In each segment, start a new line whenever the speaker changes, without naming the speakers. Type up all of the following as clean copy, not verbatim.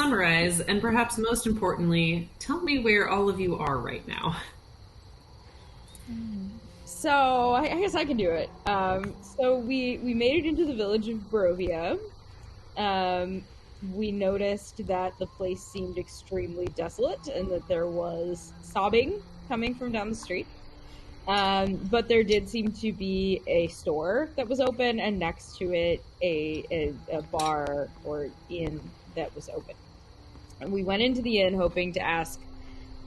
summarize, and perhaps most importantly, tell me where all of you are right now.
So, I guess I can do it. So we made it into the village of Barovia. We noticed that the place seemed extremely desolate and that there was sobbing coming from down the street. But there did seem to be a store that was open, and next to it, a bar or inn that was open. And we went into the inn hoping to ask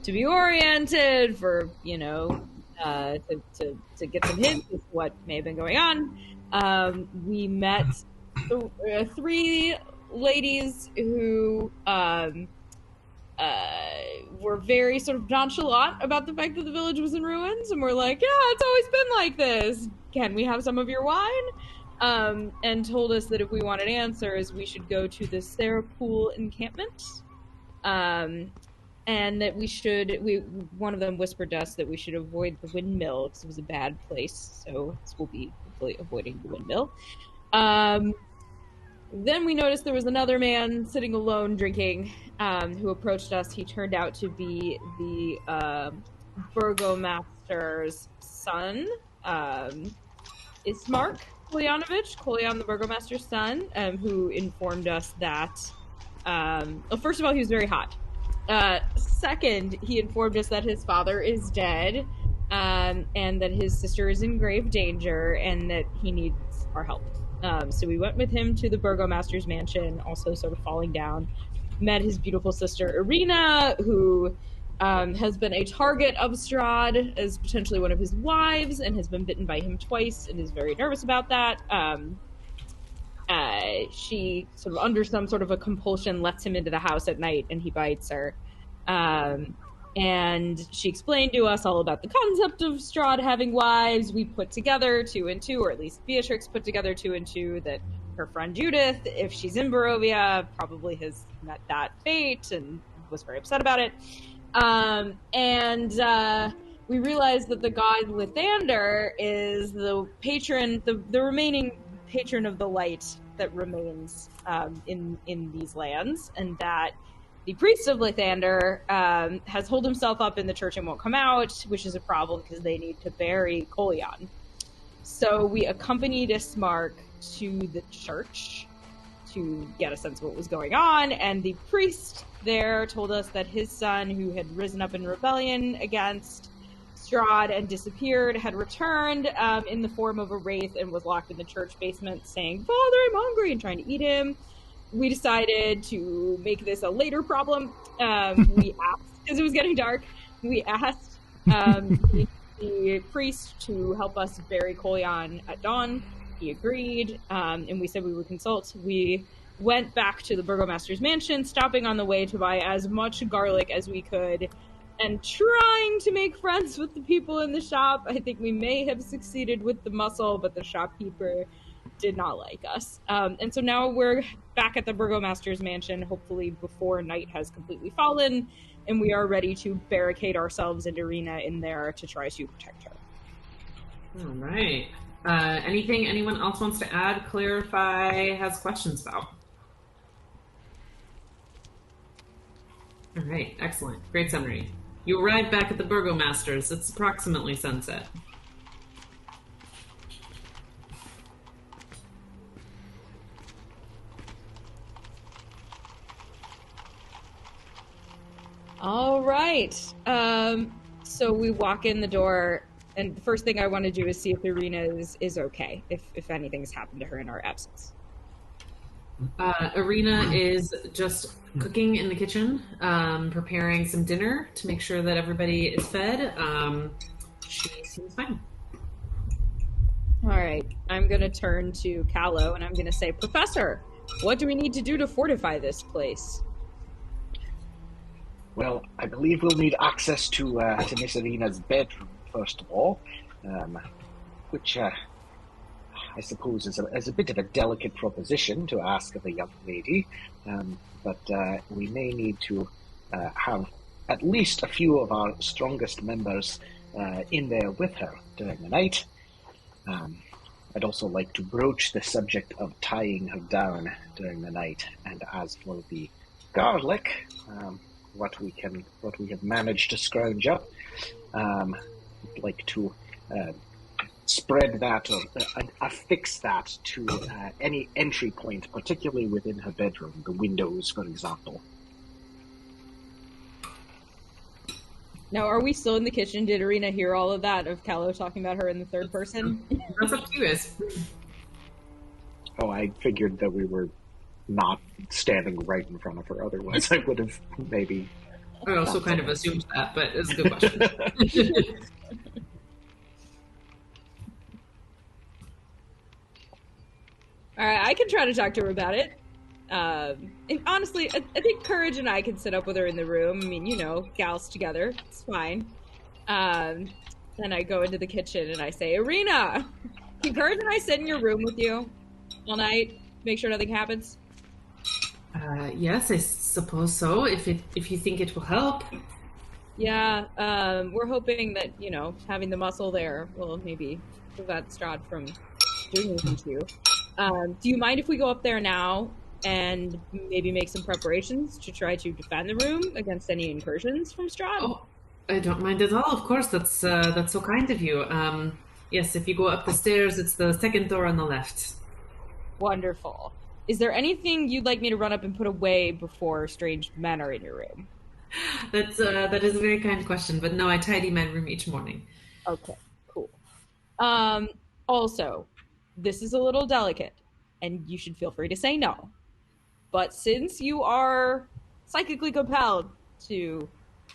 to be oriented for, to get some hints as to what may have been going on. We met three ladies who were very sort of nonchalant about the fact that the village was in ruins, and were like, yeah, it's always been like this. Can we have some of your wine? And told us that if we wanted answers, we should go to the Sarapool encampment. And that one of them whispered to us that we should avoid the windmill because it was a bad place, so we'll be hopefully avoiding the windmill. Then we noticed there was another man sitting alone drinking, who approached us. He turned out to be the burgomaster's son, Ismark Kolyan, the burgomaster's son, who informed us that, first of all, he was very hot. Second, he informed us that his father is dead, and that his sister is in grave danger, and that he needs our help. So we went with him to the burgomaster's mansion, also sort of falling down, met his beautiful sister Irina, who has been a target of Strahd as potentially one of his wives, and has been bitten by him twice, and is very nervous about that. She sort of, under some sort of a compulsion, lets him into the house at night, and he bites her. And she explained to us all about the concept of Strahd having wives. We put together 2 and 2, or at least Beatrix put together 2 and 2, that her friend Judith, if she's in Barovia, probably has met that fate and was very upset about it. We realized that the god Lathander is the patron, the remaining patron of the light that remains in these lands, and that the priest of Lathander has holed himself up in the church and won't come out, which is a problem because they need to bury Kolyan. So we accompanied Ismark to the church to get a sense of what was going on, and the priest there told us that his son, who had risen up in rebellion against Strahd and disappeared, had returned in the form of a wraith and was locked in the church basement saying, "Father, I'm hungry," and trying to eat him. We decided to make this a later problem. We asked, because it was getting dark, we asked the priest to help us bury Kolyan at dawn. He agreed, and we said we would consult. We went back to the burgomaster's mansion, stopping on the way to buy as much garlic as we could, and trying to make friends with the people in the shop. I think we may have succeeded with the muscle, but the shopkeeper did not like us. And so now we're back at the burgomaster's mansion, hopefully before night has completely fallen, and we are ready to barricade ourselves and Irina in there to try to protect her.
All right. Anything anyone else wants to add, clarify, has questions about? All right, excellent. Great summary. You arrive back at the burgomaster's. It's approximately sunset.
All right. So we walk in the door, and the first thing I want to do is see if Irina is okay, if anything's happened to her in our absence.
Irina is just cooking in the kitchen, preparing some dinner to make sure that everybody is fed. She seems fine.
All right. I'm going to turn to Callow, and I'm going to say, Professor, what do we need to do to fortify this place?
Well, I believe we'll need access to Miss Irina's bedroom, first of all, which I suppose is a bit of a delicate proposition to ask of a young lady, but we may need to have at least a few of our strongest members in there with her during the night. I'd also like to broach the subject of tying her down during the night, and as for the garlic, what we have managed to scrounge up. I'd like to spread that or affix that to any entry point, particularly within her bedroom, the windows, for example.
Now, are we still in the kitchen? Did Irina hear all of that of Callow talking about her in the third person?
That's up to you guys.
Oh, I figured that we were not standing right in front of her. Otherwise, I would have maybe...
I also kind of assumed that, but it's a good question.
All right, I can try to talk to her about it. And honestly, I think Courage and I can sit up with her in the room. I mean, you know, gals together. It's fine. Then I go into the kitchen and I say, Irina, can Courage and I sit in your room with you all night? Make sure nothing happens?
Yes, I suppose so, if you think it will help.
Yeah, we're hoping that, you know, having the muscle there will maybe prevent Strahd from doing anything to you. Do you mind if we go up there now and maybe make some preparations to try to defend the room against any incursions from Strahd?
Oh, I don't mind at all, of course. That's so kind of you. Yes, if you go up the stairs, it's the second door on the left.
Wonderful. Is there anything you'd like me to run up and put away before strange men are in your room?
That is a very kind question, but no, I tidy my room each morning.
Okay, cool. Also, this is a little delicate, and you should feel free to say no. But since you are psychically compelled to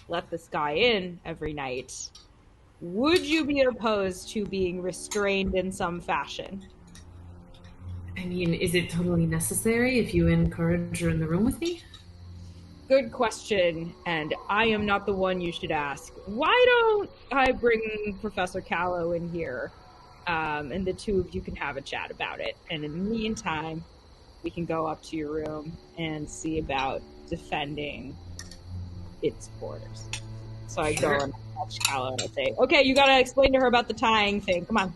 let this guy in every night, would you be opposed to being restrained in some fashion?
I mean, is it totally necessary if you and Courage are in the room with me?
Good question, and I am not the one you should ask. Why don't I bring Professor Callow in here, and the two of you can have a chat about it. And in the meantime, we can go up to your room and see about defending its borders. So I go and touch Callow and I say, okay, you gotta explain to her about the tying thing. Come on.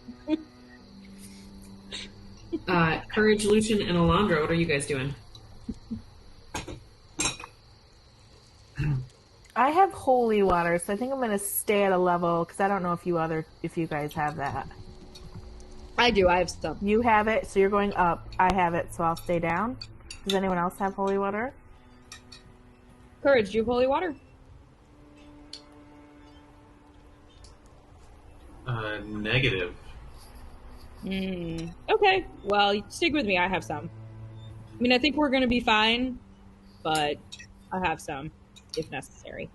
Courage, Lucian, and Elandra, what are you guys doing?
I have holy water, so I think I'm going to stay at a level, because I don't know if you guys have that.
I do, I have some.
You have it, so you're going up. I have it, so I'll stay down. Does anyone else have holy water?
Courage, do you have holy water?
Negative.
Okay, well, stick with me, I have some. I mean, I think we're going to be fine, but I have some, if necessary.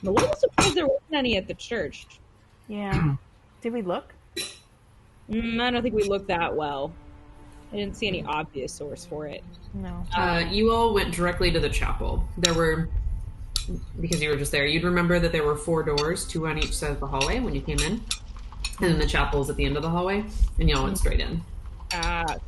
I'm a little surprised there wasn't any at the church.
Yeah. Did we look?
I don't think we looked that well. I didn't see any obvious source for it.
No.
You all went directly to the chapel. There were, because you were just there, you'd remember that there were 4 doors, 2 on each side of the hallway when you came in. And then the chapel's at the end of the hallway, and y'all went straight in.
Okay.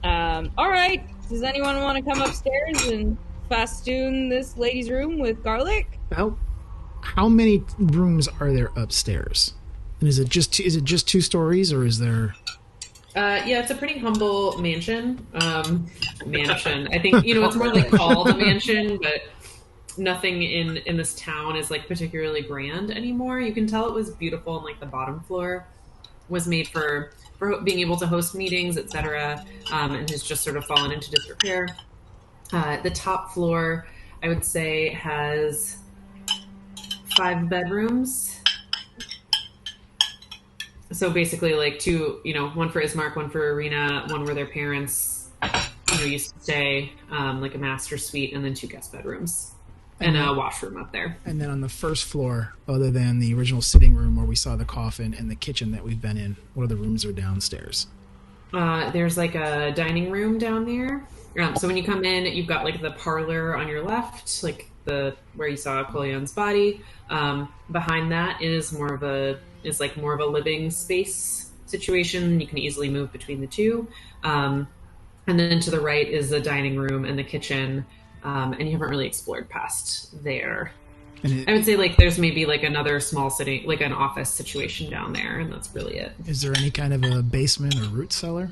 All right. Does anyone want to come upstairs and festoon this lady's room with garlic?
How many rooms are there upstairs? And is it just 2 stories, or is there?
Yeah, it's a pretty humble mansion. Mansion. I think it's more like called a mansion, but nothing in this town is like particularly grand anymore. You can tell it was beautiful, and like the bottom floor was made for being able to host meetings, etc., and has just sort of fallen into disrepair. The top floor, I would say, has 5 bedrooms. So basically, like 2, one for Ismark, one for Irina, one where their parents, used to stay, like a master suite, and then 2 guest bedrooms. And a washroom up there.
And then on the first floor, other than the original sitting room where we saw the coffin and the kitchen that we've been in, what other rooms are downstairs?
There's like a dining room down there. So when you come in, you've got like the parlor on your left, like where you saw Coleon's body. Behind that is more of a living space situation. You can easily move between the 2. And then to the right is the dining room and the kitchen. And you haven't really explored past there. I would say like there's maybe like another small sitting, like an office situation down there, and that's really it.
Is there any kind of a basement or root cellar?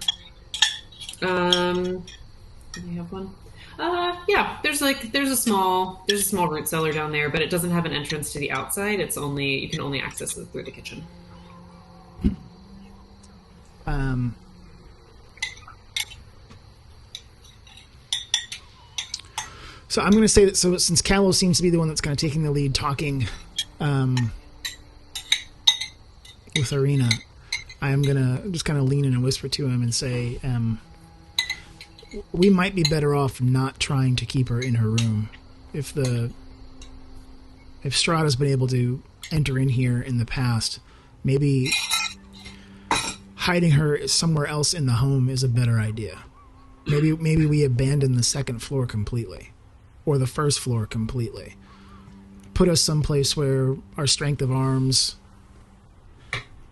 Do they have one? Yeah. There's a small root cellar down there, but it doesn't have an entrance to the outside. You can only access it through the kitchen.
So I'm going to say that. So since Callow seems to be the one that's kind of taking the lead, talking with Irina, I am going to just kind of lean in and whisper to him and say, we might be better off not trying to keep her in her room. If Strahd has been able to enter in here in the past, maybe hiding her somewhere else in the home is a better idea. Maybe we abandon the second floor completely, or the first floor completely. Put us someplace where our strength of arms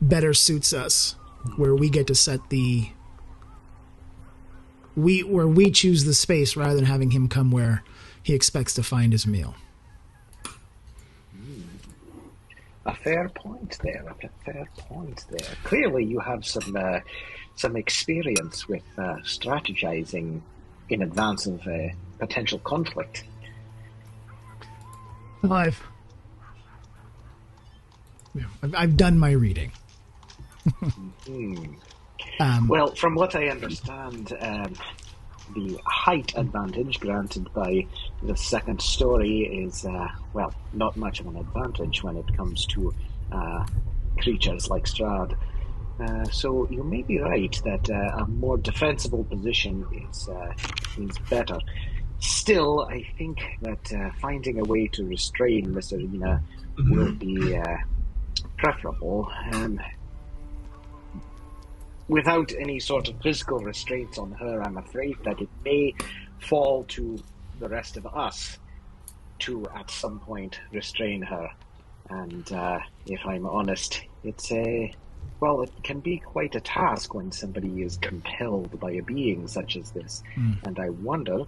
better suits us, where we get to set where we choose the space rather than having him come where he expects to find his meal.
A fair point there. Clearly, you have some experience with strategizing in advance of potential conflict.
Well, I've done my reading.
Well, from what I understand, the height advantage granted by the second story is, not much of an advantage when it comes to creatures like Strahd. So you may be right that a more defensible position is better. Still, I think that finding a way to restrain Miss Irina will be preferable. Without any sort of physical restraints on her, I'm afraid that it may fall to the rest of us to, at some point, restrain her. And if I'm honest, it can be quite a task when somebody is compelled by a being such as this. And I wonder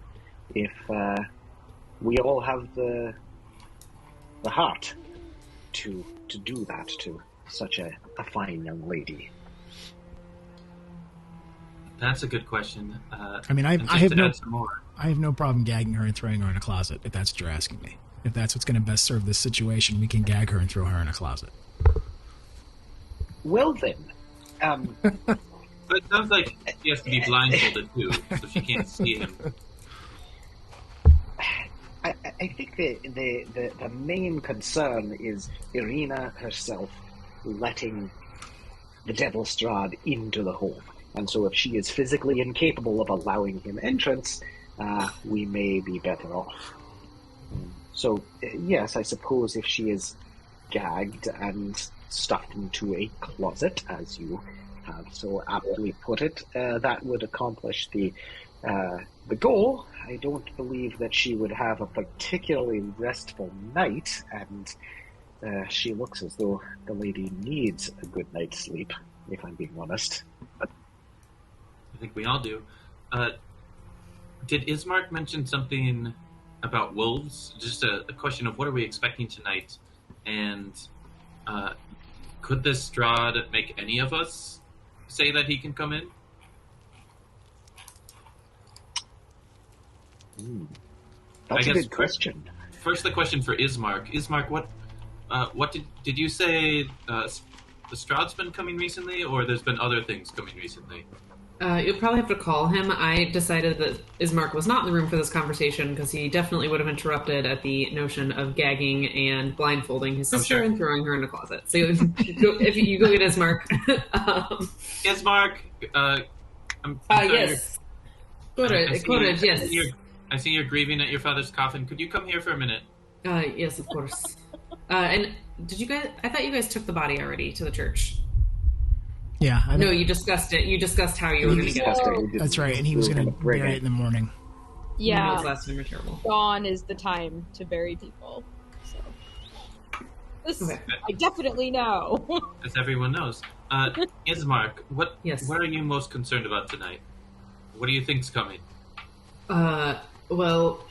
if we all have the heart to do that to such a fine young lady.
That's a good question.
I mean, I have no problem gagging her and throwing her in a closet, if that's what you're asking me. If that's what's going to best serve this situation, we can gag her and throw her in a closet.
Well then.
But it sounds like he has to be blindfolded too, so she can't see him.
I think the main concern is Irina herself letting the Devil Strahd into the home. And so if she is physically incapable of allowing him entrance, we may be better off. So, yes, I suppose if she is gagged and stuffed into a closet, as you have so aptly put it, that would accomplish the goal. I don't believe that she would have a particularly restful night, and she looks as though the lady needs a good night's sleep, if I'm being honest. But
I think we all do. Did Ismark mention something about wolves? Just a question of what are we expecting tonight? And could this Strahd make any of us say that he can come in?
That's a good question.
First, the question for Ismark. Ismark, what did you say? The Strahd's been coming recently, or there's been other things coming recently?
You'll probably have to call him. I decided that Ismark was not in the room for this conversation because he definitely would have interrupted at the notion of gagging and blindfolding his sister and throwing her in a closet. So if you go get Ismark.
Ismark, I'm
yes. Courage, yes.
I see you're grieving at your father's coffin. Could you come here for a minute?
Yes, of course. And did you guys... I thought you guys took the body already to the church.
Yeah.
No, you discussed it. You discussed how you were going to get it.
That's right, and he was going to bury it in the morning.
Yeah.
Last time were terrible.
Dawn is the time to bury people. So. This, I definitely know.
As everyone knows. Ismark, what are you most concerned about tonight? What do you think's coming?
Well,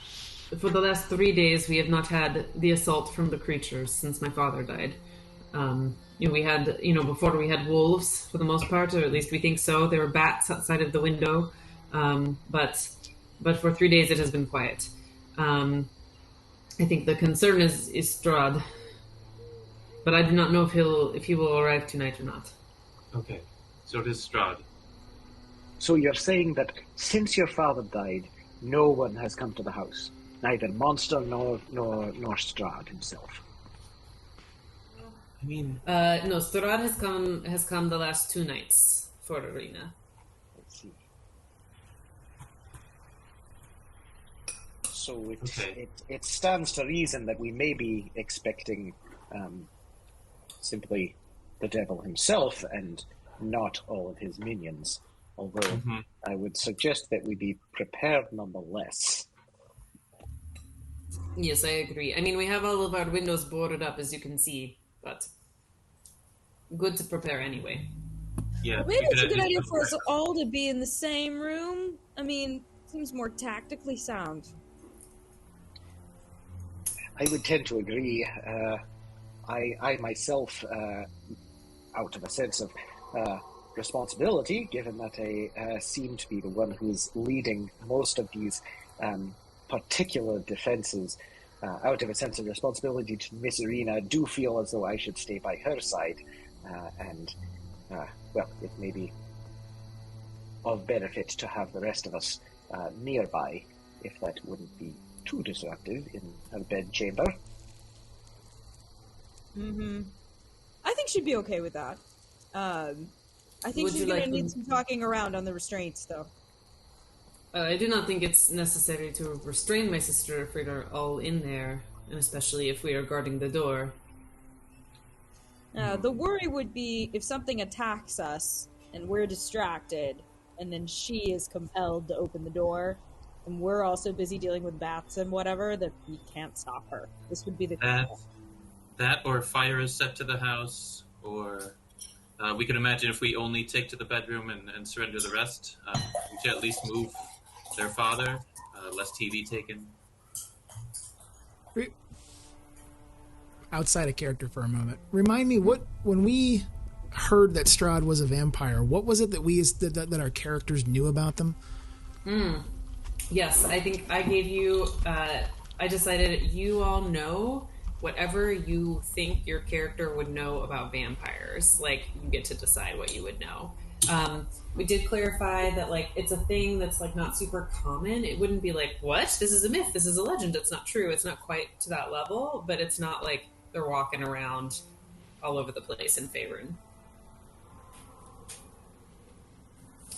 for the last 3 days, we have not had the assault from the creatures since my father died. We had, before we had wolves for the most part, or at least we think so. There were bats outside of the window. But but for 3 days it has been quiet. I think the concern is Strahd, but I do not know if he will arrive tonight or not.
Okay, so it is Strahd.
So you're saying that since your father died, no one has come to the house, neither Monster nor Strahd himself.
I mean,
No, Strahd has come the last 2 nights for Arena.
Let's see. So it stands to reason that we may be expecting simply the devil himself and not all of his minions. Although I would suggest that we be prepared nonetheless.
Yes, I agree. I mean, we have all of our windows boarded up, as you can see, but good to prepare anyway.
yeah.
Maybe it's a good idea for us all to be in the same room. I mean, seems more tactically sound.
I would tend to agree. I myself, out of a sense of responsibility, given that I seem to be the one who's leading most of these particular defenses, out of a sense of responsibility to Miss Arena, do feel as though I should stay by her side, well, it may be of benefit to have the rest of us nearby, if that wouldn't be too disruptive in her bed chamber.
I think she'd be okay with that. I think she's going to need some talking around on the restraints, though.
I do not think it's necessary to restrain my sister if we are all in there, and especially if we are guarding the door.
The worry would be if something attacks us and we're distracted, and then she is compelled to open the door, and we're also busy dealing with bats and whatever, that we can't stop her. This would be the
that or fire is set to the house, or we can imagine if we only take to the bedroom and surrender the rest, we should at least move their father, less TV taken.
Outside of character for a moment, remind me when we heard that Strahd was a vampire, what was it that that our characters knew about them?
Yes, I think I gave you. I decided you all know whatever you think your character would know about vampires. Like, you get to decide what you would know. We did clarify that, like, it's a thing that's, like, not super common. It wouldn't be like, what? This is a myth. This is a legend. It's not true. It's not quite to that level, but it's not like they're walking around all over the place in Faerun.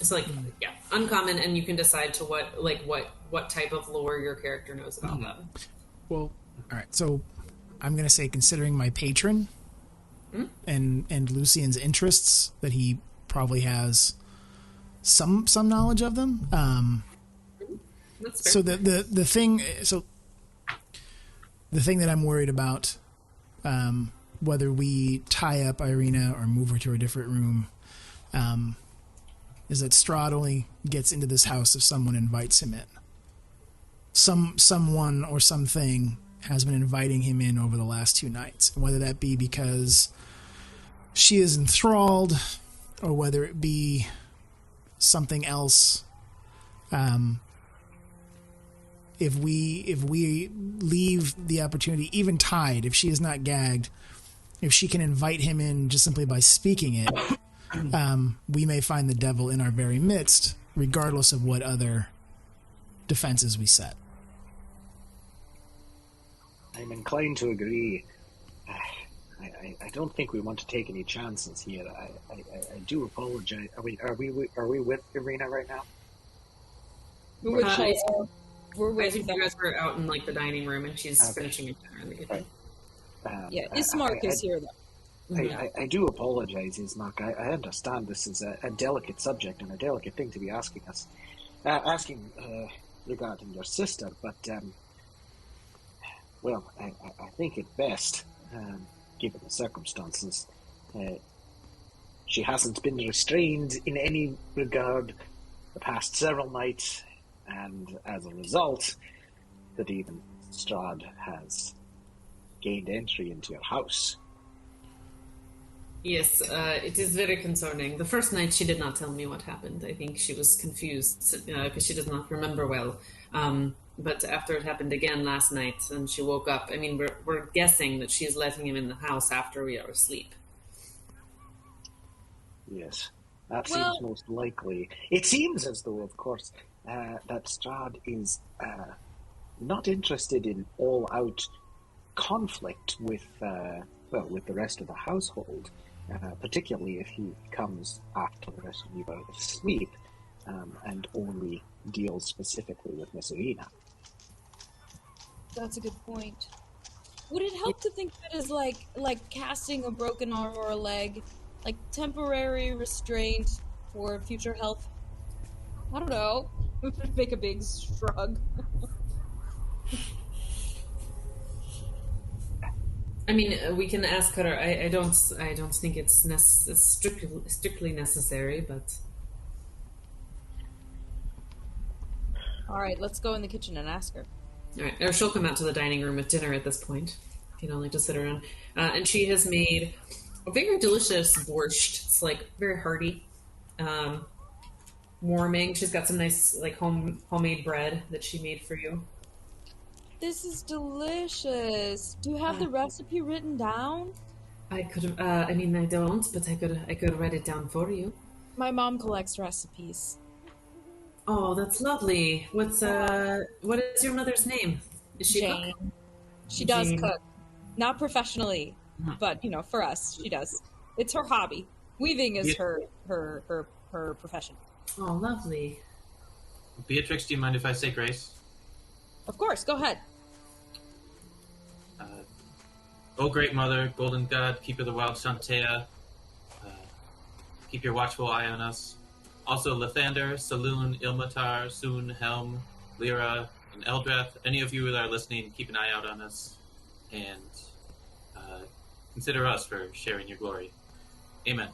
It's like, yeah, uncommon, and you can decide to what type of lore your character knows about them.
Well, all right. So I'm going to say, considering my patron and Lucian's interests, that he probably has some knowledge of them.
That's fair.
So the thing that I'm worried about, whether we tie up Irina or move her to a different room, is that Strahd only gets into this house if someone invites him in. Someone or something has been inviting him in over the last 2 nights, and whether that be because she is enthralled or whether it be something else. If we leave the opportunity, even tied, if she is not gagged, if she can invite him in just simply by speaking it, we may find the devil in our very midst, regardless of what other defenses we set.
I'm inclined to agree. I don't think we want to take any chances here. I do apologize. Are we with Irina right now?
We're with
I
we're
think you guys were out in like the dining room, and she's finishing her dinner in the kitchen.
Yeah, Ismark is here though.
I do apologize, Ismark. I understand this is a delicate subject and a delicate thing to be asking regarding your sister, but well, I think it best, given the circumstances. She hasn't been restrained in any regard the past several nights, and as a result, that even Strahd has gained entry into your house.
Yes, it is very concerning. The first night she did not tell me what happened. I think she was confused because she does not remember well. But after it happened again last night and she woke up, I mean, we're guessing that she is letting him in the house after we are asleep.
Yes, that
Well-
seems most likely. It seems as though, of course, that Strahd is not interested in all-out conflict with with the rest of the household, particularly if he comes after the rest of you are asleep, and only deals specifically with Miss Irina.
That's a good point. Would it help to think of it as like casting a broken arm or a leg, like temporary restraint for future health? I don't know. Make a big shrug.
I mean, we can ask her. I don't think it's strictly necessary, but
All right, let's go in the kitchen and ask her.
all right. Or she'll come out to the dining room with dinner at this point. You know, like to sit around. And she has made a very delicious borscht. It's like very hearty, warming. She's got some nice like homemade bread that she made for you.
This is delicious. Do you have the recipe written down?
I could. I mean, I don't, but I could write it down for you.
My mom collects recipes.
Oh, that's lovely. What is your mother's name? Is she a cook?
Jane. She does
Jane.
cook. Not professionally, but you know, for us, she does. It's her hobby. Weaving is her profession.
Oh, lovely.
Beatrix, do you mind if I say grace?
Of course, go ahead.
O great mother, golden god, keeper of the wild Shantea, keep your watchful eye on us. Also Lathander, Saloon, Ilmatar, Soon, Helm, Lyra, and Eldrath. Any of you that are listening, keep an eye out on us, and consider us for sharing your glory. Amen.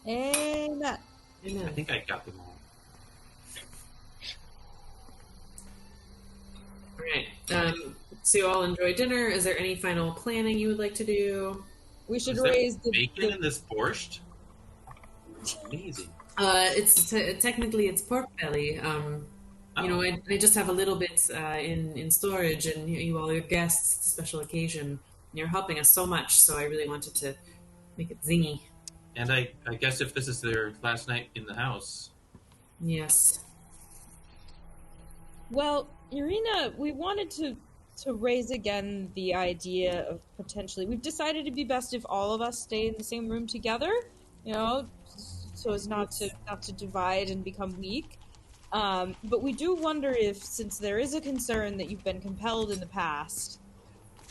Amen.
I
Amen.
think I got them all.
All right. So you all enjoy dinner. Is there any final planning you would like to do?
We should
Is there
raise the
bacon in this borscht? Amazing.
It's technically it's pork belly. You know, I just have a little bit in storage, and you all are guests. It's a special occasion. And you're helping us so much, so I really wanted to make it zingy.
And I guess if this is their last night in the house,
Yes.
Well, Irina, we wanted to raise again the idea of potentially. We've decided it'd be best if all of us stay in the same room together, you know, so as not to divide and become weak. But we do wonder if, since there is a concern that you've been compelled in the past,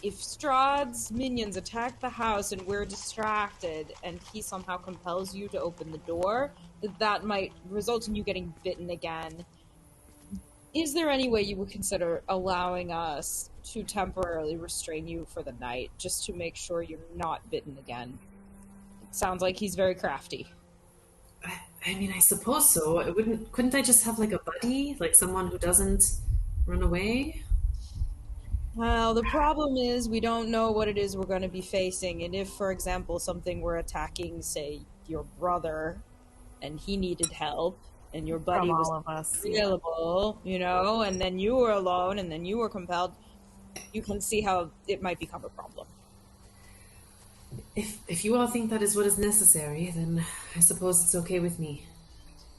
if Strahd's minions attack the house and we're distracted, and he somehow compels you to open the door, that might result in you getting bitten again. Is there any way you would consider allowing us to temporarily restrain you for the night, just to make sure you're not bitten again? It sounds like he's very crafty.
I mean, I suppose so. Couldn't I just have like a buddy, like someone who doesn't run away?
Well, the problem is we don't know what it is we're going to be facing, and if, for example, something were attacking, say, your brother, and he needed help, and your buddy
From
was
all of us.
available, you know, and then you were alone, and then you were compelled, you can see how it might become a problem.
If you all think that is what is necessary, then I suppose it's okay with me.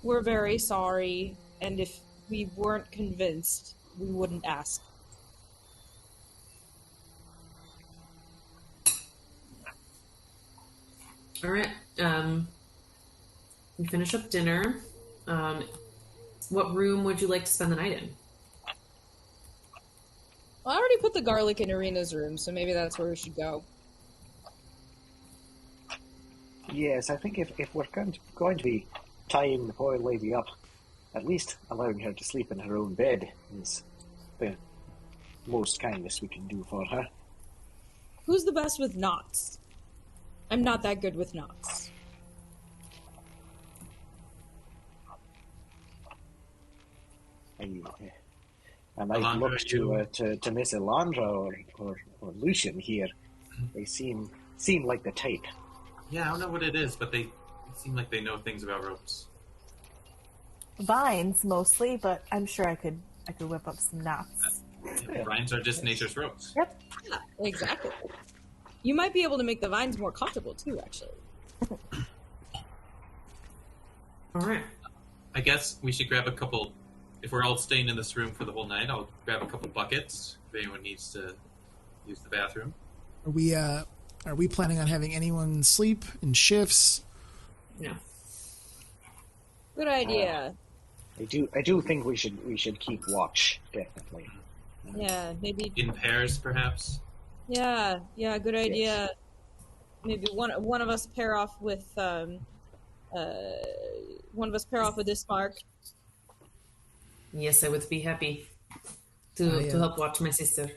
We're very sorry, and if we weren't convinced, we wouldn't ask.
All right. We finish up dinner. What room would you like to spend the night in?
Well, I already put the garlic in Irina's room, so maybe that's where we should go.
Yes, I think if we're going to be tying the poor lady up, at least allowing her to sleep in her own bed is the most kindness we can do for her.
Who's the best with knots? I'm not that good with knots.
And I look to Miss Elandra or Lucian here. They seem seem like the type.
Yeah, I don't know what it is, but they seem like they know things about ropes.
Vines mostly, but I'm sure I could whip up some knots.
Vines are just nature's ropes.
Yep.
Yeah, exactly. You might be able to make the vines more comfortable too, actually.
All right.
I guess we should grab a couple. If we're all staying in this room for the whole night, I'll grab a couple buckets if anyone needs to use the bathroom.
Are we planning on having anyone sleep in shifts?
Yeah.
Good idea.
I do think we should keep watch, definitely.
Yeah, maybe.
In pairs, perhaps?
Yeah, good idea.
Yes.
Maybe one of us pair off with Ismark.
Yes, I would be happy to help watch my sister.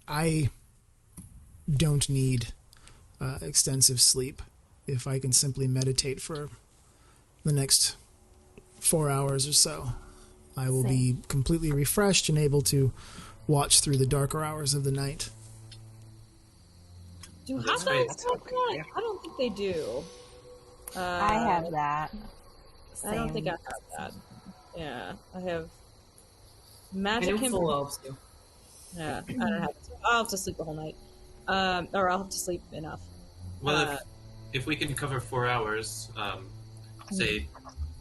I don't need extensive sleep. If I can simply meditate for the next 4 hours or so, I will be completely refreshed and able to watch through the darker hours of the night.
Do
That's
hot dogs
great.
have that? I don't think they do.
I have that.
I don't
Same.
think I have that. Yeah, I have
I
magic.
know full elves do.
Yeah, I don't have. I'll have to sleep the whole night, or I'll have to sleep enough.
Well, if we can cover 4 hours, say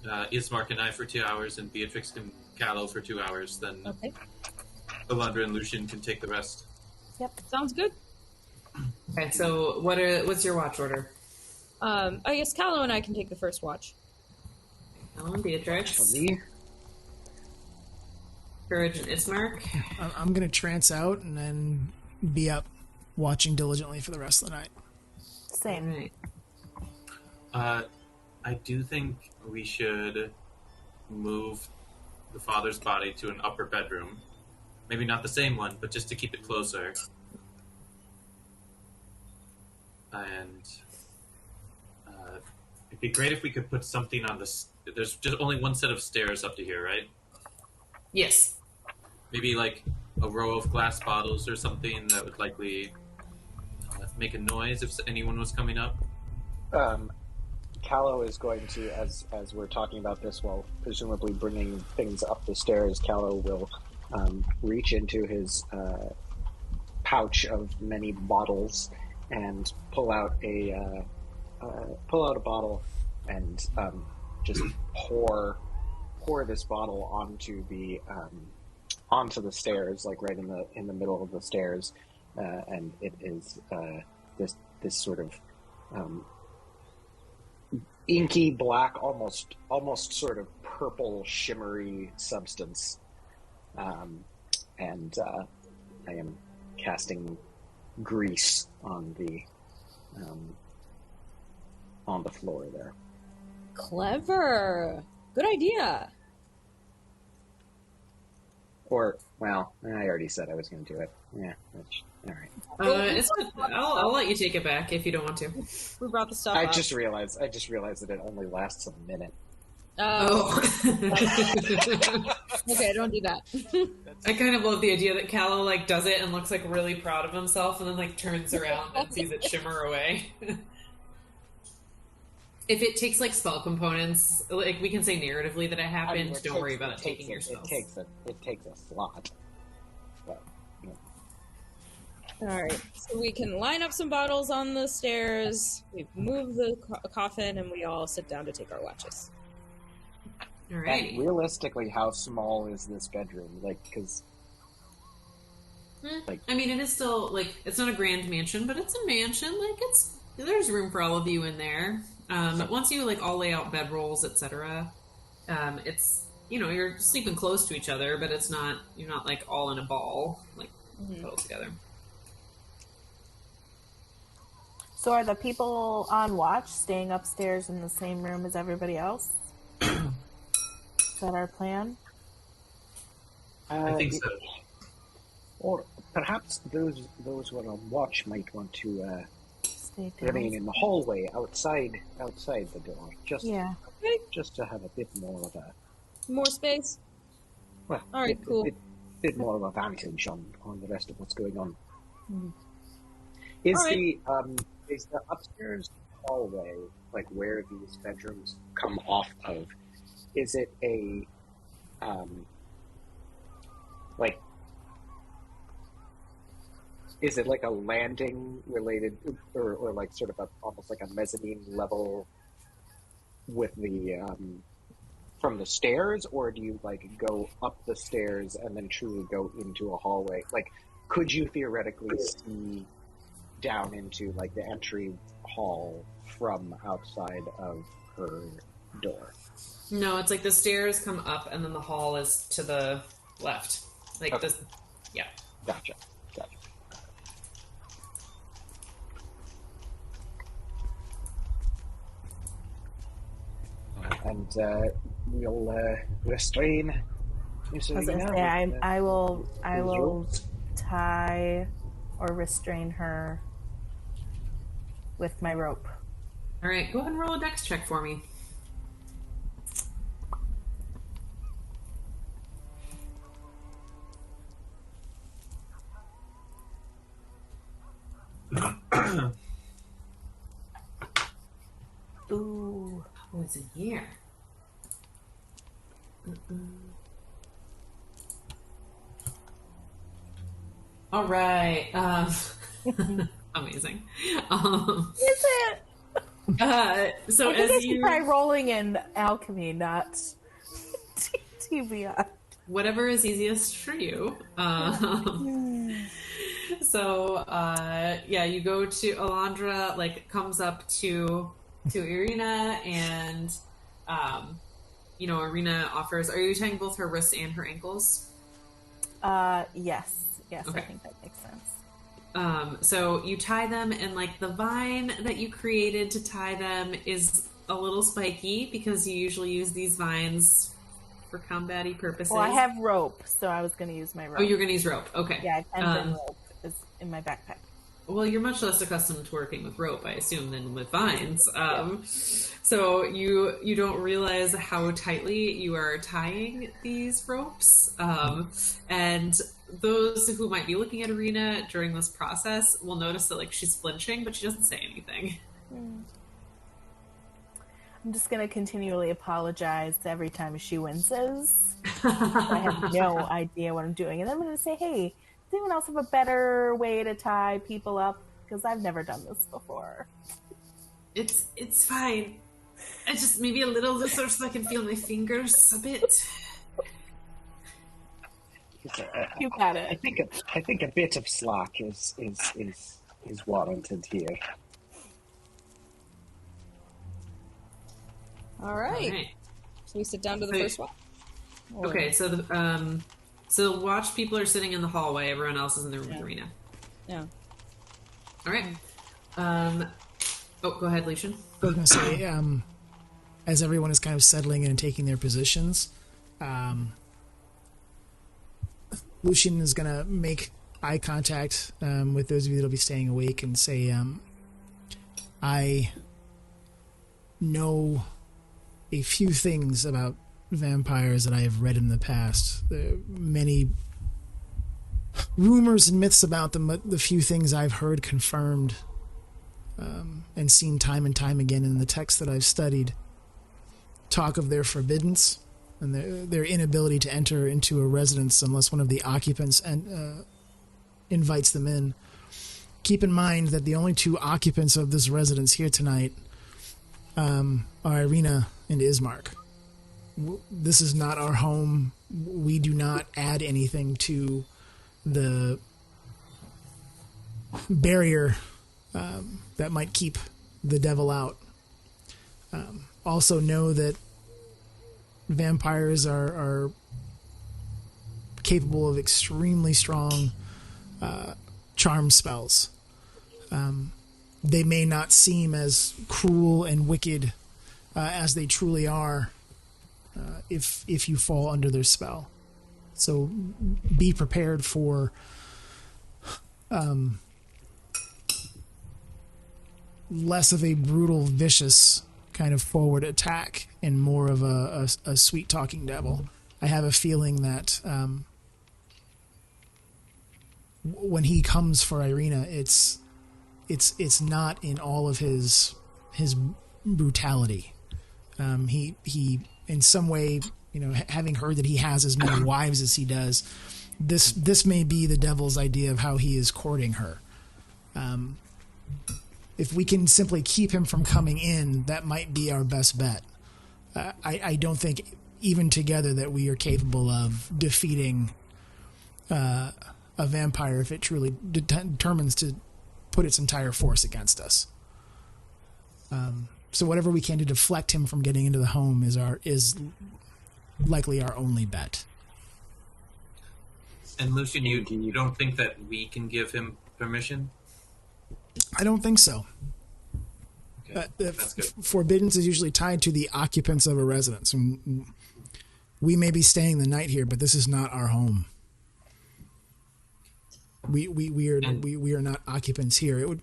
Ismark and I for 2 hours, and Beatrix and Callow for 2 hours, then
Okay,
Elandra and Lucian can take the rest.
sounds good.
Okay, so what's your watch order?
I guess Callow and I can take the first watch.
Ellen, Beatrix,
For me,
Courage, and Ismark.
I'm going to trance out and then be up watching diligently for the rest of the night.
All
Same.
right.
I do think we should move the father's body to an upper bedroom. Maybe not the same one, but just to keep it closer. And it'd be great if we could put something on this. There's just only one set of stairs up to here, right?
Yes.
Maybe like a row of glass bottles or something that would likely make a noise if anyone was coming up.
Callow is going to, as we're talking about this, while presumably bringing things up the stairs, Callow will reach into his pouch of many bottles and pull out a bottle and just pour this bottle onto the stairs, like right in the middle of the stairs, and it is this sort of inky black, almost sort of purple shimmery substance, and I am casting grease on the floor there.
Clever. Good idea.
Or, well, I already said I was going to do it. Yeah, all right.
I'll let you take it back if you don't want to.
We brought the stuff
I
up.
just realized that it only lasts a minute.
Oh.
Okay, don't do that.
I kind of love the idea that Callow does it and looks really proud of himself, and then turns around and sees it shimmer away. If it takes spell components, we can say narratively that it happened.
I mean,
Don't worry about it taking your spells.
It takes a slot. But, you know.
All right, so we can line up some bottles on the stairs. We move the coffin, and we all sit down to take our watches.
All right.
And realistically, how small is this bedroom? Because
I mean, it is still it's not a grand mansion, but it's a mansion. There's room for all of you in there. Once you all lay out bedrolls, etc., it's you're sleeping close to each other, but it's not you're not all in a ball huddled together.
So are the people on watch staying upstairs in the same room as everybody else? Is that our plan?
I think so.
Or perhaps those who are on watch might want to
Stay
remain in the hallway outside the door, just to have a bit more of a
More space.
well,
All right, cool.
bit more of a vantage on the rest of what's going on. Is
All right.
is the upstairs hallway, like where these bedrooms come off of, is it a like is it like a landing related or like sort of almost like a mezzanine level with the from the stairs, or do you like go up the stairs and then truly go into a hallway? Like, could you theoretically see down into like the entry hall from outside of her door?
No, it's like the stairs come up and then the hall is to the left. Like
Okay.
this, yeah.
Gotcha. And we'll restrain Miss
I was gonna
Arena
say,
with,
I will
these ropes.
tie or restrain her with my rope.
All right, go ahead and roll a dex check for me.
Ooh.
Oh, it's a year. All right. Amazing.
Is it?
So
I think I
as
should
you,
try rolling in alchemy, not TBI.
whatever is easiest for you. So yeah, you go to Elandra, like comes up to Irina, and Irina offers. Are you tying both her wrists and her ankles?
Yes,
Okay.
I think that makes sense.
So you tie them, and like the vine that you created to tie them is a little spiky because you usually use these vines for combat-y purposes.
Well, I have rope, so I was going to use my rope.
Oh, you're going to use rope. Okay.
Yeah, I have rope is in my backpack.
Well, you're much less accustomed to working with rope, I assume, than with vines. So you don't realize how tightly you are tying these ropes. And those who might be looking at Irina during this process will notice that like she's flinching, but she doesn't say anything.
I'm just going to continually apologize every time she winces. I have no idea what I'm doing. And I'm going to say, hey, does anyone else have a better way to tie people up? Because I've never done this before.
It's fine. I just maybe a little sort so I can feel my fingers a bit.
You got it.
I think a bit of slack is warranted here.
All right.
All right.
So we sit down to the first one.
Okay, so the watch people are sitting in the hallway. Everyone else is in the room with Irina.
Yeah.
All right. Go ahead, Lucian.
I was going to say, as everyone is kind of settling in and taking their positions, Lucian is going to make eye contact with those of you that will be staying awake and say, I know a few things about vampires that I have read in the past. There are many rumors and myths about them, but the few things I've heard confirmed and seen time and time again in the texts that I've studied talk of their forbiddance and their inability to enter into a residence unless one of the occupants invites them in. Keep in mind that the only two occupants of this residence here tonight are Irina and Ismark. This is not our home. We do not add anything to the barrier that might keep the devil out. Also know that vampires are capable of extremely strong charm spells. They may not seem as cruel and wicked as they truly are if you fall under their spell. So be prepared for less of a brutal, vicious kind of forward attack and more of a sweet talking devil. I have a feeling that when he comes for Irina, it's it's not in all of his brutality. He in some way, having heard that he has as many wives as he does, this may be the devil's idea of how he is courting her. If we can simply keep him from coming in, that might be our best bet. I don't think even together that we are capable of defeating a vampire if it truly determines to put its entire force against us. So whatever we can to deflect him from getting into the home is likely our only bet.
And Lucian, you don't think that we can give him permission?
I don't think so.
Okay, that's good.
Forbiddance is usually tied to the occupants of a residence. And we may be staying the night here, but this is not our home. We are not occupants here. It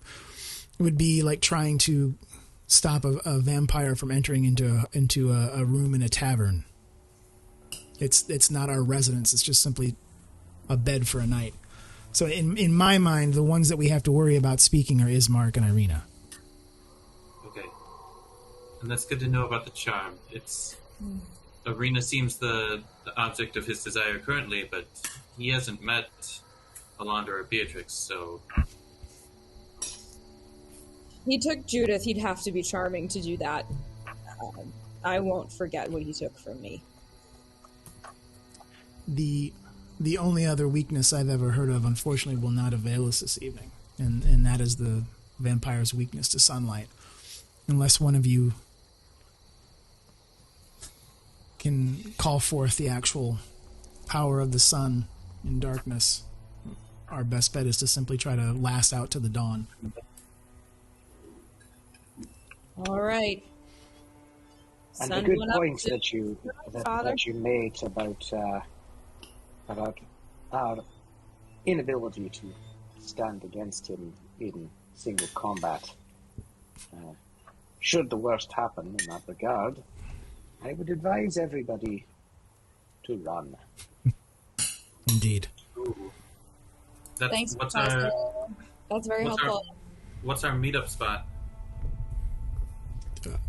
would be like trying to stop a vampire from entering into a room in a tavern. It's not our residence. It's just simply a bed for a night. So in my mind, the ones that we have to worry about speaking are Ismark and Irina.
Okay. And that's good to know about the charm. Irina seems the object of his desire currently, but he hasn't met Elandra or Beatrix, so...
He took Judith. He'd have to be charming to do that. I won't forget what he took from me.
The only other weakness I've ever heard of, unfortunately, will not avail us this evening, and that is the vampire's weakness to sunlight. Unless one of you can call forth the actual power of the sun in darkness, our best bet is to simply try to last out to the dawn.
All right.
And the good points that you made about our inability to stand against him in single combat. Should the worst happen in that regard, I would advise everybody to run.
Indeed.
Thanks, Professor. That's very helpful.
What's our meetup spot?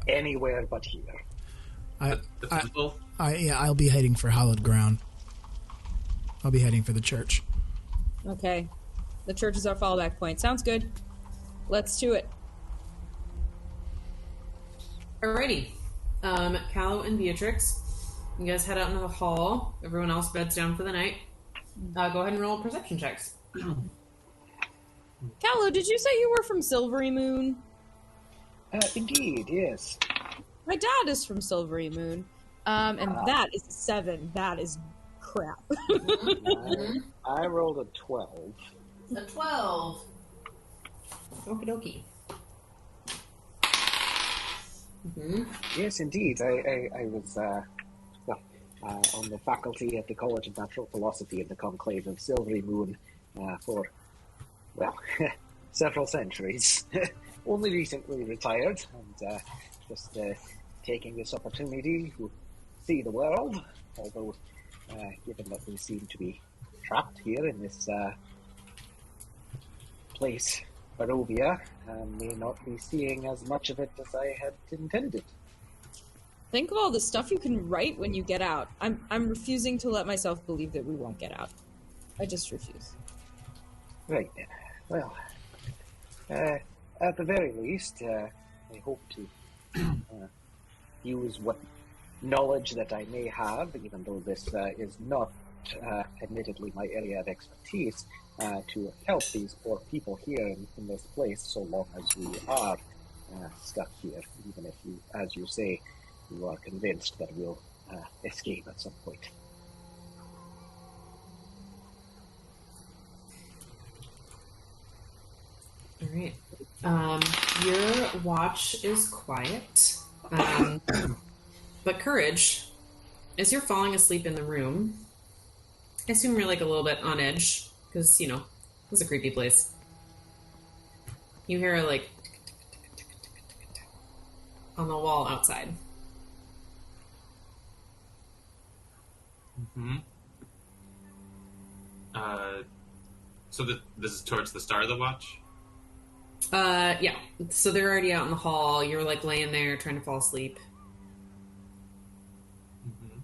Anywhere but here.
The temple?
I'll be heading for hallowed ground. I'll be heading for the church.
Okay. The church is our fallback point. Sounds good. Let's do it.
Alrighty. Callow and Beatrix, you guys head out into the hall. Everyone else beds down for the night. Go ahead and roll perception checks.
Callow, did you say you were from Silvery Moon?
Indeed, yes.
My dad is from Silvery Moon. And that is a 7. That is crap.
I rolled a 12.
A 12. Okie dokie. Mm-hmm.
Yes, indeed. I was on the faculty at the College of Natural Philosophy in the conclave of Silvery Moon for, several centuries. Only recently retired, and just taking this opportunity to see the world, although given that we seem to be trapped here in this place, Barovia, may not be seeing as much of it as I had intended.
Think of all the stuff you can write when you get out. I'm refusing to let myself believe that we won't get out. I just refuse.
Right. Well, at the very least, I hope to use what knowledge that I may have, even though this is not admittedly my area of expertise, to help these poor people here in this place so long as we are stuck here, even if you, as you say, you are convinced that we'll escape at some point.
All right. Your watch is quiet. But Courage, as you're falling asleep in the room, I assume you're like a little bit on edge, because, it's a creepy place. You hear like on the wall outside.
Mm-hmm. So this is towards the start of the watch?
Yeah. So they're already out in the hall. You're like laying there trying to fall asleep.
Mm-hmm.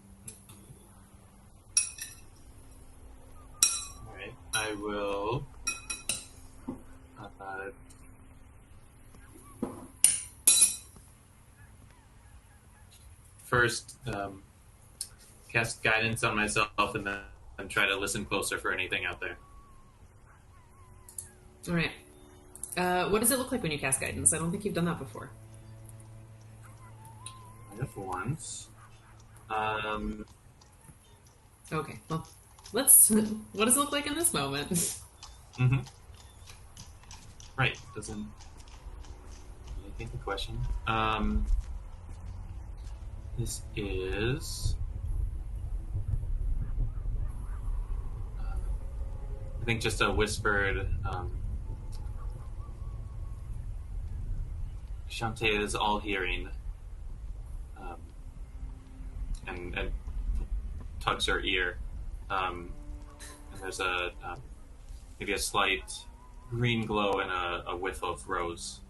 All right. I will. First, cast guidance on myself, and then try to listen closer for anything out there.
All right. What does it look like when you cast guidance? I don't think you've done that before.
I have once.
Okay. Well, let's. What does it look like in this moment?
Mm-hmm. Right. Doesn't. I think the question. This is. I think just a whispered. Shantae is all hearing, and tugs her ear, and there's a maybe a slight green glow and a whiff of rose.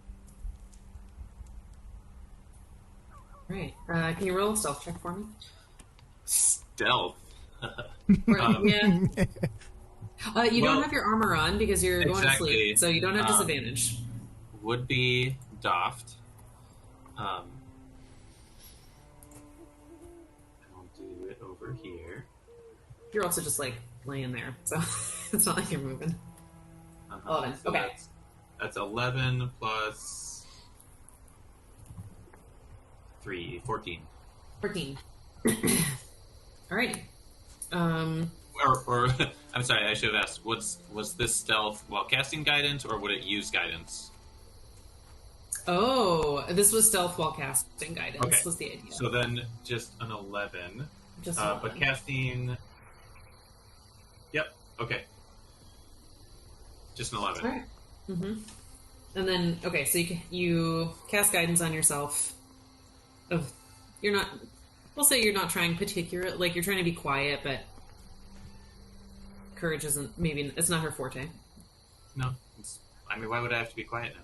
Right. Can you roll a stealth check for me?
Stealth.
Yeah. You don't have your armor on because you're going to
Exactly.
sleep, so you don't have disadvantage.
Would be doffed. I'll do it over here.
You're also just like laying there, so it's not like you're moving. 11.
So
Okay.
That's 11 plus 3, 14.
14. Alrighty.
Or I'm sorry, I should have asked. Was this stealth while casting guidance, or would it use guidance?
Oh, this was stealth while casting guidance.
Okay.
Was the idea?
So then, just an 11.
Just
but casting. Yep. Okay. Just an 11.
All right. Mm-hmm. And then, okay, so you cast guidance on yourself. You're not. We'll say you're not trying particular. Like you're trying to be quiet, but courage isn't. Maybe it's not her forte.
No. I mean, why would I have to be quiet now?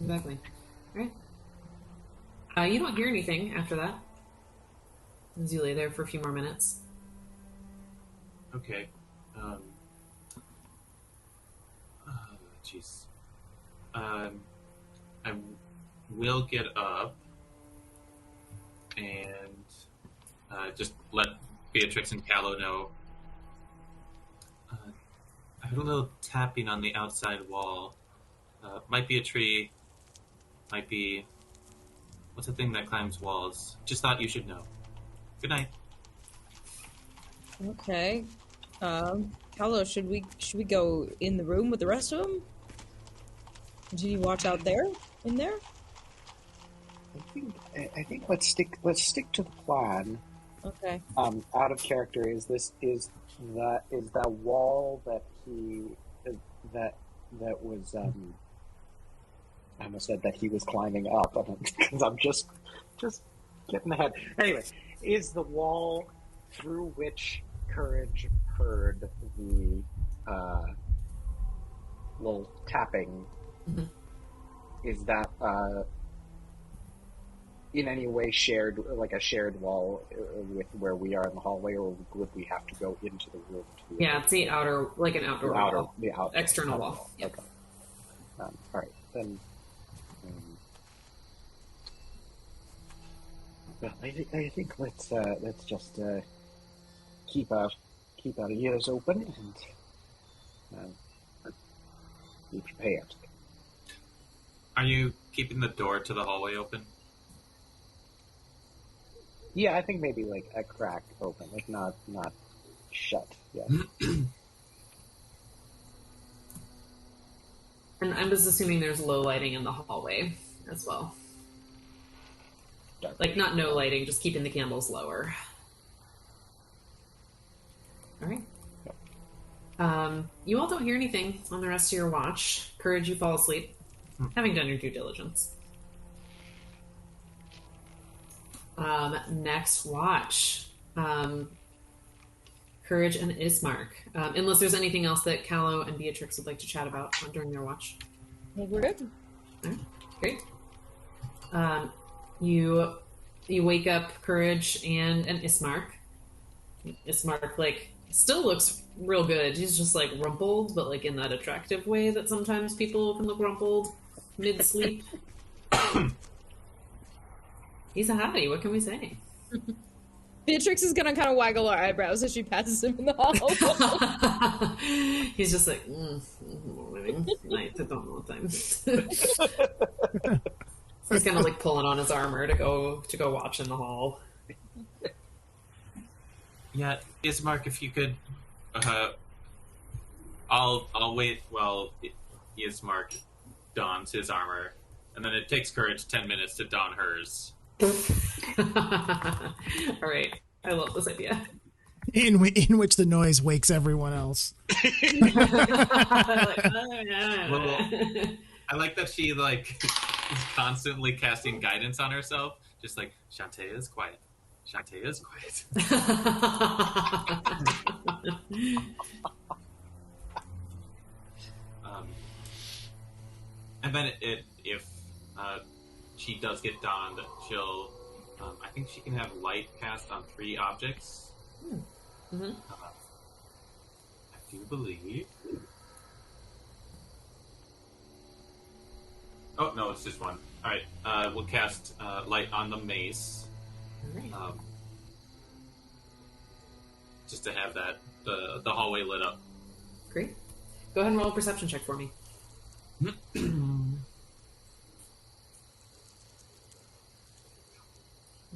Exactly. All right. You don't hear anything after that. As you lay there for a few more minutes.
Okay. Jeez. I will get up and just let Beatrix and Callow know. I heard a little tapping on the outside wall. Might be a tree. Might be... What's the thing that climbs walls? Just thought you should know. Good night.
Okay. Callow, should we go in the room with the rest of them? Continue watch out there? In there?
I think let's stick to the plan.
Okay.
Out of character is that wall that was I almost said that he was climbing up because I'm just getting ahead. Anyway, is the wall through which Courage heard the little tapping?
Mm-hmm.
Is that in any way shared, like a shared wall with where we are in the hallway, or would we have to go into the room?
Yeah, it's the outer, like an outdoor wall.
The
external wall. Yep.
Okay. All right, then. Well, I think let's just keep our ears open and be prepared.
Are you keeping the door to the hallway open?
Yeah, I think maybe like a crack open, like not shut. Yeah.
And I'm just assuming there's low lighting in the hallway as well.
Dark.
Like not no lighting, just keeping the candles lower. All right.
Yep.
You all don't hear anything on the rest of your watch. Courage, you fall asleep, having done your due diligence. Next watch. Courage and Ismark. Unless there's anything else that Callow and Beatrix would like to chat about during their watch.
I think we're good.
Alright, great. You wake up Courage and Ismark. Ismark, like, still looks real good. He's just, like, rumpled, but, like, in that attractive way that sometimes people can look rumpled mid-sleep. He's a hottie, what can we say?
Beatrix is gonna kind of waggle her eyebrows as she passes him in the hall.
He's just like, morning, night, I don't know what time. So he's kind of like pulling on his armor to go watch in the hall.
Yeah, Ismark, if you could, I'll wait while Ismark dons his armor, and then it takes Courage 10 minutes to don hers.
All right, I love this idea.
In which the noise wakes everyone else.
Well, I like that she like is constantly casting guidance on herself, just like Shantae is quiet. Shantae is quiet. And then if she does get donned, she'll. I think she can have light cast on 3 objects.
Mm-hmm.
I do believe. Oh no, it's just 1. All right, we'll cast light on the mace, just to have that the hallway lit up.
Great. Go ahead and roll a perception check for me.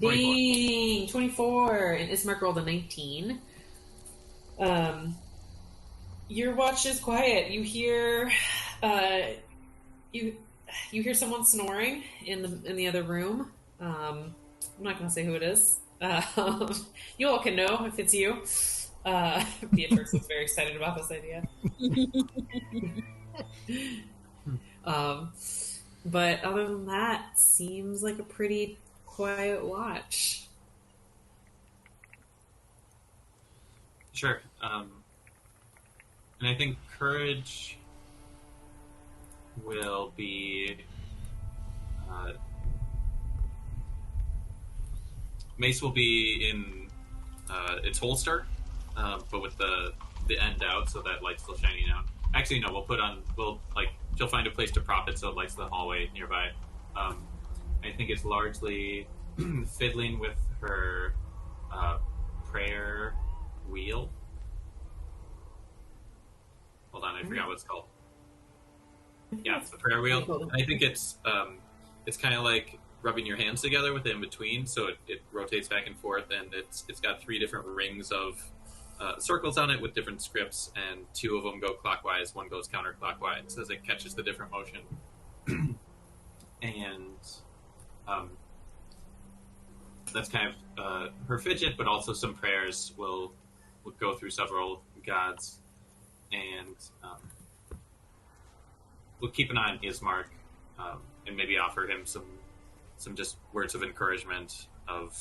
Ding! 24! And Ismark rolled a 19. Your watch is quiet. You hear you hear someone snoring in the other room. I'm not gonna say who it is. You all can know if it's you. Beatrix was very excited about this idea. But other than that, seems like a pretty quiet watch.
Sure. And I think Courage will be... Mace will be in its holster, but with the end out so that light's still shining out. Actually, no, she'll find a place to prop it so it lights the hallway nearby. I think it's largely fiddling with her prayer wheel. Hold on, I forgot what it's called. Yeah, it's the prayer wheel. And I think it's kind of like rubbing your hands together with the in between, so it rotates back and forth, and it's got 3 different rings of circles on it with different scripts, and 2 of them go clockwise, 1 goes counterclockwise as it catches the different motion. And that's kind of her fidget, but also some prayers will go through several gods, and we'll keep an eye on Ismark, and maybe offer him some just words of encouragement of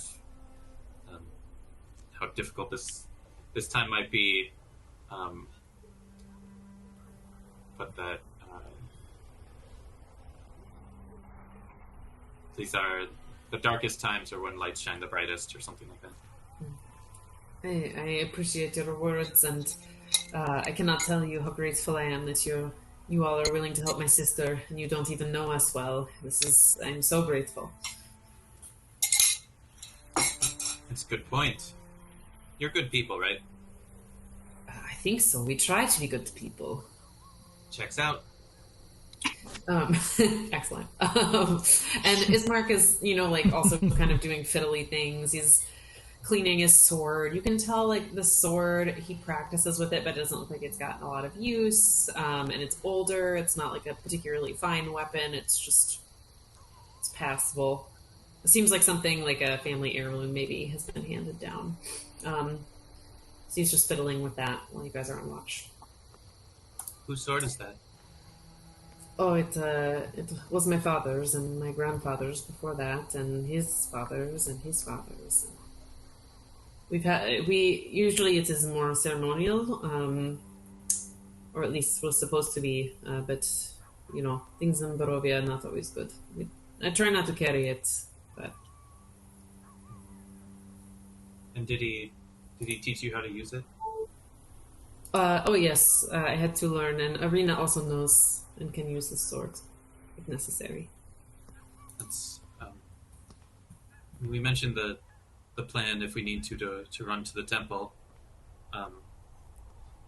how difficult this time might be, but that these are the darkest times, or when lights shine the brightest, or something like that.
I appreciate your words, and I cannot tell you how grateful I am that you all are willing to help my sister, and you don't even know us well. I'm so grateful.
That's a good point. You're good people, right?
I think so. We try to be good people.
Checks out.
Excellent. And Ismark is, also kind of doing fiddly things. He's cleaning his sword. You can tell, the sword, he practices with it, but it doesn't look like it's gotten a lot of use. And it's older. It's not, a particularly fine weapon. It's passable. It seems like something like a family heirloom maybe has been handed down. So he's just fiddling with that while you guys are on watch.
Whose sword is that?
Oh, it was my father's and my grandfather's before that, and his father's and his father's. Usually it is more ceremonial, or at least was supposed to be, but things in Barovia are not always good. I try not to carry it, but
And did he teach you how to use it?
oh yes, I had to learn, and Arena also knows and can use the sword if necessary.
That's we mentioned the plan if we need to run to the temple.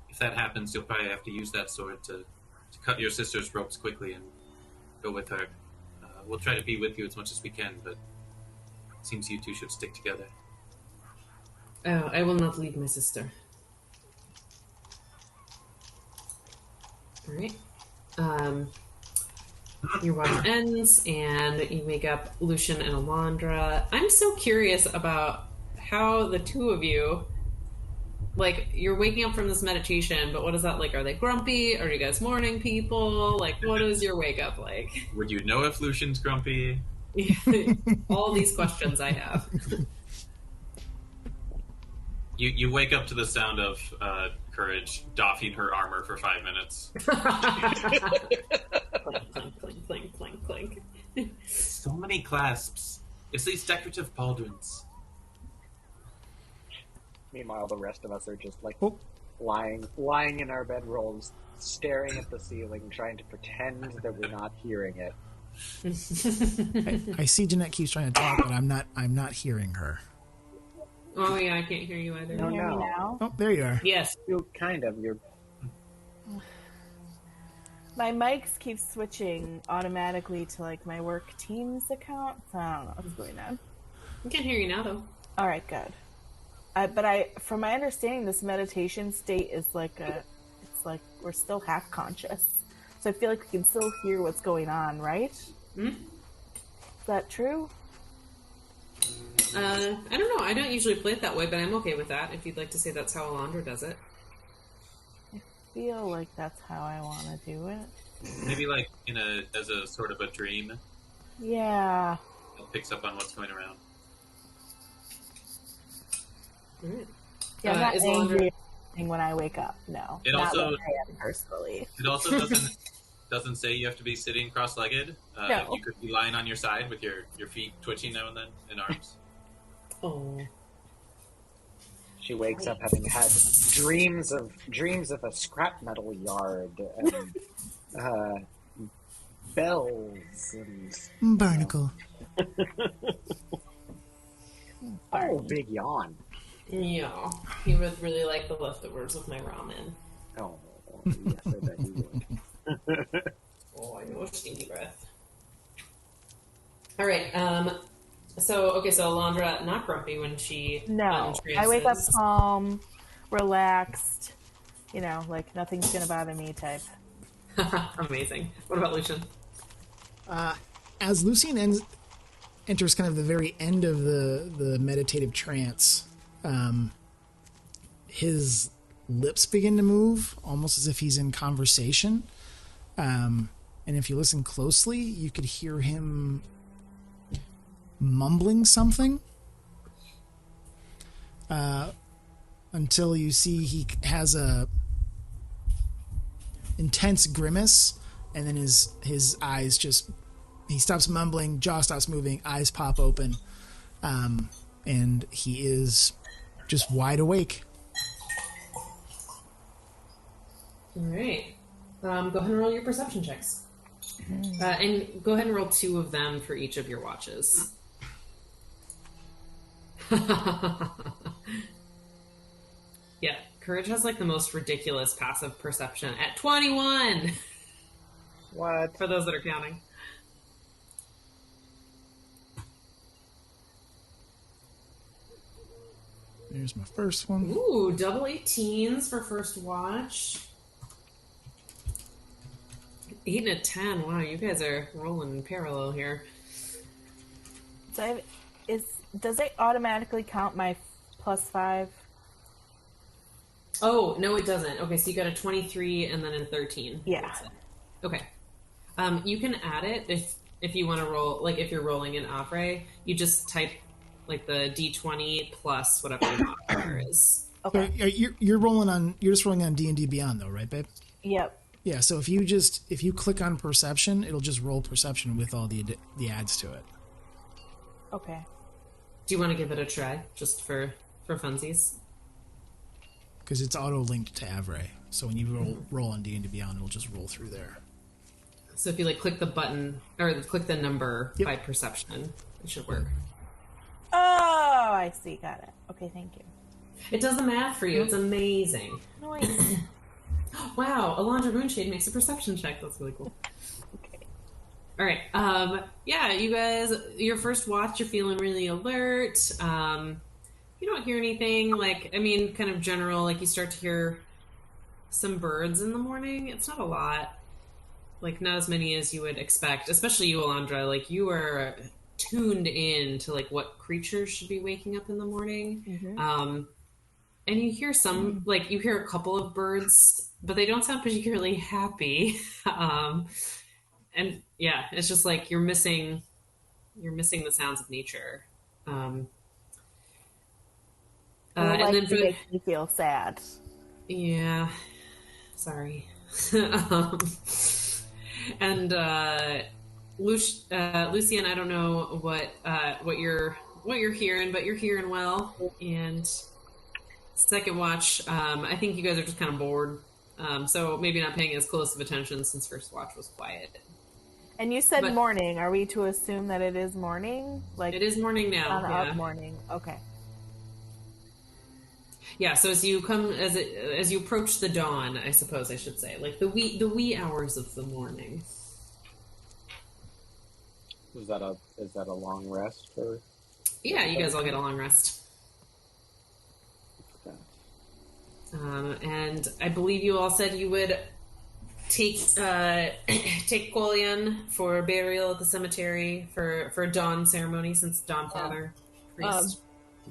If that happens, you'll probably have to use that sword to cut your sister's ropes quickly and go with her. We'll try to be with you as much as we can, but it seems you two should stick together.
I will not leave my sister. All right. Your watch ends, and you wake up Lucian and Elandra. I'm so curious about how the two of you, like, you're waking up from this meditation, but what is that like? Are they grumpy? Are you guys morning people? Like, what is your wake up like?
Would you know if Lucian's grumpy?
All these questions I have.
You wake up to the sound of Courage doffing her armor for 5 minutes.
Clink, clink, clink, clink, clink.
So many clasps. It's these decorative pauldrons.
Meanwhile, the rest of us are just like lying in our bedrolls, staring at the ceiling, trying to pretend that we're not hearing it.
I see Jeanette keeps trying to talk, but I'm not hearing her.
Oh yeah, I can't hear you either.
No,
Hear me
no.
now?
Oh, there you are.
Yes.
You kind of. You're.
My mics keep switching automatically to like my work Teams account. So I don't know what's going on.
I can hear you now though.
All right, good. From my understanding, this meditation state is it's like we're still half conscious. So I feel like we can still hear what's going on, right?
Hmm?
Is that true?
I don't know. I don't usually play it that way, but I'm okay with that. If you'd like to say that's how Elandra does it.
I feel like that's how I want to do it.
Maybe like as a sort of a dream.
Yeah.
It picks up on what's going around.
All right.
Yeah, I'm not
is
angry when I wake up. No,
It
not
also-
when I am personally.
It also doesn't say you have to be sitting cross-legged.
No.
You could be lying on your side with your feet twitching now and then and arms.
Oh.
She wakes up having had dreams of a scrap metal yard and bells and
Barnacle.
oh, big yawn.
Yeah. He would really like the leftovers with my ramen.
Oh, yes, I bet you would.
Oh, I know, stinky breath. All right. So Elandra, not grumpy when she
No, I wake up calm, relaxed. Like nothing's gonna bother me type.
Amazing. What about Lucian?
As Lucian enters kind of the very end of the meditative trance, his lips begin to move, almost as if he's in conversation. And if you listen closely, you could hear him mumbling something. Until you see he has a intense grimace, and then his eyes he stops mumbling, jaw stops moving, eyes pop open, and he is just wide awake.
All right. Go ahead and roll your perception checks. And go ahead and roll 2 of them for each of your watches. Yeah, Courage has like the most ridiculous passive perception at 21.
What?
For those that are counting.
There's my first one.
Ooh, double 18s for first watch. 8 and a 10. Wow, you guys are rolling in parallel here.
So does it automatically count my +5?
Oh, no, it doesn't. Okay, so you got a 23 and then a 13.
Yeah.
That's it. Okay. You can add it if you want to roll, like if you're rolling an opera, you just type like the D20 plus whatever your modifier is.
Okay.
So you're just rolling on D&D Beyond though, right, babe?
Yep.
Yeah, so if you click on perception, it'll just roll perception with all the adds to it.
Okay.
Do you want to give it a try, just for funsies?
Because it's auto-linked to Avray. So when you roll on D&D Beyond, it'll just roll through there.
So if you click the button, or click the number
Yep.
by perception, it should work.
Oh, I see. Got it. Okay, thank you.
It does the math for you. It's amazing.
Nice.
Wow, Elandra Moonshade makes a perception check. That's really cool.
Okay.
All right. Yeah, you guys, your first watch, you're feeling really alert. You don't hear anything kind of general, you start to hear some birds in the morning. It's not a lot. Not as many as you would expect, especially you, Elandra. You are tuned in to, what creatures should be waking up in the morning.
Mm-hmm.
And you hear some, you hear a couple of birds, but they don't sound particularly happy. And yeah, it's just you're missing the sounds of nature.
And
then
it makes me feel sad.
Yeah, sorry. And Lucian, I don't know what you're hearing, but you're hearing well. And second watch, I think you guys are just kind of bored, so maybe not paying as close of attention since first watch was quiet.
And you said morning. Are we to assume that it is morning?
It is morning now.
Up morning. Okay.
Yeah. So as you approach the dawn, I suppose I should say, the wee hours of the morning.
Is that a long rest for?
Yeah, you guys all get a long rest. And I believe you all said you would take Quillian for burial at the cemetery for a dawn ceremony, since Dawn Father priest.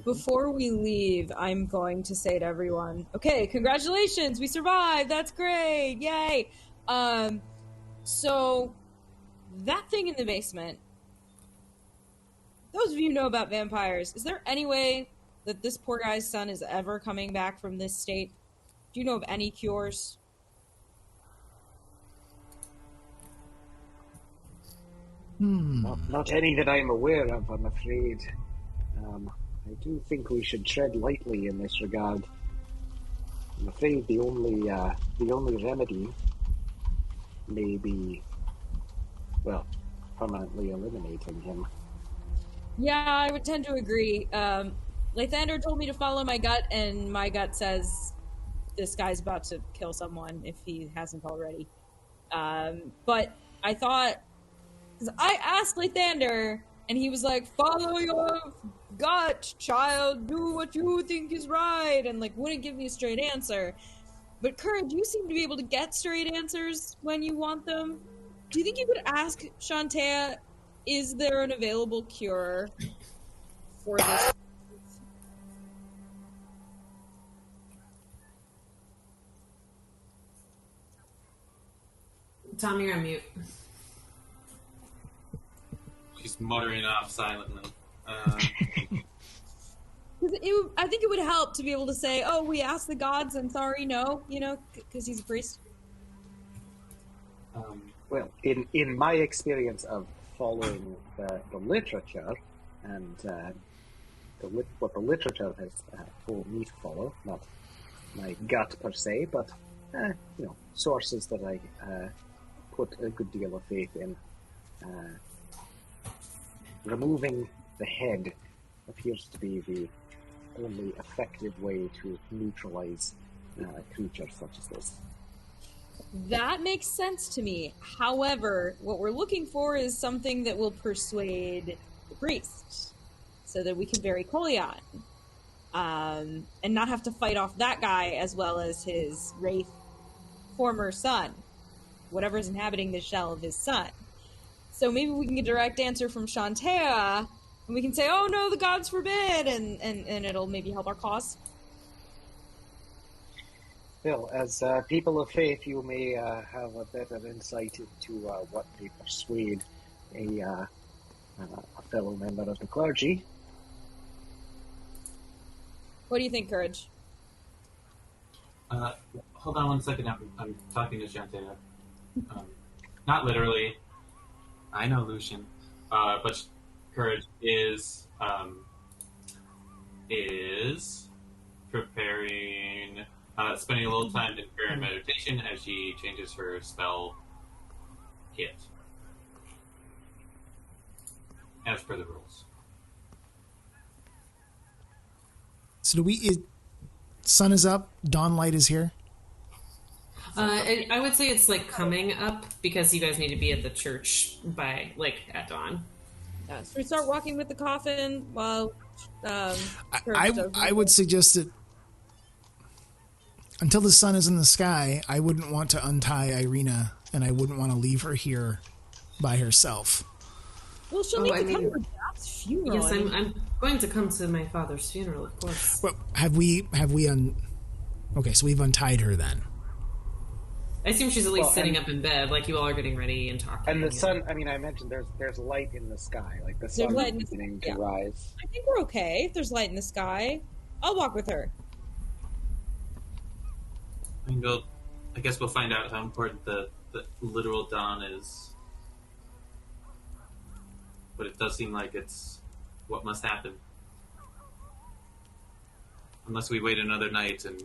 Before we leave, I'm going to say to everyone, okay, congratulations, we survived, that's great, yay! So, that thing in the basement, those of you who know about vampires, is there any way that this poor guy's son is ever coming back from this state? Do you know of any cures?
Not any that I'm aware of, I'm afraid. I do think we should tread lightly in this regard. I'm afraid the only remedy may be, permanently eliminating him.
Yeah, I would tend to agree. Lathander told me to follow my gut, and my gut says this guy's about to kill someone if he hasn't already. But I thought, because I asked Lathander, and he was like, follow your gut, child, do what you think is right, and wouldn't give me a straight answer. But Courage, you seem to be able to get straight answers when you want them. Do you think you could ask Shantea, is there an available cure for this?
Tom, you're on mute.
She's muttering off silently.
I think it would help to be able to say, oh, we asked the gods and sorry, no, because he's a priest.
Well, in my experience of following the literature and what the literature has told me to follow, not my gut per se, but sources that I put a good deal of faith in. Removing the head appears to be the only effective way to neutralize a creature such as this.
That makes sense to me. However, what we're looking for is something that will persuade the priest, so that we can bury Quillian, and not have to fight off that guy as well as his wraith former son, whatever's inhabiting the shell of his son. So maybe we can get a direct answer from Shantea, and we can say, oh no, the gods forbid, and it'll maybe help our cause.
Well, as people of faith, you may have a better insight into what may persuade a fellow member of the clergy.
What do you think, Courage?
Hold on one second. I'm talking to Shantea. Not literally. I know Lucian, but Courage is preparing, spending a little time in prayer and meditation as she changes her spell kit, as per the rules.
So sun is up, dawn light is here?
I would say it's like coming up because you guys need to be at the church by like at dawn.
Yeah, so we start walking with the coffin while
I would suggest that until the sun is in the sky, I wouldn't want to untie Irina, and I wouldn't want to leave her here by herself.
Well, she'll need to come to her dad's funeral.
Yes, I'm going to come to my father's funeral, of course.
Well, okay, so we've untied her then.
I assume she's at least sitting up in bed, like you all are getting ready and talking.
And the sun, I mean, I mentioned there's light in the sky, like the sun is beginning to rise.
I think we're okay if there's light in the sky. I'll walk with her.
I guess we'll find out how important the literal dawn is. But it does seem like it's what must happen. Unless we wait another night and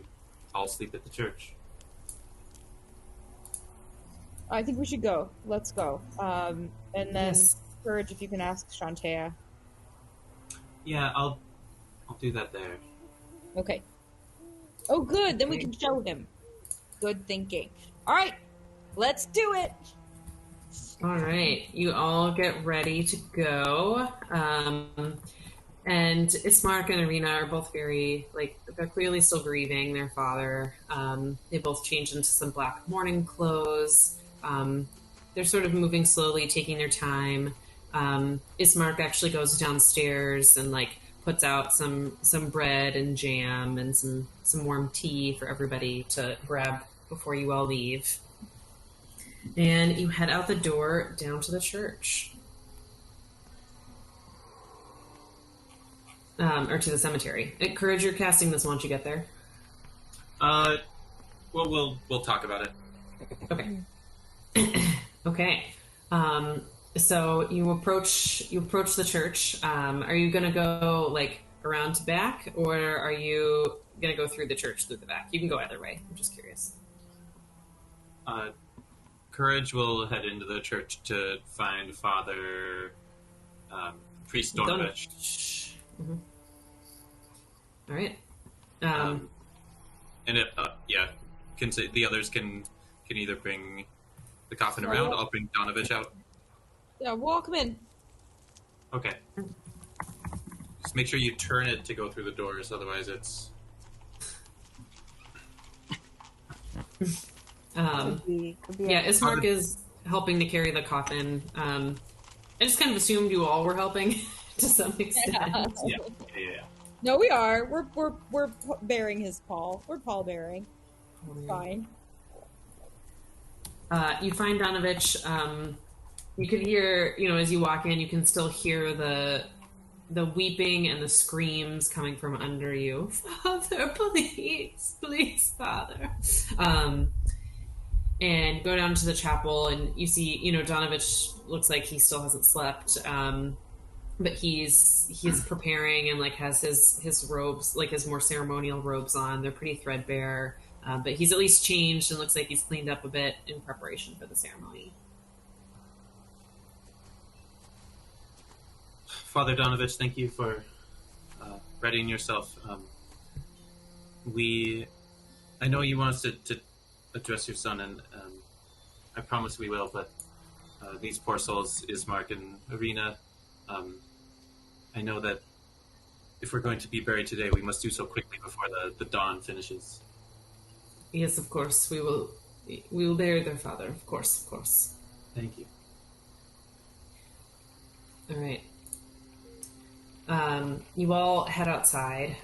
all sleep at the church.
I think we should go. Let's go. And then, Courage, if you can ask Shantea.
Yeah, I'll do that there.
Okay. Oh, good. Then we can show him. Good thinking. All right. Let's do it.
All right. You all get ready to go. And Ismark and Irina are both very, they're clearly still grieving their father. They both changed into some black mourning clothes. They're sort of moving slowly, taking their time. Ismark actually goes downstairs and puts out some bread and jam and some warm tea for everybody to grab before you all leave. And you head out the door down to the church. Or to the cemetery. Courage, you're casting this once you get there.
Well, we'll talk about it.
Okay. Okay. So you approach the church. Are you gonna go around to back, or are you gonna go through the church through the back? You can go either way. I'm just curious.
Courage will head into the church to find Father Priest Dornovich.
Mm-hmm. All right.
And the others can either bring the coffin around. I'll bring Donovich out.
Yeah, walk him in.
Okay. Just make sure you turn it to go through the doors, otherwise it's...
Could be
Ismark is helping to carry the coffin. I just kind of assumed you all were helping to some extent.
Yeah.
No, we are. We're bearing his pall. We're pall bearing. It's fine.
You find Donovich. You could hear, as you walk in, you can still hear the weeping and the screams coming from under you. Father, please, Father. And go down to the chapel, and you see, Donovich looks like he still hasn't slept. But he's preparing and has his robes, his more ceremonial robes on. They're pretty threadbare. But he's at least changed and looks like he's cleaned up a bit in preparation for the ceremony.
Father Donovich, thank you for readying yourself. I know you want us to address your son, and I promise we will, but these poor souls, Ismark and Irina, I know that if we're going to be buried today, we must do so quickly before the dawn finishes.
Yes, of course. We will bury their father. Of course.
Thank you.
All right. You all head outside.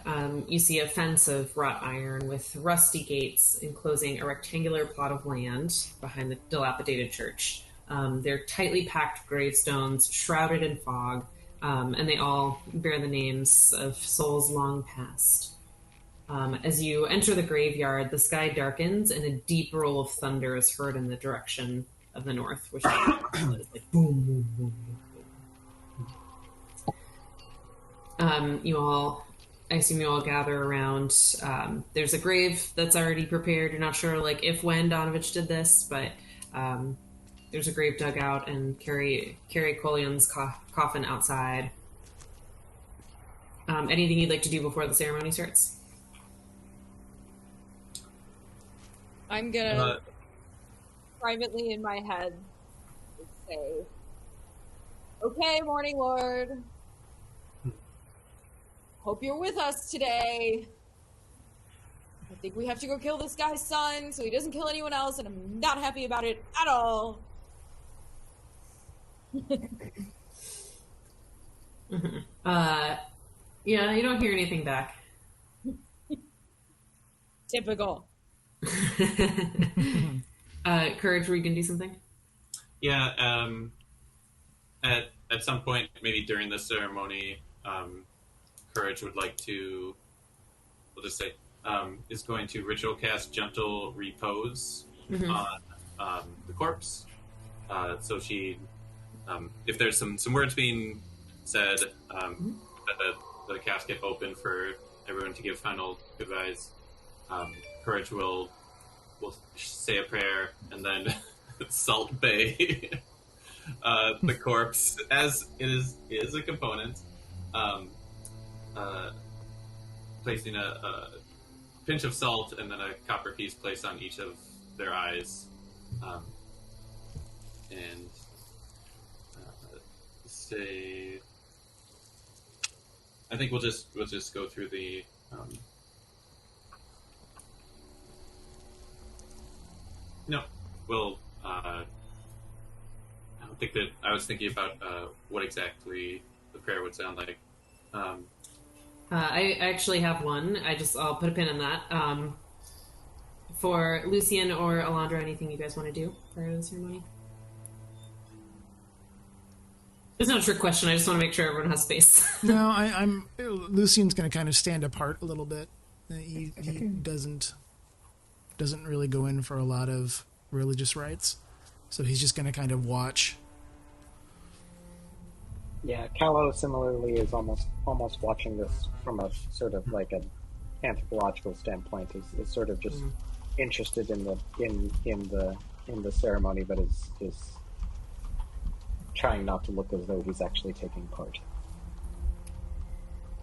You see a fence of wrought iron with rusty gates enclosing a rectangular plot of land behind the dilapidated church. They're tightly packed gravestones, shrouded in fog, and they all bear the names of souls long past. As you enter the graveyard, the sky darkens and a deep roll of thunder is heard in the direction of the north, which is like boom, boom, boom, boom. I assume you all gather around. There's a grave that's already prepared. You're not sure like if when Donovich did this, but there's a grave dug out and carry Colion's coffin outside. Anything you'd like to do before the ceremony starts?
I'm gonna privately in my head say, "Okay, Morning Lord. Hope you're with us today. I think we have to go kill this guy's son so he doesn't kill anyone else, and I'm not happy about it at all."
Yeah, you don't hear anything back.
Typical.
Courage, were you gonna do something?
Yeah, at some point, maybe during the ceremony, Courage would like to, we'll just say, is going to ritual cast Gentle Repose on the corpse. So she, if there's some words being said, that the casket open for everyone to give final goodbyes, Courage will say a prayer and then Salt Bay the corpse, as it is a component, placing a pinch of salt and then a copper piece placed on each of their eyes, and say, I think we'll just go through the no, we'll I don't think that I was thinking about what exactly the prayer would sound like.
I actually have one. I'll put a pin in that. For Lucian or Elandra, anything you guys want to do prior to the ceremony? It's not a trick question. I just want to make sure everyone has space.
No, I'm Lucian's going to kind of stand apart a little bit. He doesn't really go in for a lot of religious rites, so he's just going to kind of watch.
Yeah, Callow similarly is almost watching this from a sort of like an anthropological standpoint. Is sort of just interested in the ceremony, but is trying not to look as though he's actually taking part.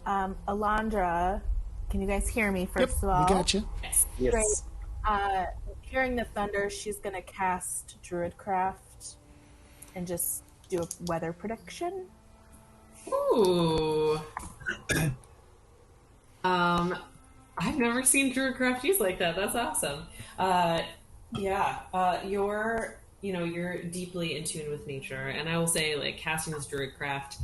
Elandra, can you guys hear me first of all?
We got you.
Yes.
Great. Hearing the thunder, she's going to cast Druidcraft and just do a weather prediction.
Ooh. I've never seen Druidcraft used like that. That's awesome. You're deeply in tune with nature, and I will say, like, casting this Druidcraft,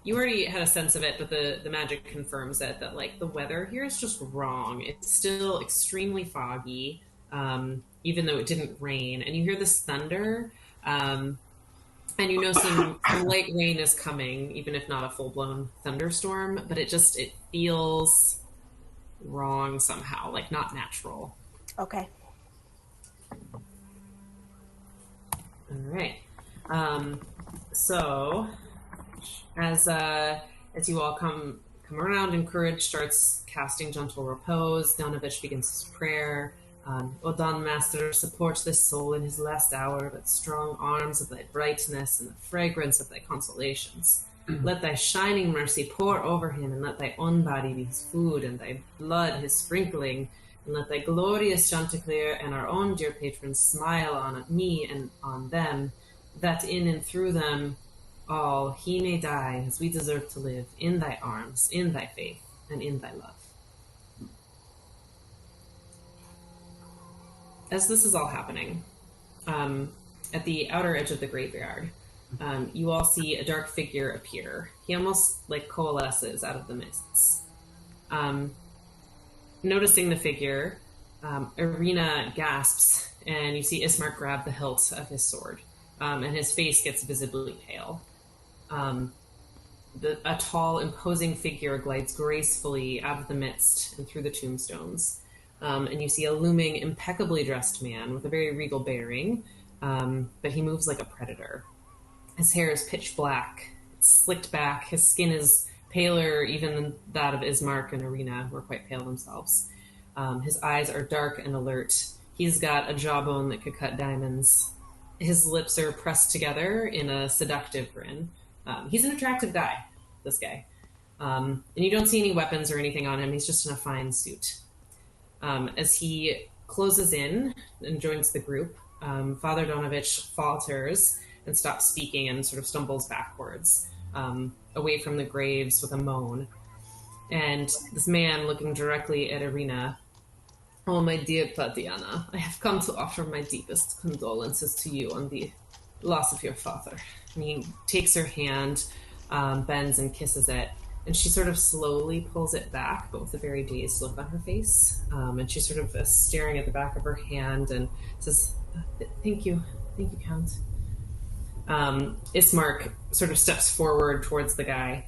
you already had a sense of it, but the magic confirms it, that like the weather here is just wrong. It's still extremely foggy, even though it didn't rain, and you hear this thunder, and you know some light rain is coming, even if not a full-blown thunderstorm, but it feels wrong somehow, like not natural.
Okay.
All right. So as you all come around and Courage starts casting Gentle Repose, Donovich begins his prayer. O Dawn Master, support this soul in his last hour with strong arms of thy brightness and the fragrance of thy consolations. Let thy shining mercy pour over him, and let thy own body be his food, and thy blood his sprinkling, and let thy glorious Chanticleer and our own dear patron smile on me and on them, that in and through them all he may die as we deserve to live, in thy arms, in thy faith, and in thy love. As this is all happening, at the outer edge of the graveyard, you all see a dark figure appear. He almost like coalesces out of the mists. Noticing the figure, Irina gasps, and you see Ismark grab the hilt of his sword, and his face gets visibly pale. a tall, imposing figure glides gracefully out of the midst and through the tombstones. And you see a looming, impeccably dressed man with a very regal bearing, but he moves like a predator. His hair is pitch black, slicked back. His skin is paler even than that of Ismark and Irina, who are quite pale themselves. His eyes are dark and alert. He's got a jawbone that could cut diamonds. His lips are pressed together in a seductive grin. He's an attractive guy, this guy. And you don't see any weapons or anything on him. He's just in a fine suit. As he closes in and joins the group, Father Donovich falters and stops speaking and sort of stumbles backwards, away from the graves with a moan. And this man, looking directly at Irina, "Oh, my dear Tatiana, I have come to offer my deepest condolences to you on the loss of your father." And he takes her hand, bends and kisses it, and she sort of slowly pulls it back, but with a very dazed look on her face. And she's sort of staring at the back of her hand and says, Thank you, Count." Ismark sort of steps forward towards the guy.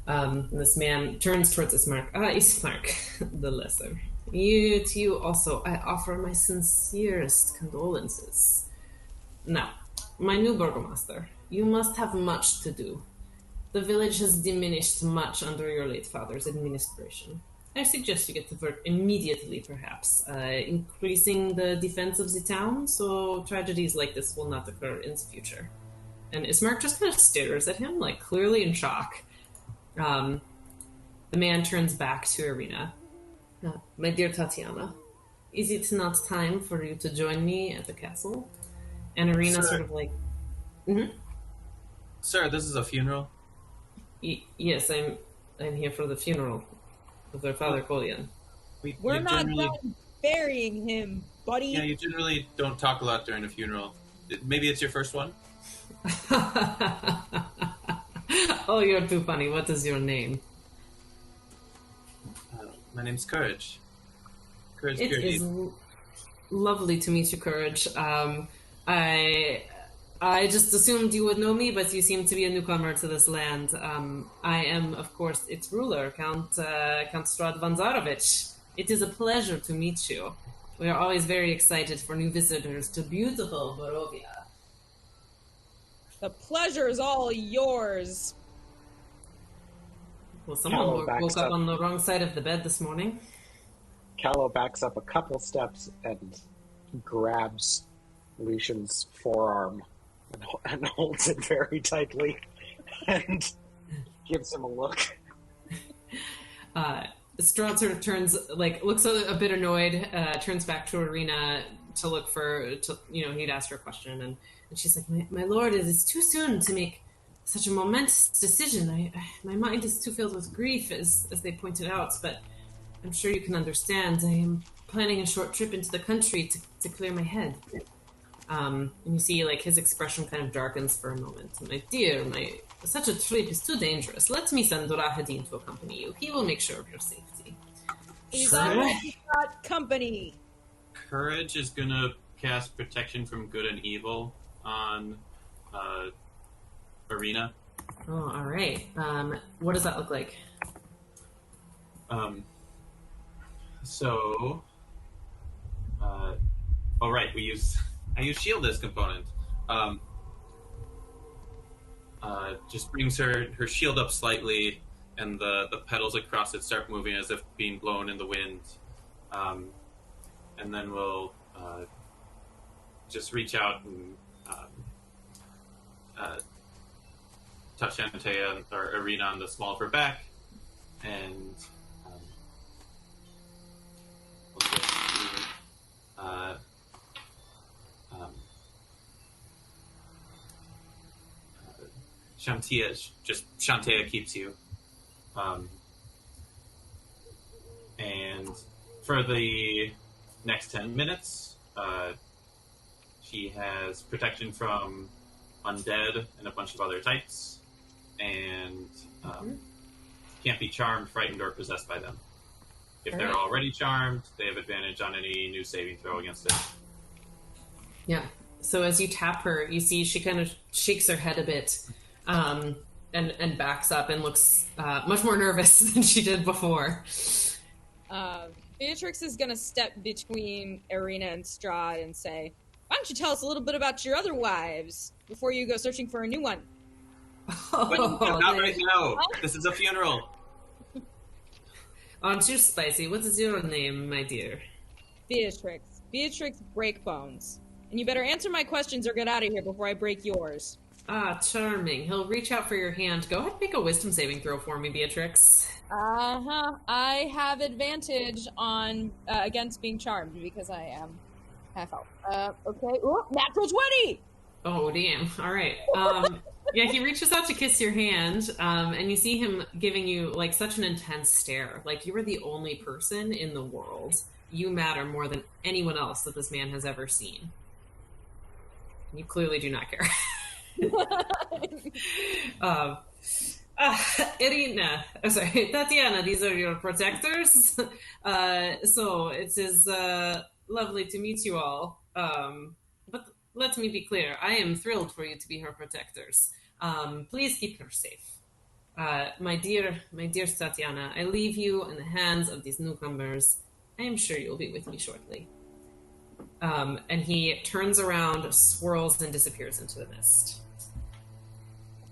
And this man turns towards Ismark. Ismark, the lesser. To you also, I offer my sincerest condolences. Now, my new burgomaster, you must have much to do. The village has diminished much under your late father's administration. I suggest you get to work immediately, perhaps, increasing the defense of the town, so tragedies like this will not occur in the future. And Ismark just kind of stares at him, like clearly in shock. The man turns back to Irina. "My dear Tatiana, is it not time for you to join me at the castle?" And Irina sort of like,
Sir, this is a funeral?
Yes, I'm here for the funeral of their father, Kolian.
We're not done burying him, buddy.
Yeah, you generally don't talk a lot during a funeral. Maybe it's your first one?
Oh, you're too funny. What is your name?
My name's Courage. Courage
It
Puredeed.
is lovely to meet you, Courage. I just assumed you would know me, but you seem to be a newcomer to this land. I am, of course, its ruler, Count Strahd Vanzarovich. It is a pleasure to meet you. We are always very excited for new visitors to beautiful Barovia.
The pleasure's all yours.
Well, someone
Callow
woke up on the wrong side of the bed this morning.
Callow backs up a couple steps and grabs Lucian's forearm and holds it very tightly and gives him a look.
Strahd sort of looks a bit annoyed, turns back to Irina to look he'd asked her a question, and she's like, my lord, it is too soon to make such a momentous decision. My mind is too filled with grief, as they pointed out, but I'm sure you can understand. I am planning a short trip into the country to clear my head. And you see, his expression kind of darkens for a moment. My dear, such a trip is too dangerous. Let me send Rahadin to accompany you. He will make sure of your safety.
He's already got company.
Courage is gonna cast Protection from Good and Evil on Irina.
Oh, all right. What does that look like?
I use shield as component. Just brings her shield up slightly, and the petals across it start moving as if being blown in the wind. And then we'll just reach out and touch Antea or Irina on the small of her back, and Shantea keeps you. And for the next 10 minutes, she has protection from undead and a bunch of other types, and can't be charmed, frightened, or possessed by them. If they're already charmed, they have advantage on any new saving throw against it.
Yeah. So as you tap her, you see she kind of shakes her head a bit, and and backs up and looks much more nervous than she did before.
Beatrix is going to step between Irina and Strahd and say, "Why don't you tell us a little bit about your other wives before you go searching for a new one?"
But not right now. This is a funeral.
Aren't you spicy? What is your name, my dear?
Beatrix. Beatrix Breakbones. And you better answer my questions or get out of here before I break yours.
Ah, charming. He'll reach out for your hand. Go ahead and make a wisdom saving throw for me, Beatrix.
I have advantage on against being charmed because I am half elf. Okay. Ooh, natural 20!
Oh, damn. All right. Yeah, he reaches out to kiss your hand, and you see him giving you, like, such an intense stare. Like, you are the only person in the world. You matter more than anyone else that this man has ever seen. You clearly do not care. Irina, sorry, Tatiana, these are your protectors. So it is lovely to meet you all. But let me be clear, I am thrilled for you to be her protectors. Please keep her safe. My dear Tatiana, I leave you in the hands of these newcomers. I am sure you'll be with me shortly. And he turns around, swirls, and disappears into the mist.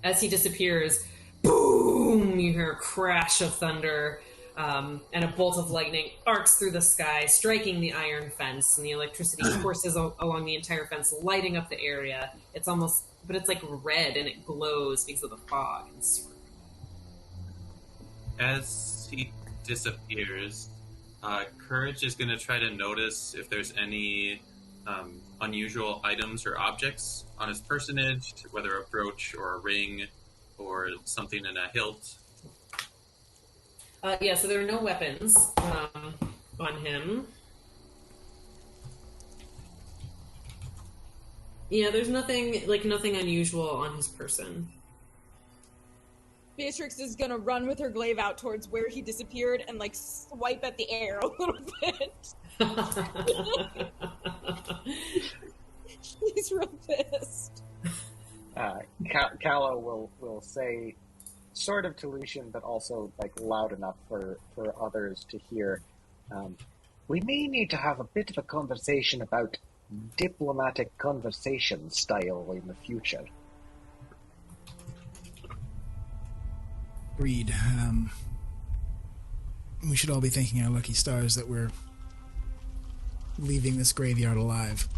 As he disappears, boom! You hear a crash of thunder, and a bolt of lightning arcs through the sky, striking the iron fence, and the electricity courses along the entire fence, lighting up the area. It's almost, but it's like red, and it glows because of the fog. And super.
As he disappears, Courage is going to try to notice if there's any unusual items or objects on his personage, whether a brooch or a ring or something in a hilt.
Yeah, so there are no weapons on him. Yeah, there's nothing unusual on his person.
Beatrix is gonna run with her glaive out towards where he disappeared and, like, swipe at the air a little bit. He's real pissed.
Callow will say, sort of to Lucian, but also, like, loud enough for others to hear. We may need to have a bit of a conversation about diplomatic conversation style in the future.
Agreed. We should all be thanking our lucky stars that we're leaving this graveyard alive.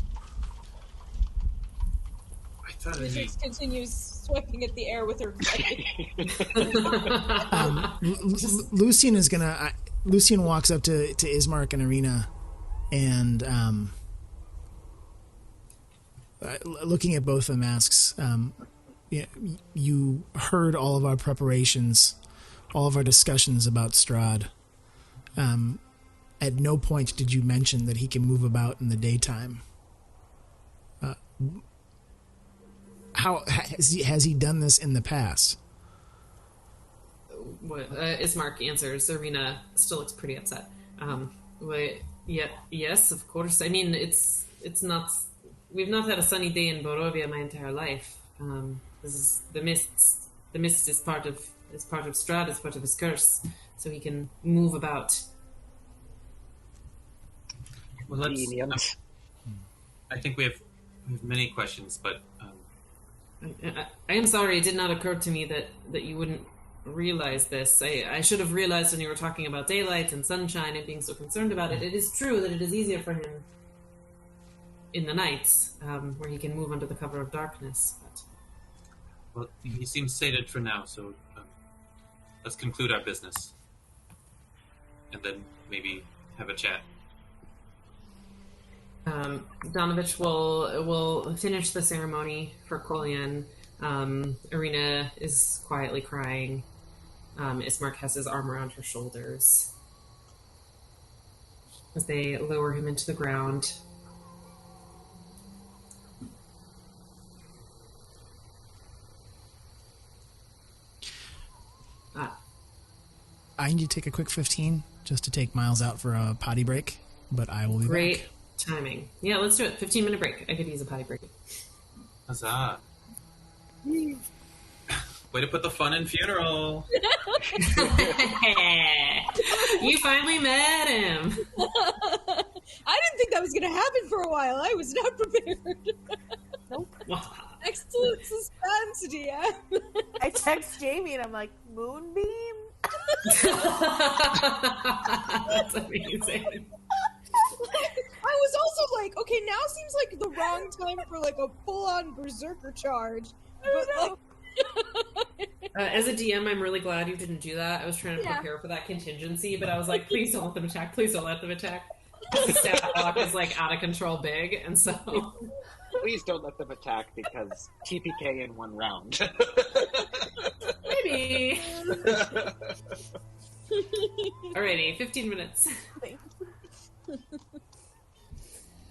I thought
Beatrix continues swiping at the air with her glaive.
Lucian is gonna. Lucian walks up to Ismark and Irina, and looking at both of them, asks, "You heard all of our preparations, all of our discussions about Strahd. At no point did you mention that he can move about in the daytime. How has he done this in the past?"
Ismark answers. Irina still looks pretty upset. Yes, of course. I mean, it's not. We've not had a sunny day in Barovia my entire life. This is the mist. The mist is part of Strahd. It's part of his curse, so he can move about.
Well, I think we have many questions, but
I am sorry. It did not occur to me that you wouldn't realize this. I should have realized when you were talking about daylight and sunshine and being so concerned about it. It is true that it is easier for him in the nights, where he can move under the cover of darkness. But...
well, he seems sated for now, so let's conclude our business, and then maybe have a chat.
Donovich will finish the ceremony for Kolian. Irina is quietly crying. Ismark has his arm around her shoulders as they lower him into the ground.
I need to take a quick 15 just to take Miles out for a potty break, but I will be
Great
back.
timing. Yeah, let's do it. 15-minute break. I could use a potty break.
Huzzah. Way to put the fun in funeral.
You finally met him.
I didn't think that was going to happen for a while. I was not prepared.
Nope.
Wow.
Excellent suspense, DM.
I text Jamie and I'm like, Moonbeam?
That's amazing.
I was also like, okay, now seems like the wrong time for like a full-on berserker charge. But like,
As a DM, I'm really glad you didn't do that. I was trying to
Yeah.
prepare for that contingency, but I was like, please don't let them attack. Please don't let them attack. The stat block is like out of control big, and so
Please don't let them attack because TPK in one round.
maybe. Alrighty, 15 minutes.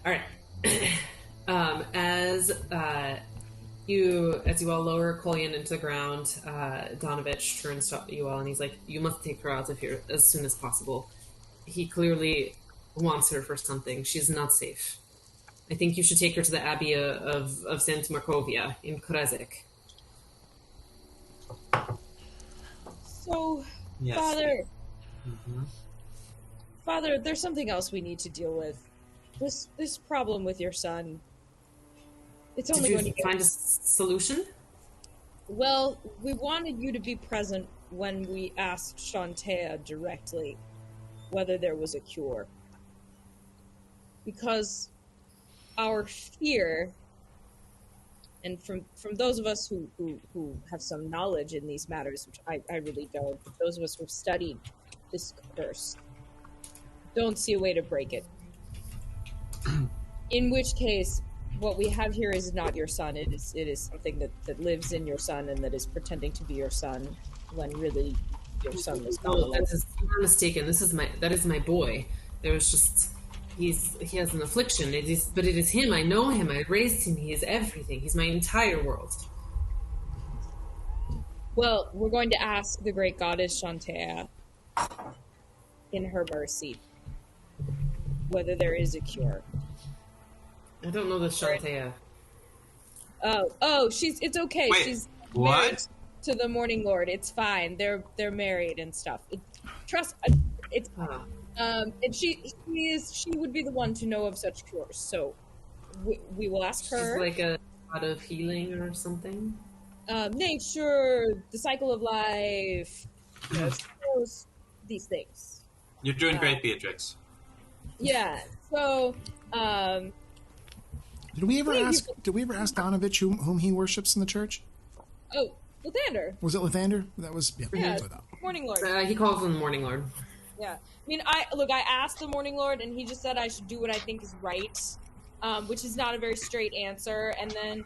All right. As you all lower Kolyan into the ground, Donovich turns to you all and he's like, "You must take her out of here as soon as possible. He clearly wants her for something. She's not safe. I think you should take her to the Abbey of Saint Markovia in Krezek."
so,
Yes.
Father,
Mhm.
Father, there's something else we need to deal with. This problem with your son. It's
Did
only
you
going to get...
find a solution?
Well, we wanted you to be present when we asked Shantea directly whether there was a cure. Because our fear, and from those of us who have some knowledge in these matters, which I really don't, those of us who have studied this curse, don't see a way to break it. In which case, what we have here is not your son. It is something that lives in your son and that is pretending to be your son when really your son is not
No,
alive.
you're mistaken. That is my boy. There was just he has an affliction. But it is him. I know him. I raised him. He is everything. He's my entire world.
Well, we're going to ask the great goddess Shantea in her mercy whether there is a cure.
I don't know this Shantea.
Oh, it's okay.
Wait,
She's
what?
married to the Morning Lord. It's fine. They're married and stuff. It's
Ah.
and she would be the one to know of such cures. So we will ask
She's
her.
like a god of healing or something.
Nature, the cycle of life, these things.
You're doing great, Beatrix.
Yeah. So,
Did we ever
Thank
ask?
you.
Did we ever ask Donovich whom he worships in the church?
Lathander.
Was it Lathander? That was
Yeah,
that's what I thought.
Morning Lord.
He calls him the Morning Lord.
Yeah. I mean, I asked the Morning Lord, and he just said I should do what I think is right, which is not a very straight answer. And then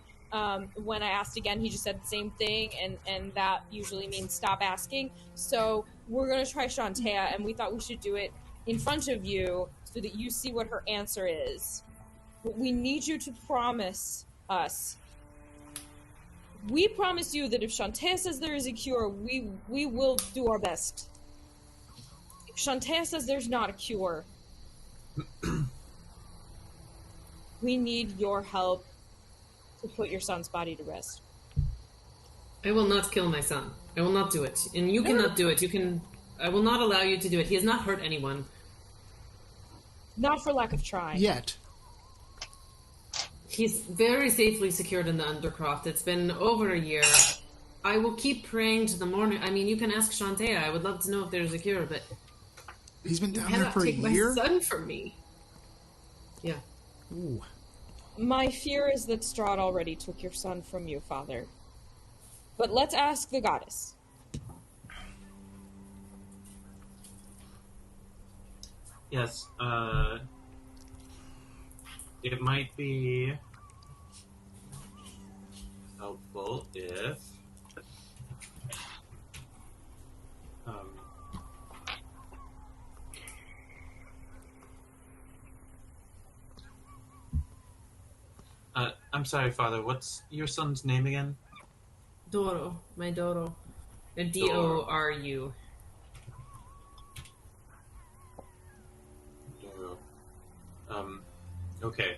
when I asked again, he just said the same thing, and that usually means stop asking. So we're going to try Shantea, and we thought we should do it in front of you so that you see what her answer is. But we need you to promise us. We promise you that if Shantea says there is a cure, we will do our best. If Shantea says there's not a cure, we need your help to put your son's body to rest.
I will not kill my son. I will not do it. And you cannot do it. I will not allow you to do it. He has not hurt anyone.
Not for lack of trying.
Yet.
He's very safely secured in the Undercroft. It's been over a year. I will keep praying to the morning. I mean, you can ask Shantea. I would love to know if there's a cure, but
He's been
you
down there
cannot
for a
take
year.
my son from me. Yeah.
Ooh.
My fear is that Strahd already took your son from you, Father. But let's ask the goddess.
Yes, it might be helpful if I'm sorry, Father, what's your son's name again?
Doro. My Doro. Doru.
Doro. Okay.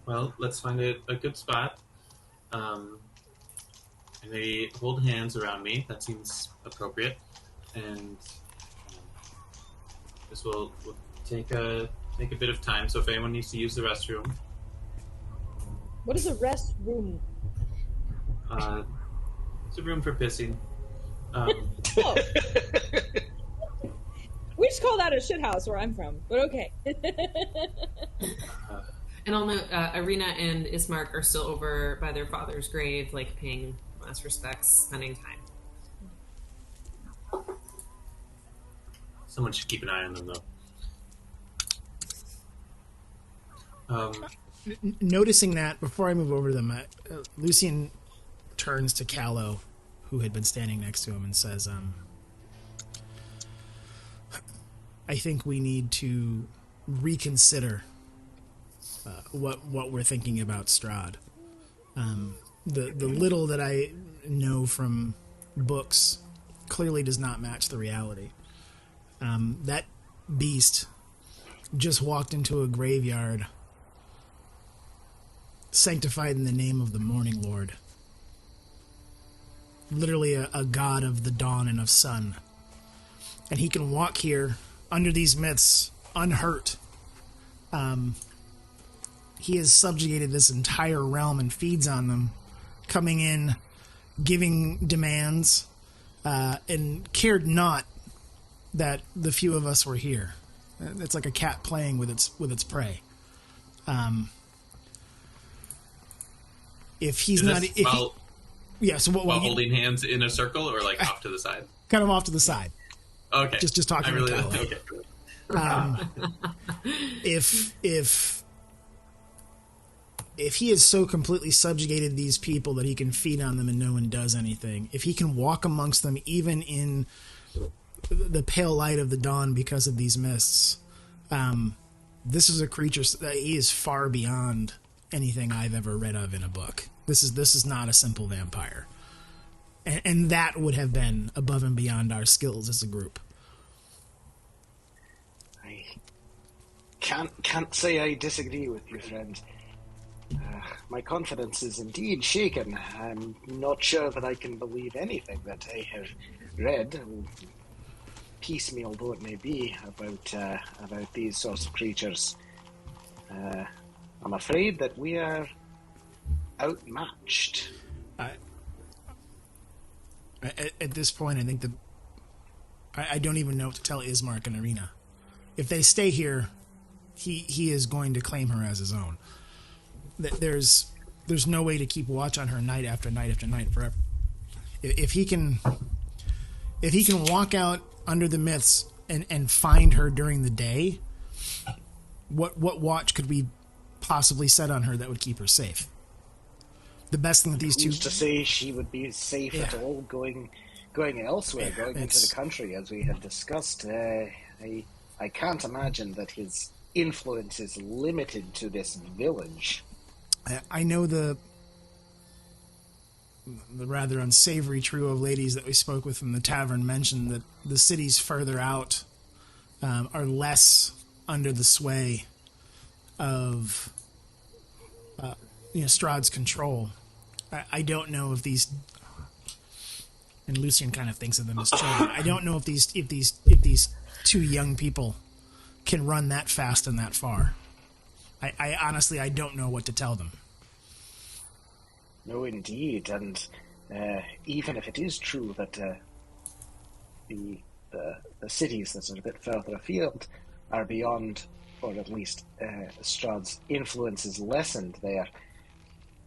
Well, let's find a good spot. And they hold hands around me. That seems appropriate. And this will take a bit of time. So if anyone needs to use the restroom,
What is a rest room?
it's a room for pissing.
Oh. We just call that a shithouse where I'm from, but okay.
And I'll note, Irina and Ismark are still over by their father's grave, like paying last respects, spending time.
Someone should keep an eye on them, though.
Noticing that, before I move over to them, Lucian turns to Callow, who had been standing next to him, and says, I think we need to reconsider what we're thinking about Strahd. The little that I know from books clearly does not match the reality. That beast just walked into a graveyard sanctified in the name of the Morning Lord. Literally a god of the dawn and of sun. And he can walk here under these myths unhurt. He has subjugated this entire realm and feeds on them, coming in, giving demands, and cared not that the few of us were here. It's like a cat playing with its prey. If he's
Is
not,
this
if
while,
yeah. So
while holding hands in a circle, or like off to the side?
Kind of off to the side.
Okay,
Just talking.
okay.
If he has so completely subjugated these people that he can feed on them and no one does anything, if he can walk amongst them even in the pale light of the dawn because of these mists, this is a creature that he is far beyond anything I've ever read of in a book. This is not a simple vampire, and that would have been above and beyond our skills as a group.
I can't say I disagree with you, friend. My confidence is indeed shaken. I'm not sure that I can believe anything that I have read, piecemeal though it may be, about these sorts of creatures. I'm afraid that we are outmatched.
At this point, I think that I don't even know what to tell Ismark and Irina. If they stay here, he is going to claim her as his own. There's no way to keep watch on her night after night after night forever. If he can walk out under the myths and find her during the day, what watch could we possibly set on her that would keep her safe? The best thing that these two...
Who's to say she would be safe at all going elsewhere, going into the country, as we have discussed. I can't imagine that his influence is limited to this village.
I know the rather unsavory trio of ladies that we spoke with in the tavern mentioned that the cities further out are less under the sway of Strahd's control. I don't know if these, and Lucian kind of thinks of them as children. I don't know if these two young people can run that fast and that far. I honestly, I don't know what to tell them.
No, indeed, and even if it is true that the cities that are a bit further afield are beyond, or at least Strahd's influence is lessened there,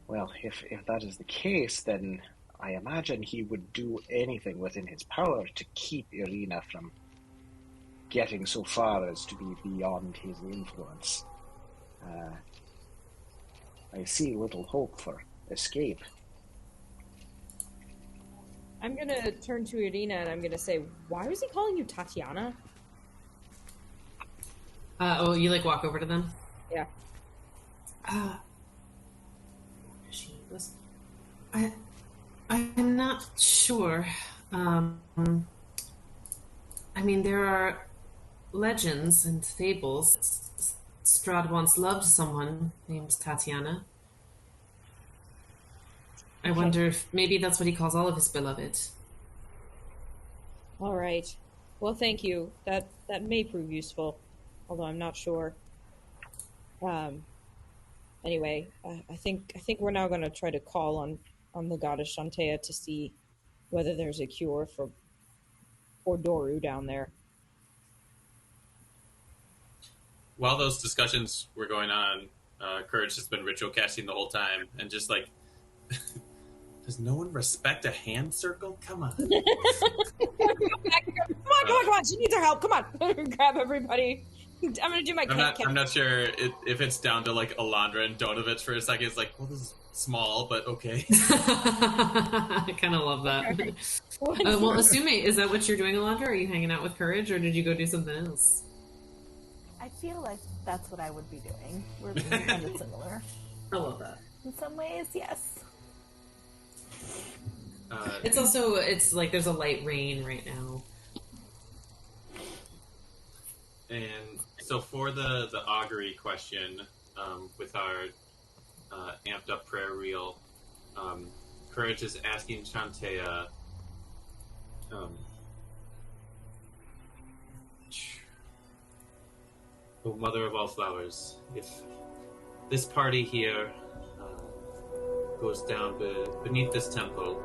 well, if that is the case, then I imagine he would do anything within his power to keep Irina from getting so far as to be beyond his influence. I see little hope for escape.
I'm gonna turn to Irina and I'm gonna say, why was he calling you Tatiana?
You walk over to them?
Yeah.
I'm not sure. I mean, there are legends and fables. Strahd once loved someone named Tatiana. I wonder if maybe that's what he calls all of his beloved.
All right. Well, thank you. That may prove useful, although I'm not sure. Anyway, I think we're now going to try to call on the goddess Shantea to see whether there's a cure for poor Doru down there.
While those discussions were going on, Courage has been ritual casting the whole time, and just like, does no one respect a hand circle? Come on.
Come on. She needs our help. Come on. Grab everybody. I'm going to do my
I'm not sure if it's down to like Elandra and Donovich for a second. It's like, well, this is small, but okay.
I kind of love that. Well, Asume, is that what you're doing, Elandra? Are you hanging out with Courage, or did you go do something else?
I feel like that's what I would be doing. We're kind of similar.
I love that.
In some ways, yes.
It's like there's a light rain right now.
And so for the augury question, with our amped up prayer reel, Courage is asking Shantea, O Mother of all flowers, if this party here goes down beneath this temple,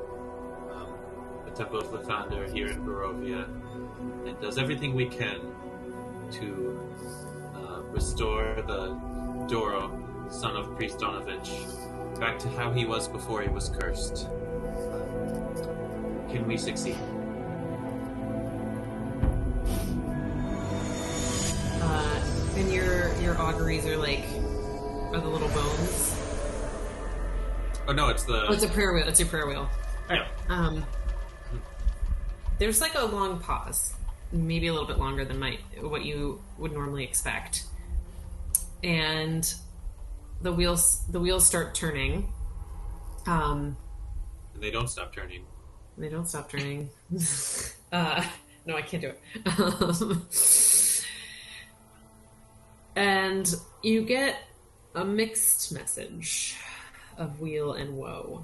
the Temple of Lathander here in Barovia, and does everything we can to restore the Doro, son of Priest Donovich, back to how he was before he was cursed. Can we succeed?
And your auguries are the little bones.
Oh no, it's
it's a prayer wheel. It's your prayer wheel.
Yeah.
There's like a long pause, maybe a little bit longer than what you would normally expect, and the wheels start turning.
And they don't stop turning.
They don't stop turning. No, I can't do it. And you get a mixed message of weal and woe.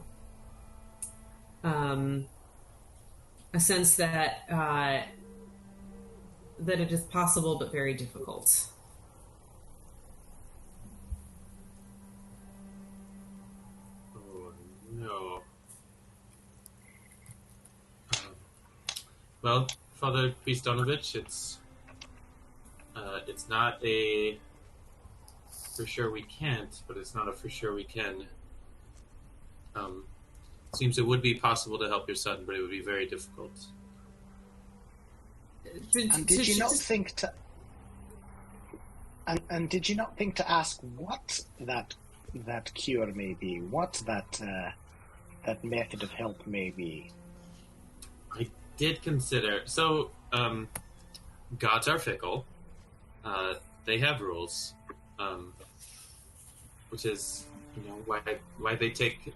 A sense that it is possible but very difficult.
Oh no. Well, Father Priest Donovich, it's not a for sure we can't, but it's not a for sure we can. Seems it would be possible to help your son, but it would be very difficult.
And did you not think to? And did you not think to ask what that cure may be? What that method of help may be?
I did consider. So, gods are fickle. They have rules, which is, why they take.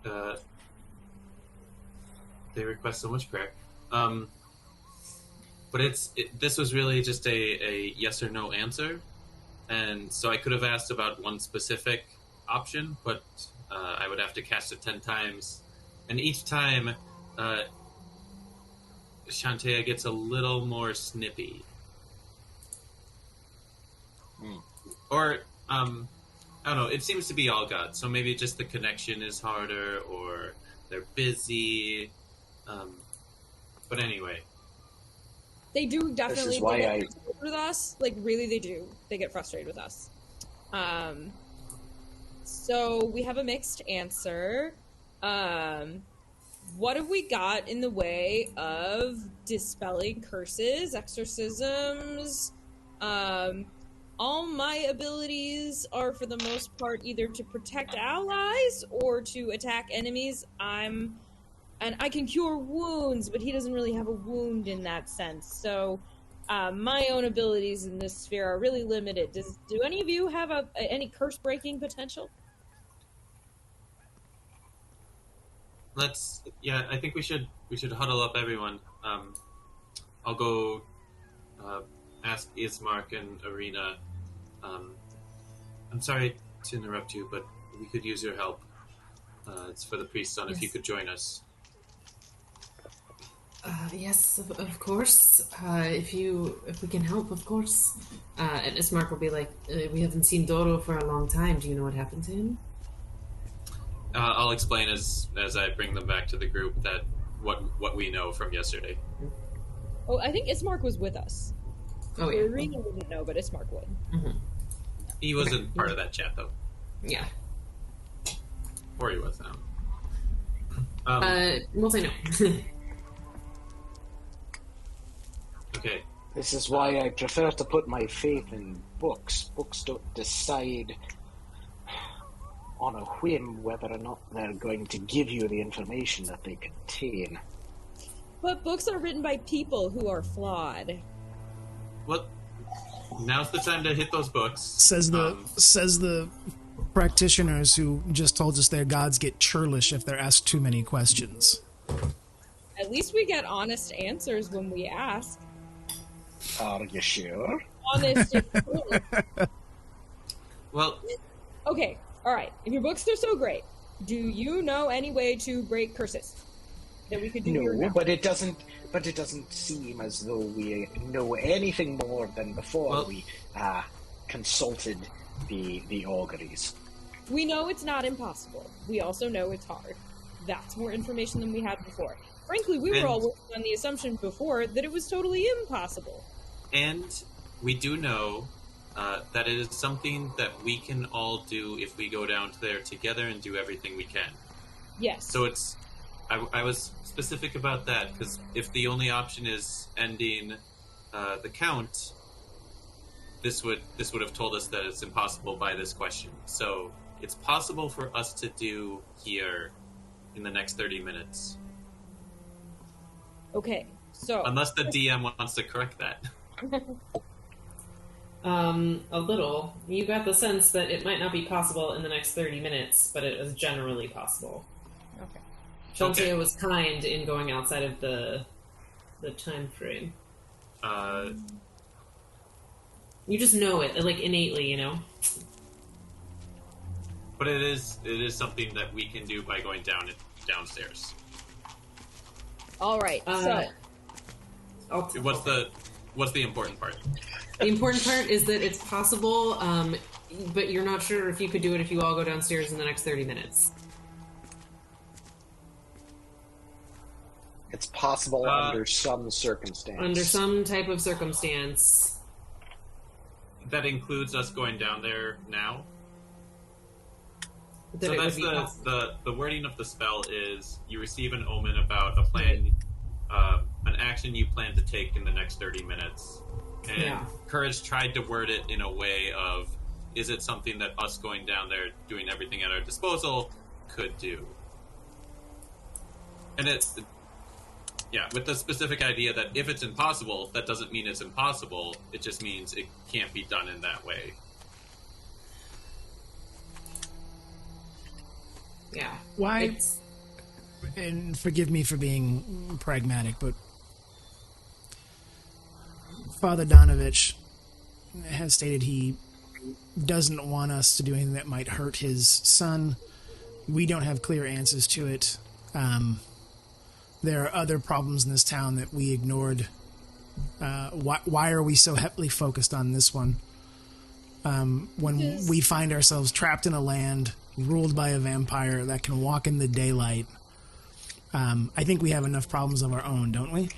They request so much prayer. But this was really just a yes or no answer. And so I could have asked about one specific option, but I would have to cast it 10 times. And each time, Shantea gets a little more snippy. Or, I don't know, it seems to be all gods. So maybe just the connection is harder, or they're busy. But anyway.
They do definitely
This is why
get frustrated with us. Like, really, they do. They get frustrated with us. So we have a mixed answer. What have we got in the way of dispelling curses, exorcisms? All my abilities are, for the most part, either to protect allies or to attack enemies. And I can cure wounds, but he doesn't really have a wound in that sense. So my own abilities in this sphere are really limited. Do any of you have any curse-breaking potential?
I think we should huddle up everyone. I'll go ask Ismark and Arena. I'm sorry to interrupt you, but we could use your help. It's for the priest's son. If you could join us.
Yes, of course. If we can help, of course. And Ismark will be like, we haven't seen Doro for a long time. Do you know what happened to him?
I'll explain as I bring them back to the group that what we know from yesterday.
Oh, I think Ismark was with us.
Oh, yeah.
Irina wouldn't know, but Ismark would.
Mm-hmm.
He wasn't part of that chat, though.
Yeah.
Or he was now.
We'll say no.
Okay.
This is why I prefer to put my faith in books. Books don't decide on a whim whether or not they're going to give you the information that they contain.
But books are written by people who are flawed.
Well, now's the time to hit those books.
Says the practitioners who just told us their gods get churlish if they're asked too many questions.
At least we get honest answers when we ask.
Are you sure?
Honest and true.
Well,
Okay, alright. If your books are so great, do you know any way to break curses? That we could do here
No,
now?
but it doesn't seem as though we know anything more than before we consulted the auguries.
We know it's not impossible. We also know it's hard. That's more information than we had before. Frankly, we were all working on the assumption before that it was totally impossible.
And we do know that it is something that we can all do if we go down there together and do everything we can.
Yes.
So it's... I was specific about that, because if the only option is ending the count, this would have told us that it's impossible by this question. So it's possible for us to do here in the next 30 minutes.
Okay, so...
Unless the DM wants to correct that.
A little. You got the sense that it might not be possible in the next 30 minutes, but it was generally possible.
Okay.
Shantia was kind in going outside of the time frame. You just know it, like, innately, you know?
But it is something that we can do by going downstairs.
Alright, so...
What's the important part?
The important part is that it's possible, but you're not sure if you could do it if you all go downstairs in the next 30 minutes.
It's possible under some circumstance.
Under some type of circumstance.
That includes us going down there now?
That
So
it
that's
would be possible.
the wording of the spell is you receive an omen about a plan, an action you plan to take in the next 30 minutes. And Courage tried to word it in a way of, is it something that us going down there, doing everything at our disposal, could do? And with the specific idea that if it's impossible, that doesn't mean it's impossible, it just means it can't be done in that way.
Yeah.
Why? And forgive me for being pragmatic, but Father Donovich has stated he doesn't want us to do anything that might hurt his son. We don't have clear answers to it. There are other problems in this town that we ignored. Why are we so heavily focused on this one? When we find ourselves trapped in a land ruled by a vampire that can walk in the daylight, I think we have enough problems of our own, don't we?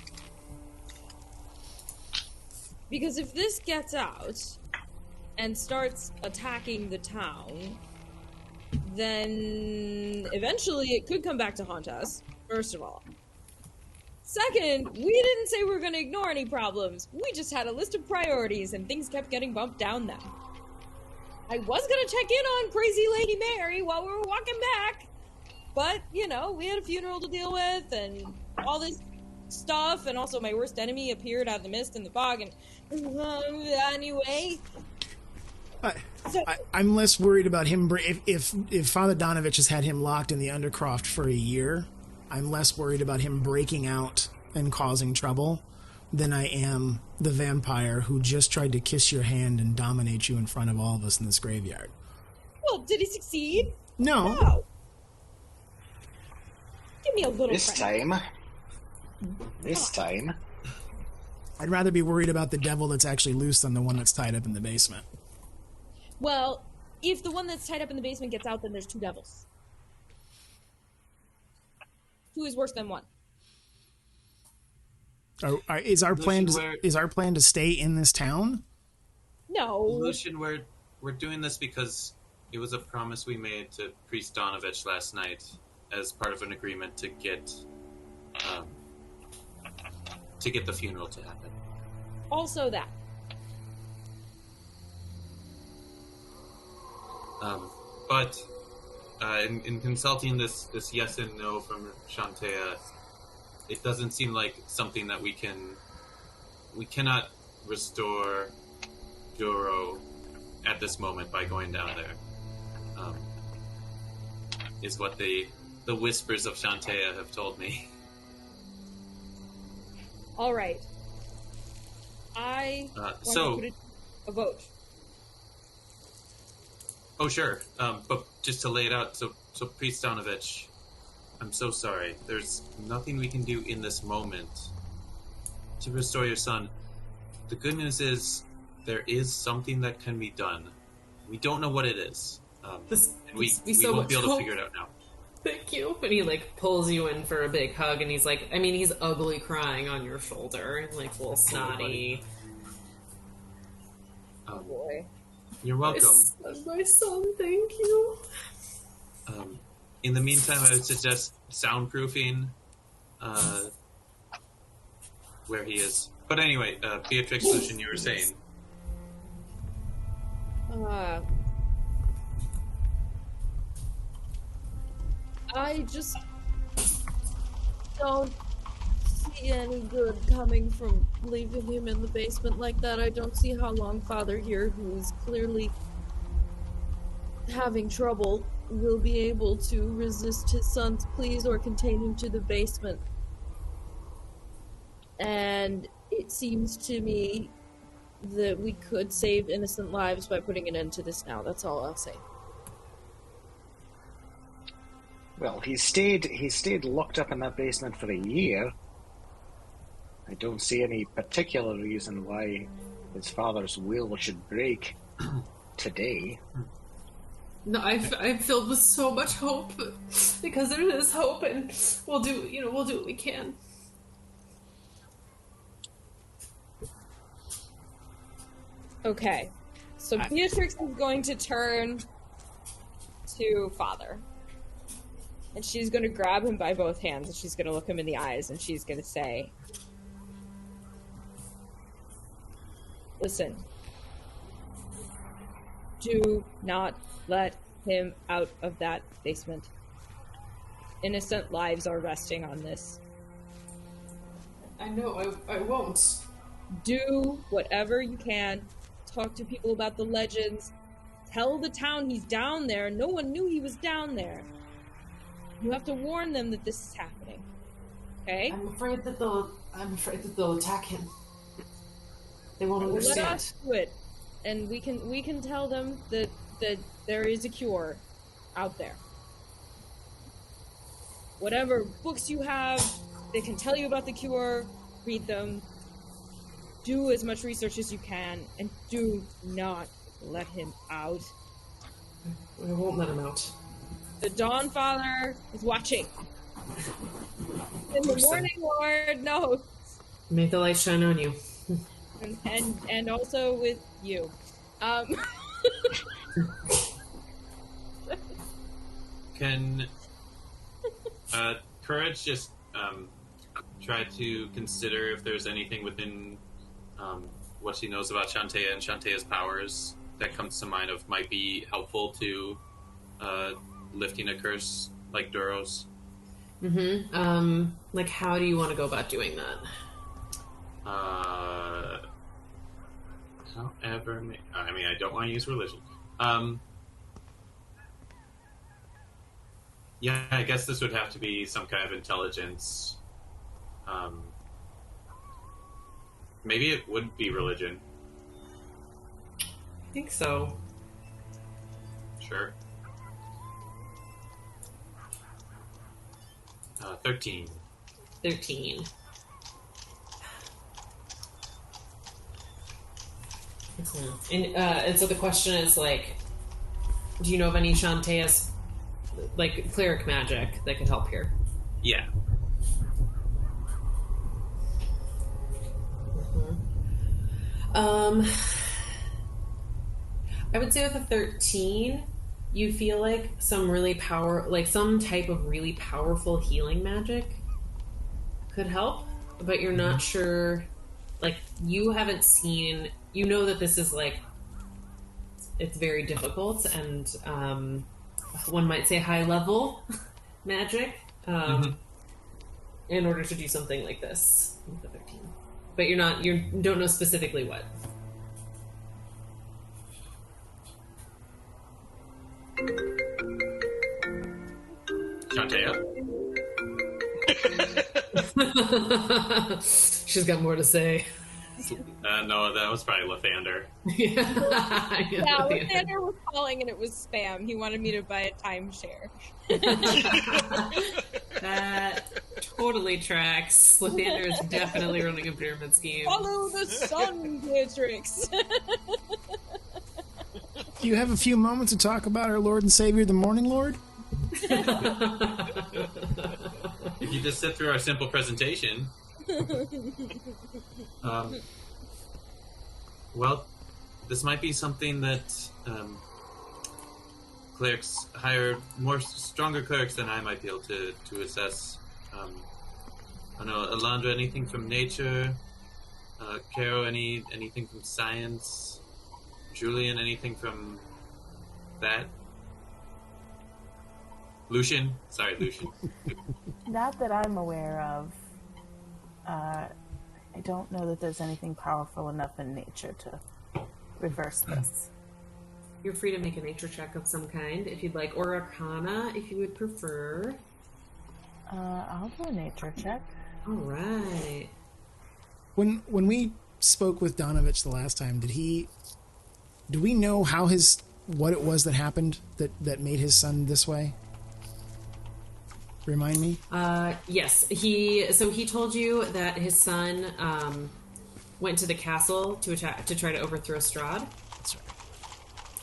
Because if this gets out and starts attacking the town, then eventually it could come back to haunt us, first of all. Second, we didn't say we were going to ignore any problems. We just had a list of priorities and things kept getting bumped down them. I was going to check in on Crazy Lady Mary while we were walking back, but, you know, we had a funeral to deal with and all this stuff, and also my worst enemy appeared out of the mist and the fog, and anyway.
I'm less worried about him. If Father Donovich has had him locked in the Undercroft for a year, I'm less worried about him breaking out and causing trouble than I am the vampire who just tried to kiss your hand and dominate you in front of all of us in this graveyard.
Well, did he succeed?
No.
Give me a little
This
credit.
time,
I'd rather be worried about the devil that's actually loose than the one that's tied up in the basement.
Well, if the one that's tied up in the basement gets out, then there's 2 devils. 2 is worse than 1.
Is our plan to stay in this town?
No.
Lucian, we're doing this because it was a promise we made to Priest Donovich last night as part of an agreement to get the funeral to happen.
Also that.
But in consulting this yes and no from Shantea, it doesn't seem like something that we cannot restore Joro at this moment by going down there. Is what the whispers of Shantea have told me.
All right. I want to put a vote.
Oh, sure. But just to lay it out, so Priest Donovich, I'm so sorry. There's nothing we can do in this moment to restore your son. The good news is there is something that can be done. We don't know what it is. We won't be able to figure it out now.
Thank you. And he, like, pulls you in for a big hug, and he's like, I mean, he's ugly crying on your shoulder, like, a little snotty.
Oh, boy.
You're welcome.
My son, thank you.
In the meantime, I would suggest soundproofing where he is. But anyway, Beatrix, Lucian, you were saying.
I just don't see any good coming from leaving him in the basement like that. I don't see how long Father here, who's clearly having trouble, will be able to resist his son's pleas or contain him to the basement. And it seems to me that we could save innocent lives by putting an end to this now. That's all I'll say.
well, he stayed locked up in that basement for a year. I don't see any particular reason why his father's will should break today.
No, I'm filled with so much hope because there is hope, and we'll do what we can.
Okay, so Beatrix is going to turn to Father. And she's going to grab him by both hands, and she's going to look him in the eyes, and she's going to say, listen, do not let him out of that basement. Innocent lives are resting on this.
I know, I won't.
Do whatever you can. Talk to people about the legends. Tell the town he's down there. No one knew he was down there. You have to warn them that this is happening. Okay?
I'm afraid that they'll attack him. They won't understand.
Let us do it. And we can tell them that there is a cure out there. Whatever books you have, they can tell you about the cure. Read them. Do as much research as you can, and do not let him out.
I won't let him out.
The Dawn Father is watching. And the Morning Lord knows.
May the light shine on you.
And also with you.
Can Courage just try to consider if there's anything within what she knows about Shantea and Shantea's powers that comes to mind of might be helpful to lifting a curse like Duro's?
Mm-hmm. Like, how do you want to go about doing that?
However, I mean, I don't want to use religion. Yeah, I guess this would have to be some kind of intelligence. Maybe it would be religion.
I think so.
Sure. 13.
13. And so the question is, like, do you know of any Shantaeus, like, cleric magic that could help here?
Yeah.
I would say with a 13, you feel like some type of really powerful healing magic could help, but you're not sure. Like, you haven't seen. You know that this is like, it's very difficult and one might say high level magic in order to do something like this with the 13. But you don't know specifically what.
Shantae?
She's got more to say.
No, that was probably Lathander.
Yeah, Lathander was calling and it was spam. He wanted me to buy a timeshare.
That totally tracks. Lathander is definitely running a pyramid scheme.
Follow the sun, Beatrix.
Do you have a few moments to talk about our Lord and Savior, the Morning Lord?
If you just sit through our simple presentation. Well, this might be something that clerics hire stronger clerics than I might be able to assess. I don't know, Elandra, anything from nature? Caro, anything from science? Julian, anything from that? Lucian? Sorry, Lucian.
Not that I'm aware of. I don't know that there's anything powerful enough in nature to reverse this.
You're free to make a nature check of some kind if you'd like, or Arcana if you would prefer.
I'll do a nature check.
All right.
When we spoke with Donovich the last time, do we know what it was that happened that made his son this way? Remind me?
Yes. He told you that his son went to the castle to try to overthrow Strahd.
That's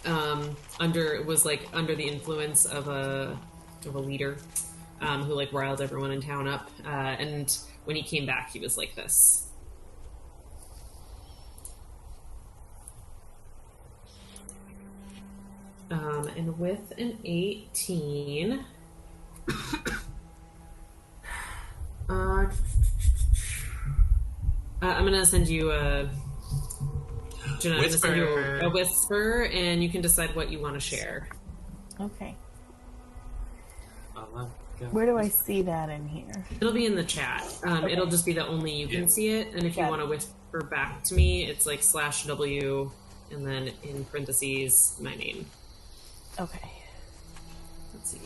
right.
Under the influence of a leader who like riled everyone in town up. And when he came back, he was like this. And with an 18. I'm gonna send you Jeanette, a whisper, and you can decide what you want to share.
Okay. Where do I see that in here?
It'll be in the chat.
Okay.
It'll just be that only you can see it, and if you want to whisper back to me, it's like /W, and then in parentheses my name.
Okay.
Let's see.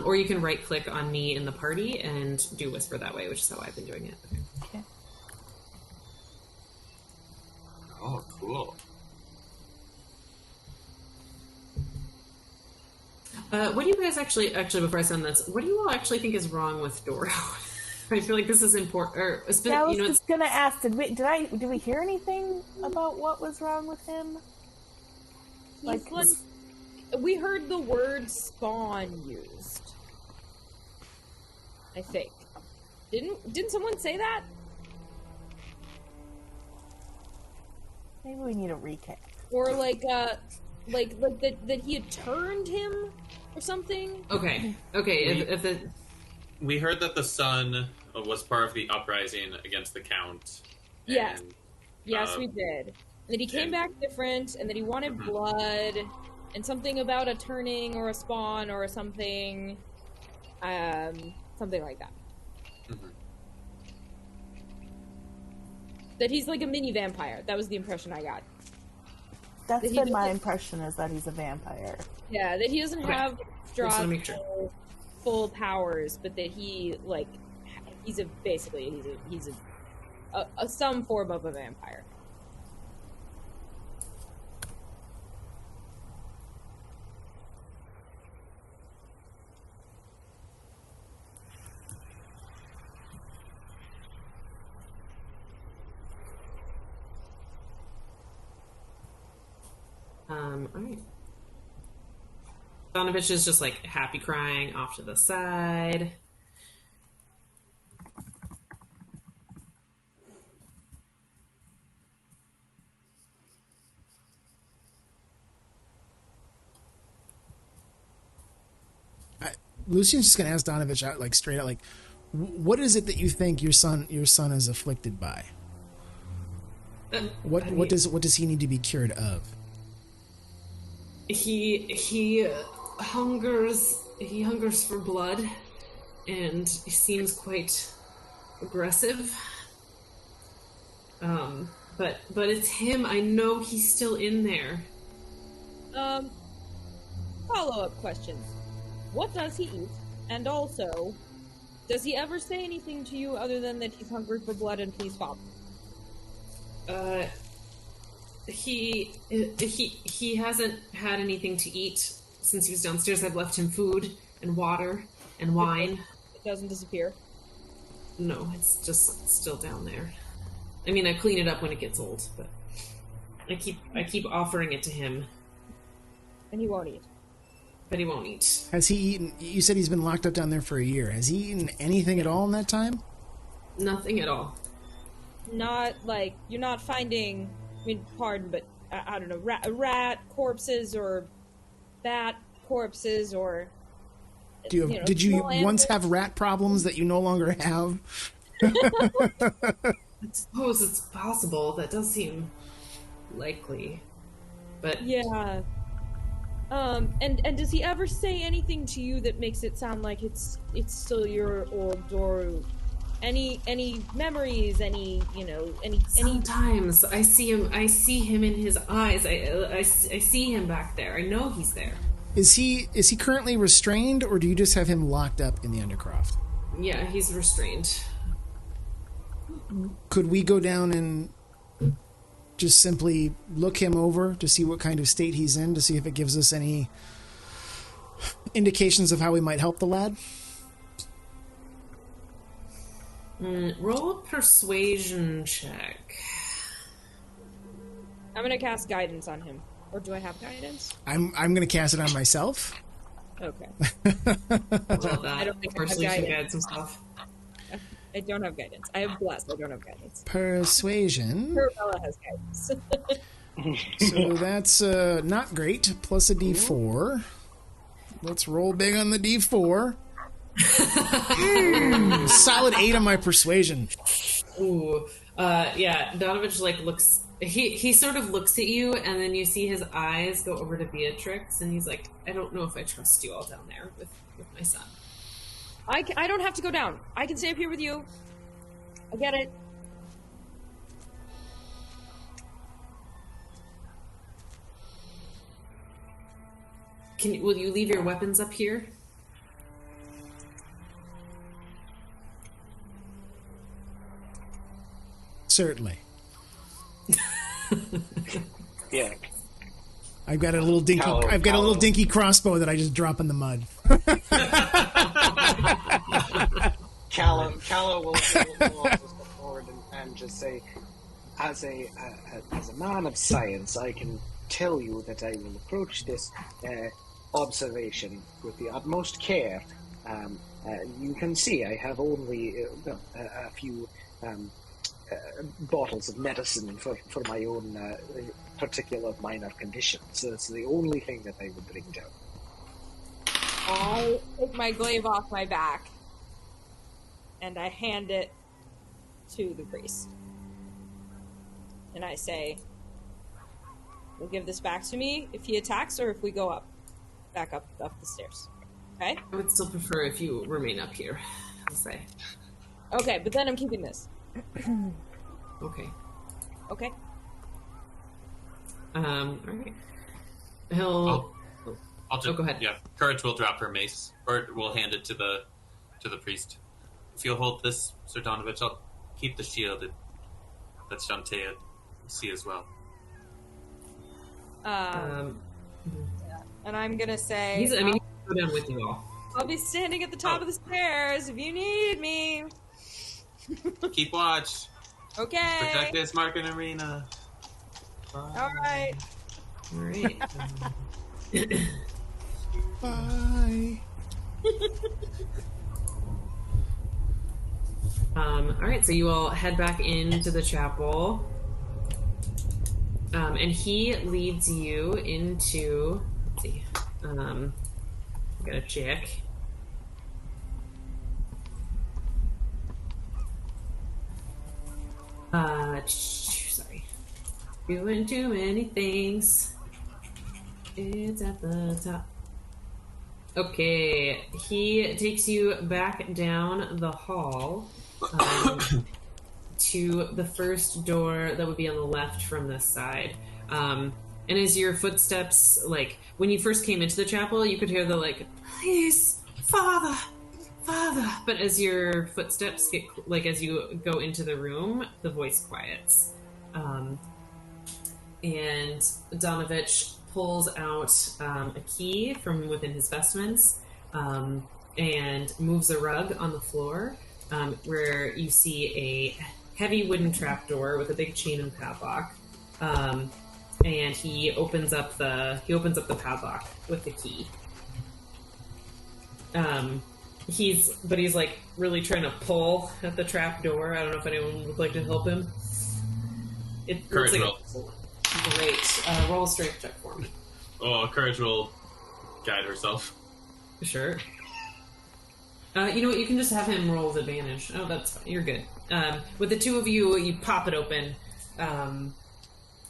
Or you can right-click on me in the party and do whisper that way, which is how I've been doing it.
Okay.
Oh, cool.
What do you guys actually before I send this, what do you all actually think is wrong with Doro? I feel like this is important.
Yeah, I was just gonna ask. Did we hear anything about what was wrong with him?
We heard the word spawn used. I think. Didn't someone say that?
Maybe we need a recap.
Or like that he had turned him or something?
Okay.
We heard that the sun was part of the uprising against the Count.
Yes.
And,
yes, we did. And that he came back different, and that he wanted blood, and something about a turning or a spawn or something. Something like that.
Mm-hmm.
That he's like a mini vampire. That was the impression I got.
That's been my impression, is that he's a vampire.
Yeah, that he doesn't have Strahd's
sure.
full powers, but that he he's some form of a vampire.
All right. Donovich is just like happy crying off to the side.
Lucian's just going to ask Donovich out, like straight out, like, what is it that you think your son is afflicted by? What does he need to be cured of?
He hungers for blood, and he seems quite aggressive. But it's him. I know he's still in there.
Follow-up questions. What does he eat? And also, does he ever say anything to you other than that he's hungry for blood and please stop?
He hasn't had anything to eat since he was downstairs. I've left him food and water and wine.
It doesn't disappear?
No, it's just still down there. I mean, I clean it up when it gets old, but I keep offering it to him.
And he won't eat?
But he won't eat.
Has he eaten? You said he's been locked up down there for a year. Has he eaten anything at all in that time?
Nothing at all.
Not like you're not finding. I mean, pardon, but I don't know, rat corpses or bat corpses or.
Did you once have rat problems that you no longer have?
I suppose it's possible. That does seem likely, but
yeah. And does he ever say anything to you that makes it sound like it's still your old Doru? Any memories? Any?
Sometimes I see him in his eyes. I see him back there. I know he's there.
Is he currently restrained, or do you just have him locked up in the Undercroft?
Yeah, he's restrained.
Could we go down and just simply look him over to see what kind of state he's in, to see if it gives us any indications of how we might help the lad?
Roll a persuasion check.
I'm gonna cast guidance on him. Or do I have guidance?
I'm gonna cast it on myself.
Okay.
I
don't think I have
personally should
guidance.
guide some stuff.
I don't have guidance. I have blessed. I don't have guidance.
Persuasion.
Bella has guidance.
So that's not great. Plus a d4. Let's roll big on the d4. Solid 8 on my persuasion.
Ooh. Yeah, Donovich looks. He sort of looks at you, and then you see his eyes go over to Beatrix, and he's like, "I don't know if I trust you all down there with my son."
I don't have to go down. I can stay up here with you. I get it.
Will you leave your weapons up here?
Certainly.
Yeah.
I've got a little dinky. I've got a little dinky crossbow that I just drop in the mud.
Callow will also step forward and just say, as a man of science, I can tell you that I will approach this observation with the utmost care. You can see I have only a few bottles of medicine for my own particular minor condition. So it's the only thing that I would bring down.
I take my glaive off my back and I hand it to the priest. And I say, "You'll give this back to me if he attacks or if we go back up the stairs. Okay?
I would still prefer if you remain up here, I'll say.
Okay, but then I'm keeping this.
Okay.
Okay.
Alright. I'll
just,
go ahead.
Yeah, Courage will drop her mace, or we'll hand it to the priest. If you'll hold this, Sir Donovich, I'll keep the shield that Shantae see as well.
And I'm gonna say,
he can go down with you all.
I'll be standing at the top of the stairs if you need me.
Keep watch.
Okay.
Protect this Market Arena. Bye.
All right.
All right.
Bye.
All right, so you all head back into the chapel, and he leads you into. Let's see. Gotta check. Sorry. Doing too many things. It's at the top. Okay, he takes you back down the hall to the first door that would be on the left from this side. And as your footsteps, like, when you first came into the chapel, you could hear the, like, please, Father, Father. But as your footsteps get, like, as you go into the room, the voice quiets. And Donovich pulls out a key from within his vestments and moves a rug on the floor where you see a heavy wooden trapdoor with a big chain and padlock. And he opens up the padlock with the key. He's like really trying to pull at the trapdoor. I don't know if anyone would like to help him. It
Courage
looks
roll.
Great. Roll a strength check for me.
Oh, Courage will guide herself.
Sure. You know what? You can just have him roll with advantage. Oh, that's fine. You're good. With the two of you, you pop it open, and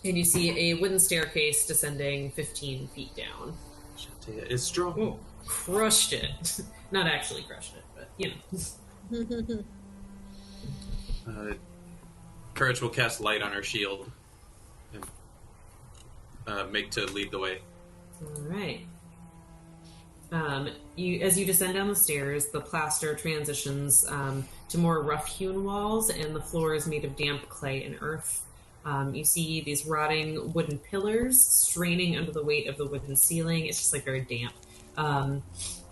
you see a wooden staircase descending 15 feet down.
Shantae is strong.
Oh, crushed it. Not actually crushed it, but, you know.
Courage will cast light on her shield and make to lead the way.
All right. As you descend down the stairs, the plaster transitions to more rough-hewn walls, and the floor is made of damp clay and earth. You see these rotting wooden pillars straining under the weight of the wooden ceiling. It's just like very damp.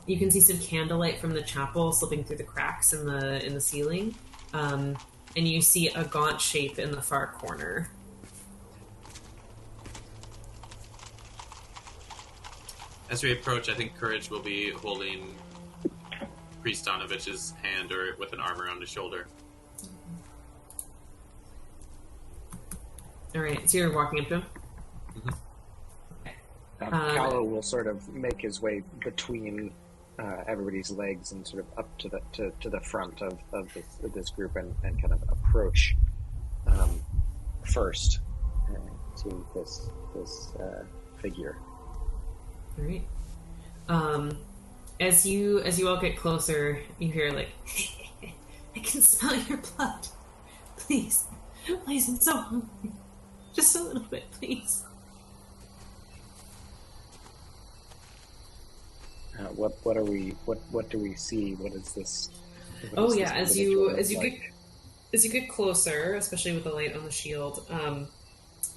You can see some candlelight from the chapel slipping through the cracks in the ceiling, and you see a gaunt shape in the far corner.
As we approach, I think Courage will be holding Priest Donovich's hand or with an arm around his shoulder.
All right, so you're walking up to him?
Mm-hmm.
Okay.
Callow will sort of make his way between everybody's legs and sort of up to the front of this group and kind of approach first to this figure.
All right. As you all get closer, you hear like, I can smell your blood. Please, I'm so hungry. Just a little bit, please.
What do we see? What is this?
As you get closer, especially with the light on the shield,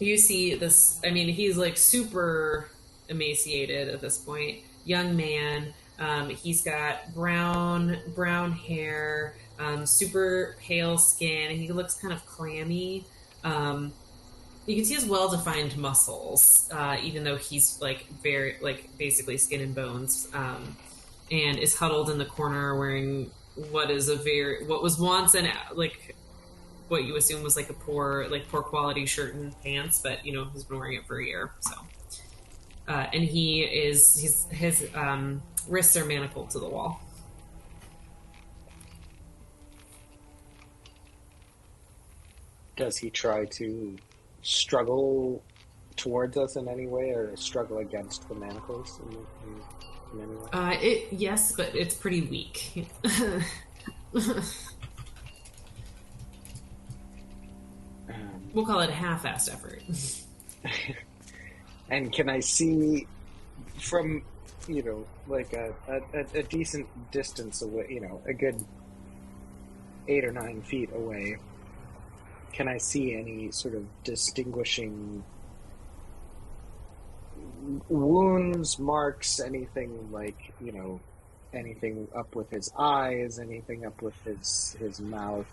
you see this. I mean, he's like super emaciated at this point. Young man. He's got brown hair, super pale skin, and he looks kind of clammy. You can see his well-defined muscles, even though he's like very basically skin and bones, and is huddled in the corner wearing what was once what you assume was like a poor quality shirt and pants, but he's been wearing it for a year. So, and his wrists are manacled to the wall.
Does he try to struggle towards us in any way, or struggle against the manacles in any way?
Yes, but it's pretty weak. We'll call it a half-assed effort.
And can I see from, like a decent distance away, a good 8 or 9 feet away, can I see any sort of distinguishing wounds, marks, anything like, anything up with his eyes, anything up with his mouth,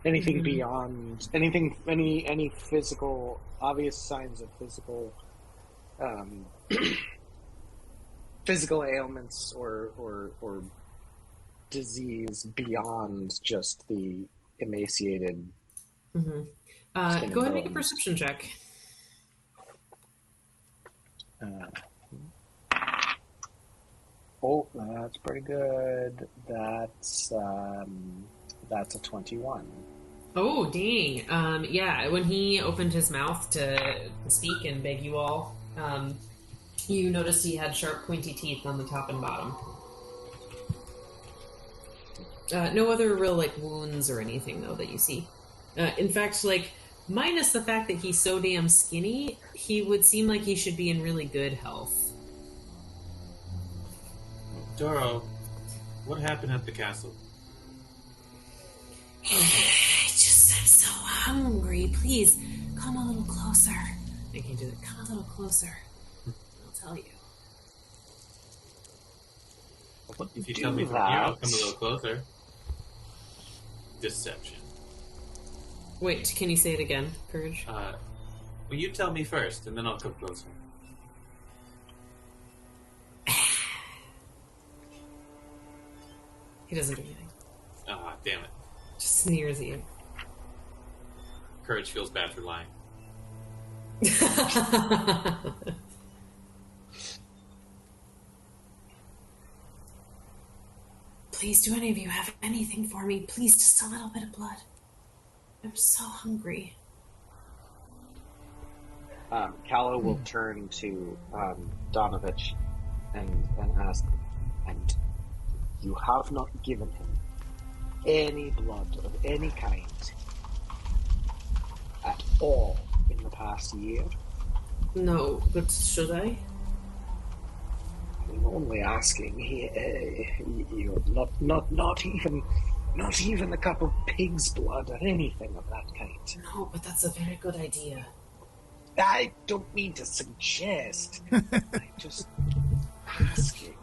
anything beyond, anything, any physical, obvious signs of physical physical ailments or disease beyond just the emaciated.
Mm-hmm. Go ahead and make a perception check.
Oh, that's pretty good. That's a 21.
Oh, dang. Yeah, when he opened his mouth to speak and beg you all, you noticed he had sharp, pointy teeth on the top and bottom. No other real, wounds or anything, though, that you see. In fact, minus the fact that he's so damn skinny, he would seem like he should be in really good health.
Doro, what happened at the castle?
I'm so hungry. Please, come a little closer. I can do it. Come a little closer. I'll tell you.
If you tell me from here, I'll come a little closer. Deception.
Wait, can you say it again, Courage?
Well, you tell me first, and then I'll come closer.
He doesn't do anything.
Ah, damn it.
Just sneers at you.
Courage feels bad for lying.
Please, do any of you have anything for me? Please, just a little bit of blood. I'm so hungry.
Callow will turn to Donovich and ask, and you have not given him any blood of any kind at all in the past year?
No, but should I?
I'm only asking. You're not even a cup of pig's blood or anything of that kind.
No, but that's a very good idea.
I don't mean to suggest. I'm just asking.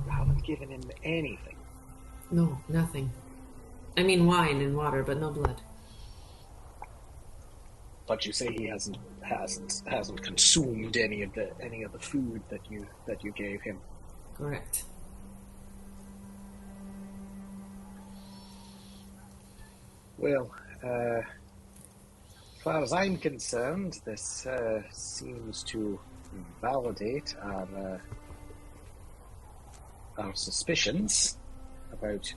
You haven't given him anything.
No, nothing. I mean wine and water, but no blood.
But you say he hasn't consumed any of the food that you gave him.
Correct.
Well, as far as I'm concerned, this seems to validate our suspicions about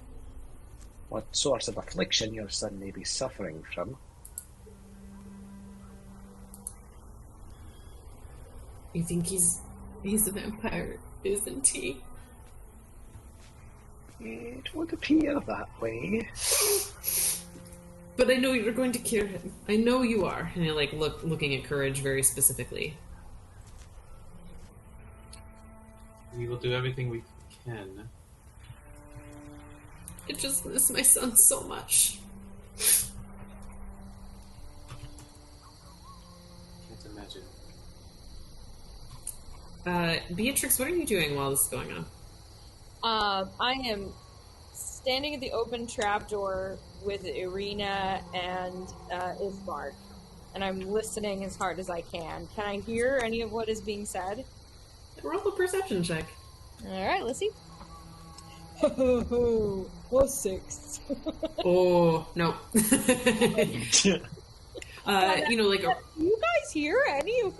what sort of affliction your son may be suffering from.
You think he's a vampire, isn't he?
It would appear that way.
But I know you're going to cure him. I know you are. And I looking at Courage very specifically.
We will do everything we can.
I just miss my son so much.
Can't imagine.
Beatrix, what are you doing while this is going on?
I am standing at the open trapdoor with Irina and Ismark, and I'm listening as hard as I can. Can I hear any of what is being said?
Roll a perception check.
Alright, let's see. Oh, 6.
Oh, no.
Do you guys hear any of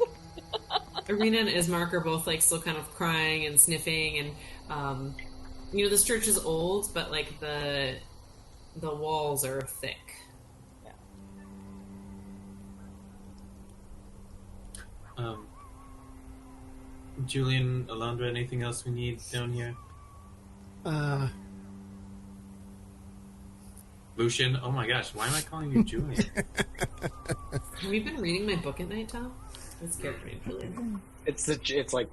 Irina and Ismark are both still kind of crying and sniffing, and this church is old, but the walls are thick.
Yeah. Julian, Elandra, anything else we need down here? Lucian, oh my gosh, why am I calling you Julian?
Have you been reading my book at night, Tom? That's character name, Julian.
It's like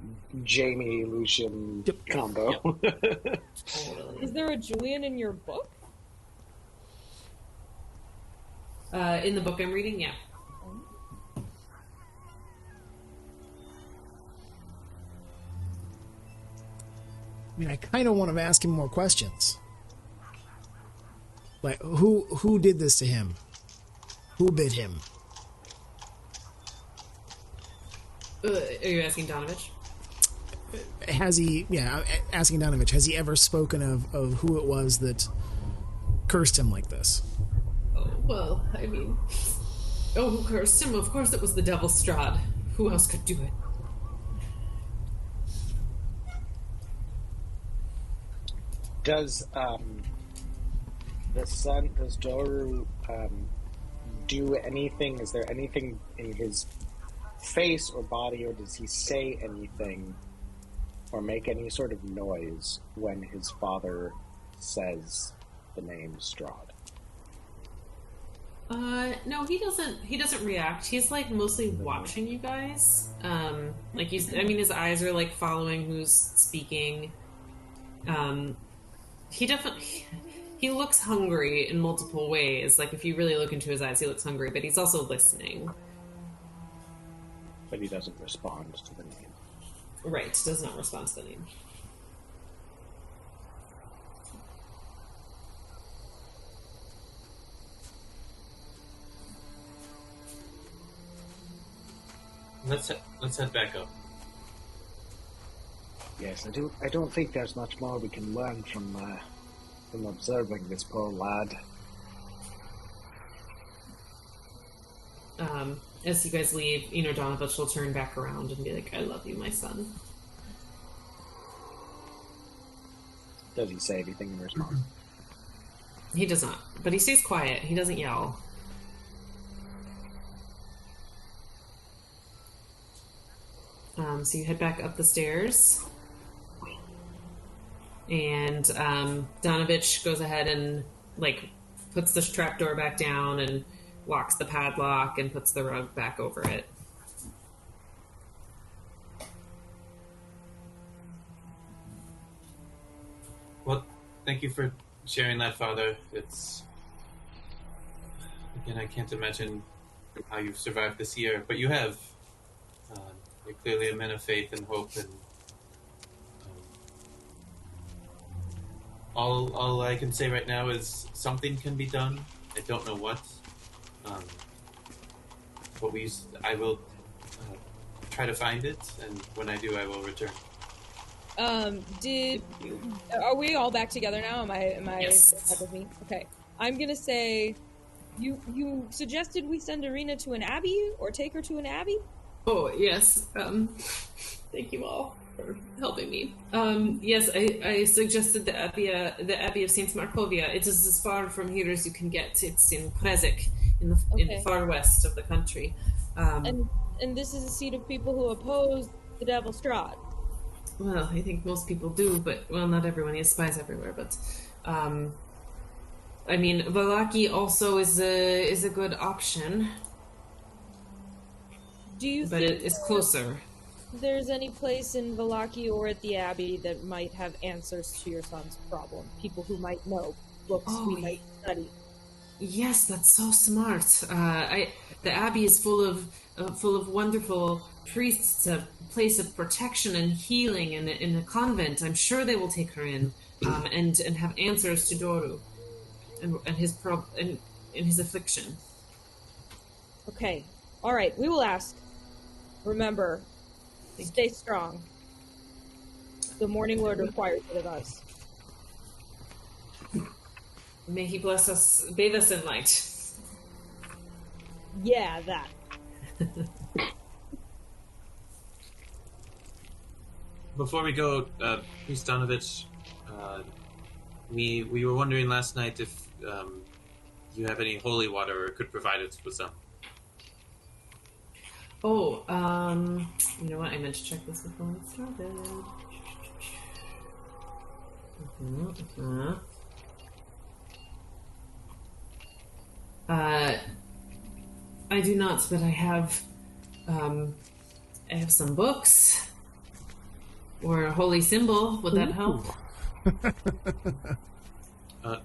Jaime Lucian combo.
Totally.
Is there a Julian in your book?
In the book I'm reading, yeah.
I mean, I kind of want to ask him more questions. Like, who did this to him? Who bit him?
Are you asking Donovich?
Asking Donovich, has he ever spoken of who it was that cursed him like this?
Oh, well, I mean... Oh, who cursed him? Of course it was the Devil Strahd. Who else could do it?
Does Doru do anything? Is there anything in his face or body, or does he say anything or make any sort of noise when his father says the name Strahd?
No, he doesn't react. He's like mostly watching you guys. Like his eyes are like following who's speaking. He looks hungry in multiple ways. Like if you really look into his eyes, he looks hungry, but he's also listening.
But he doesn't respond to the name.
Right, does not respond to the name.
Let's head back up.
Yes, I don't think there's much more we can learn from observing this poor lad.
As you guys leave, Donovich will turn back around and be like, I love you, my son.
Does he say anything in response?
He does not, but he stays quiet. He doesn't yell. So you head back up the stairs. And Donovich goes ahead and puts the trapdoor back down and locks the padlock and puts the rug back over it.
Well, thank you for sharing that, Father. It's... Again, I can't imagine how you've survived this year, but you have. You're clearly a man of faith and hope, and all I can say right now is something can be done. I don't know what, but I will try to find it, and when I do, I will return.
Are we all back together now? Am I
Yes.
back with me? Okay. I'm gonna say, you suggested we send Irina to an abbey or take her to an abbey?
Oh, yes. Thank you all for helping me. Yes, I suggested the Abbey of Saint Markovia. It is as far from here as you can get. It's in Prezek, in the far west of the country.
And this is a seat of people who oppose the Devil Strahd.
Well, I think most people do, but, well, not everyone. He has spies everywhere, but... Vallaki also is a good option.
Do you
but
think
it's closer.
There's any place in Vallaki or at the Abbey that might have answers to your son's problem? People who might know books we might study.
Yes, that's so smart. The Abbey is full of wonderful priests, a place of protection and healing in a convent. I'm sure they will take her in and have answers to Doru and his affliction.
Okay. All right, we will ask. Remember, stay strong. The Morning Lord requires it of us.
May he bless us, bathe us in light.
Yeah, that.
Before we go, Priest Donovich, we were wondering last night if you have any holy water or could provide us with some.
Oh, you know what? I meant to check this before we started. I do not, but I have some books or a holy symbol. Would that help?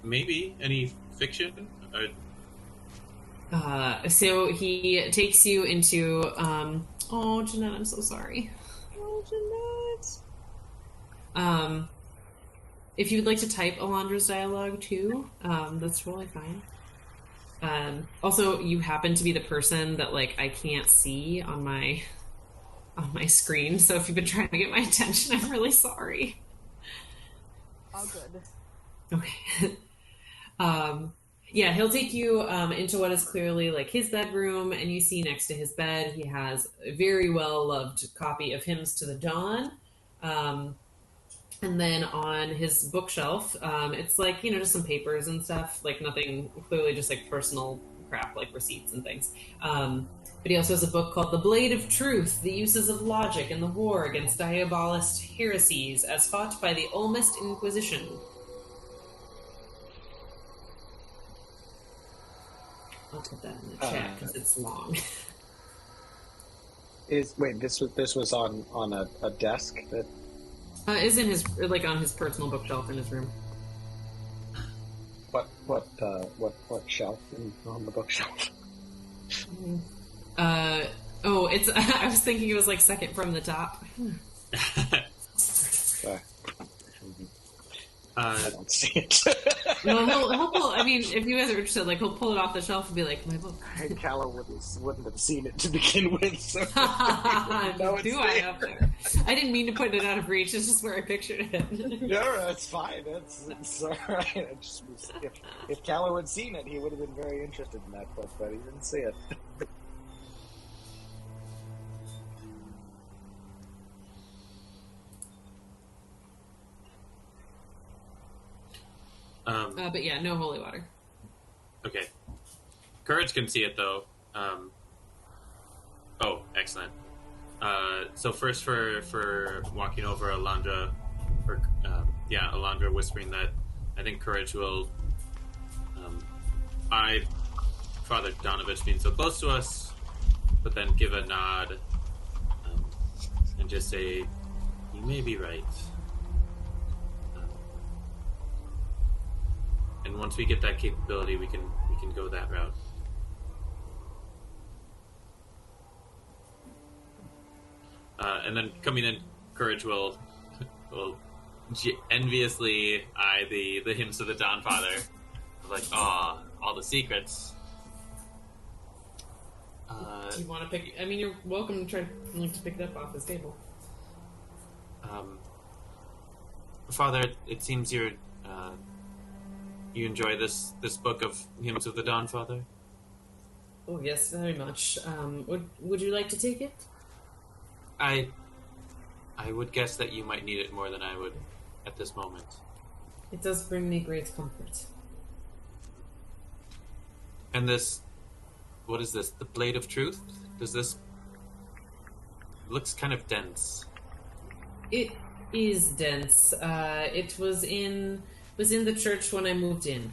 Maybe any fiction.
So he takes you into. Oh, Jeanette, I'm so sorry.
Oh, Jeanette.
If you would like to type Elandra's dialogue too, that's totally fine. Also, you happen to be the person that I can't see on my on my screen, so if you've been trying to get my attention, I'm really sorry.
All good.
Okay. Yeah, he'll take you into what is clearly like his bedroom, and you see next to his bed he has a very well loved copy of Hymns to the Dawn. And then on his bookshelf, it's like, just some papers and stuff, like nothing, clearly just like personal crap, like receipts and things. But he also has a book called The Blade of Truth, The Uses of Logic in the War Against Diabolist Heresies as Fought by the Olmist Inquisition. I'll put that in the chat because it's long.
This was on a desk that
Is in his on his personal bookshelf in his room.
what shelf on the bookshelf?
It's. I was thinking it was like second from the top.
I don't see it.
No, he'll pull. I mean, if you guys are interested, like he'll pull it off the shelf and be like, "My book."
Callow wouldn't have seen it to begin with. So
Do I up there? I didn't mean to put it out of reach. It's just where I pictured it.
No, that's fine. It's all right. If Callow had seen it, he would have been very interested in that book, but he didn't see it.
But yeah, no holy water.
Okay. Courage can see it, though. Oh, excellent. So first for walking over Elandra, Elandra whispering that I think Courage will... Father Donovich being so close to us, but then give a nod and just say, you may be right. And once we get that capability, we can go that route. And then coming in, Courage will enviously eye the Hymns of the Dawn Father. Like, all the secrets.
Do you want to pick? I mean, you're welcome to try to pick it up off his table.
Father, it seems you enjoy this book of Hymns of the Dawn, Father?
Oh yes, very much. Would you like to take it?
I would guess that you might need it more than I would at this moment.
It does bring me great comfort.
And this, what is this? The Blade of Truth? Does this... It looks kind of dense.
It is dense. It was in the church when I moved in.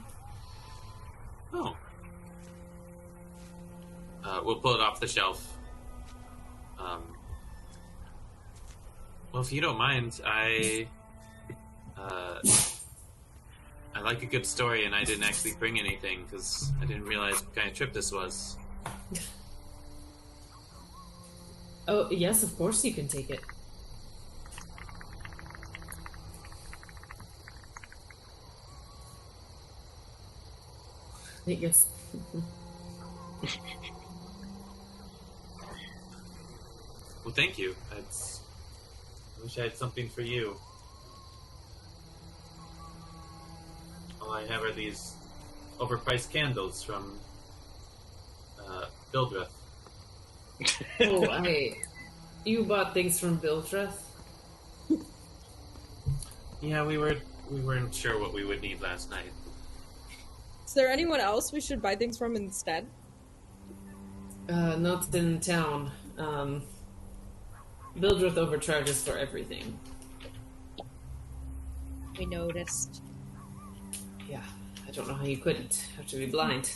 Oh. We'll pull it off the shelf. Well, if you don't mind, I like a good story, and I didn't actually bring anything because I didn't realize what kind of trip this was.
Oh yes, of course you can take it. Yes.
Well, thank you. I wish I had something for you. All I have are these overpriced candles from Bildreth.
Oh, you bought things from Bildreth?
Yeah, we weren't sure what we would need last night.
Is there anyone else we should buy things from instead?
Not in town. Bildreth overcharges for everything.
We noticed.
Yeah, I don't know how you couldn't. Have to be blind.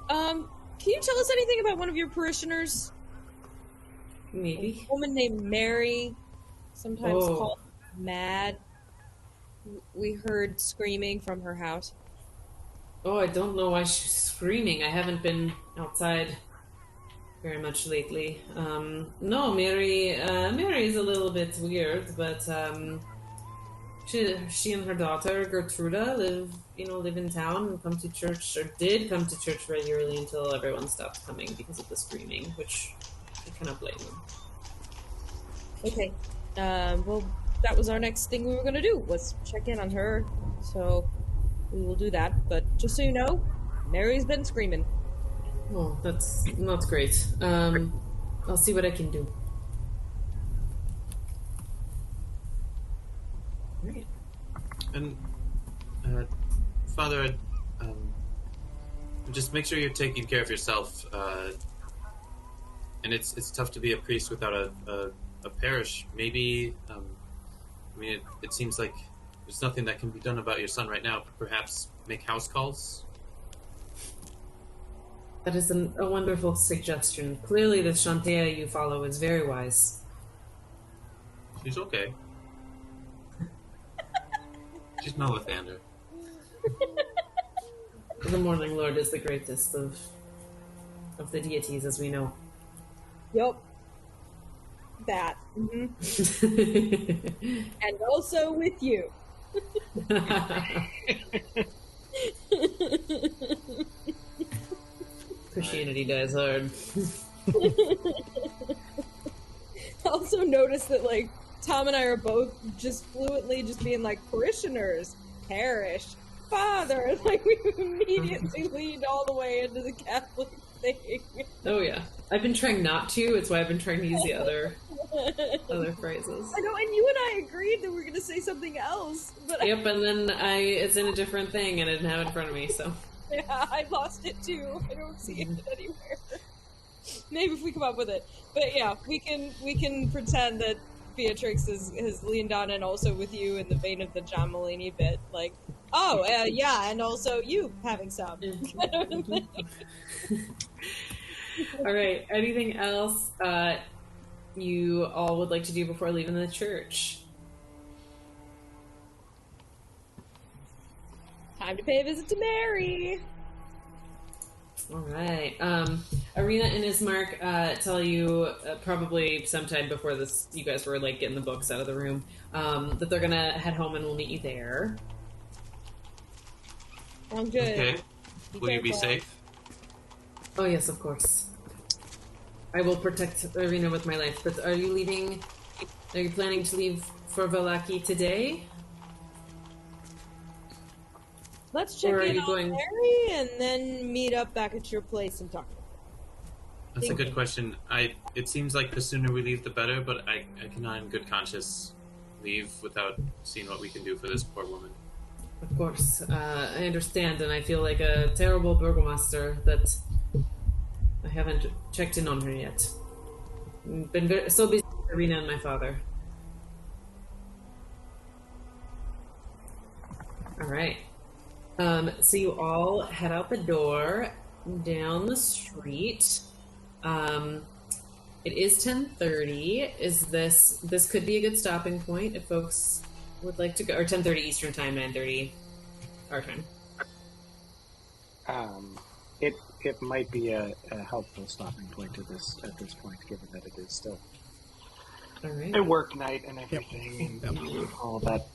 Can you tell us anything about one of your parishioners?
Maybe.
A woman named Mary, sometimes
Oh.
called Mad. We heard screaming from her house.
Oh, I don't know why she's screaming. I haven't been outside very much lately. No, Mary is a little bit weird, but She and her daughter Gertruda live in town and come to church, or did come to church regularly until everyone stopped coming because of the screaming, which I cannot blame them.
Okay. Well, that was our next thing we were gonna do, was check in on her. So we will do that. But just so you know, Mary's been screaming.
Oh, that's not great. I'll see what I can do. Right.
And, Father, just make sure you're taking care of yourself. And it's tough to be a priest without a parish. Maybe, it seems like there's nothing that can be done about your son right now, but perhaps make house calls?
That is a wonderful suggestion. Clearly the Shantea you follow is very wise.
She's okay. She's no Lathander.
The Morning Lord is the greatest of the deities, as we know.
Yup. That. And also with you.
Christianity dies hard.
Also notice that, like, Tom and I are both just fluently just being like, parishioners, parish, father. Like, we immediately leaned all the way into the Catholic thing.
Oh yeah. I've been trying not to. It's why I've been trying to use the other phrases.
I know, and you and I agreed that we were going to say something else. But
Yep, and then it's in a different thing and I didn't have it in front of me, so.
Yeah, I lost it too. I don't see it anywhere. Maybe if we come up with it. But yeah, we can pretend that Beatrix has leaned on, and also with you in the vein of the John Mulaney bit, like, oh, yeah, and also you having some.
All right, anything else you all would like to do before leaving the church?
Time to pay a visit to Mary.
All right. Arena and Ismark tell you probably sometime before this, you guys were like getting the books out of the room, that they're gonna head home and we'll meet you there.
I'm good.
Okay. Will you be safe?
Oh yes, of course. I will protect Arena with my life. But are you leaving? Are you planning to leave for Vallaki today?
Let's check
Or are
in
you
on
going-
Mary and then meet up back at your place and talk.
That's a good question. It seems like the sooner we leave, the better, but I cannot in good conscience leave without seeing what we can do for this poor woman.
Of course. I understand, and I feel like a terrible burgomaster that I haven't checked in on her yet. Been so busy with Arena and my father. Alright. So you all head out the door, down the street. It is 10:30. This could be a good stopping point if folks would like to go, or 10:30 Eastern time, 9:30 our time.
It might be a helpful stopping point at this point, given that it is still
All right.
a work night and everything, and all that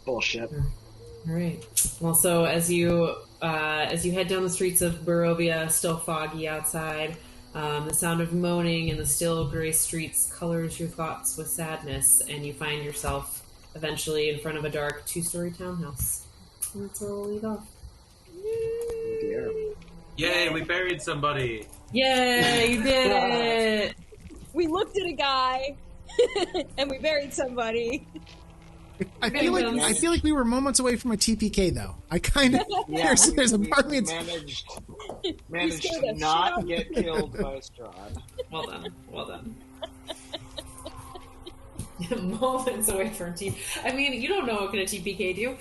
bullshit.
All right. Well, so as you head down the streets of Barovia, still foggy outside, the sound of moaning in the still gray streets colors your thoughts with sadness, and you find yourself eventually in front of a dark 2-story townhouse. And that's where we'll leave off.
Oh dear.
Yay, we buried somebody!
Yay, you did it!
We looked at a guy and we buried somebody.
I feel like we were moments away from a TPK, though. I kind of there's a part of me.
Managed to not get killed by Strahd.
Well done. Moments away from TPK. I mean, you don't know what kind of TPK do.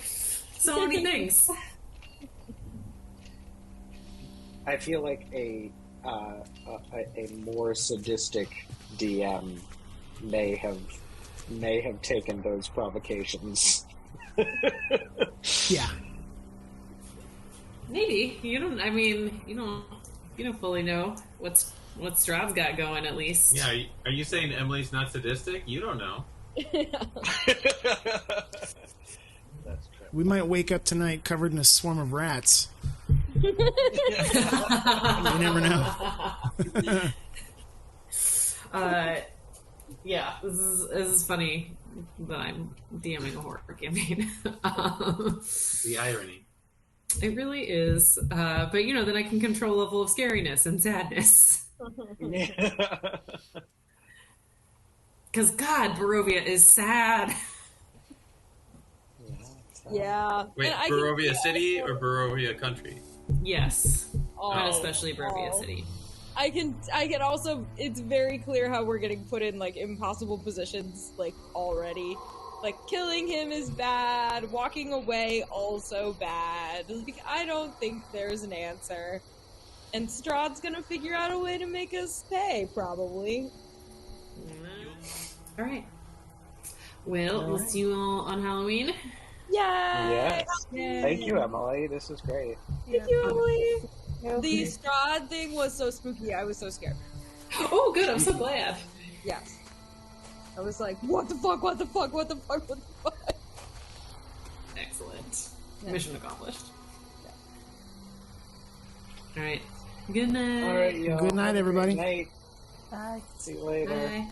So many things.
I feel like a more sadistic DM may have taken those provocations.
Yeah.
Maybe. You don't fully know what Strahd's got going, at least.
Yeah, are you saying Emily's not sadistic? You don't know.
We might wake up tonight covered in a swarm of rats. You never know.
Yeah, this is funny that I'm DMing a horror campaign.
The irony.
It really is. But then I can control a level of scariness and sadness. Because, God, Barovia is sad.
Yeah.
Wait, Barovia City or Barovia Country?
Yes. And especially Barovia City.
I can also, it's very clear how we're getting put in, like, impossible positions, like, already. Like, killing him is bad, walking away also bad. Like, I don't think there's an answer. And Strahd's gonna figure out a way to make us pay, probably.
Alright. Well, we'll see you all on Halloween.
Yay!
Yes.
Yay.
Thank you, Emily. This is great.
Thank you, Emily. The Strahd thing was so spooky, I was so scared.
Oh, good, I'm so glad.
Yes. I was like, what the fuck, what the fuck, what the fuck, what the fuck?
Excellent.
Yeah.
Mission accomplished. Alright. Good night.
All right, y'all.
Good night, everybody.
Good night.
Bye.
See you later.
Bye.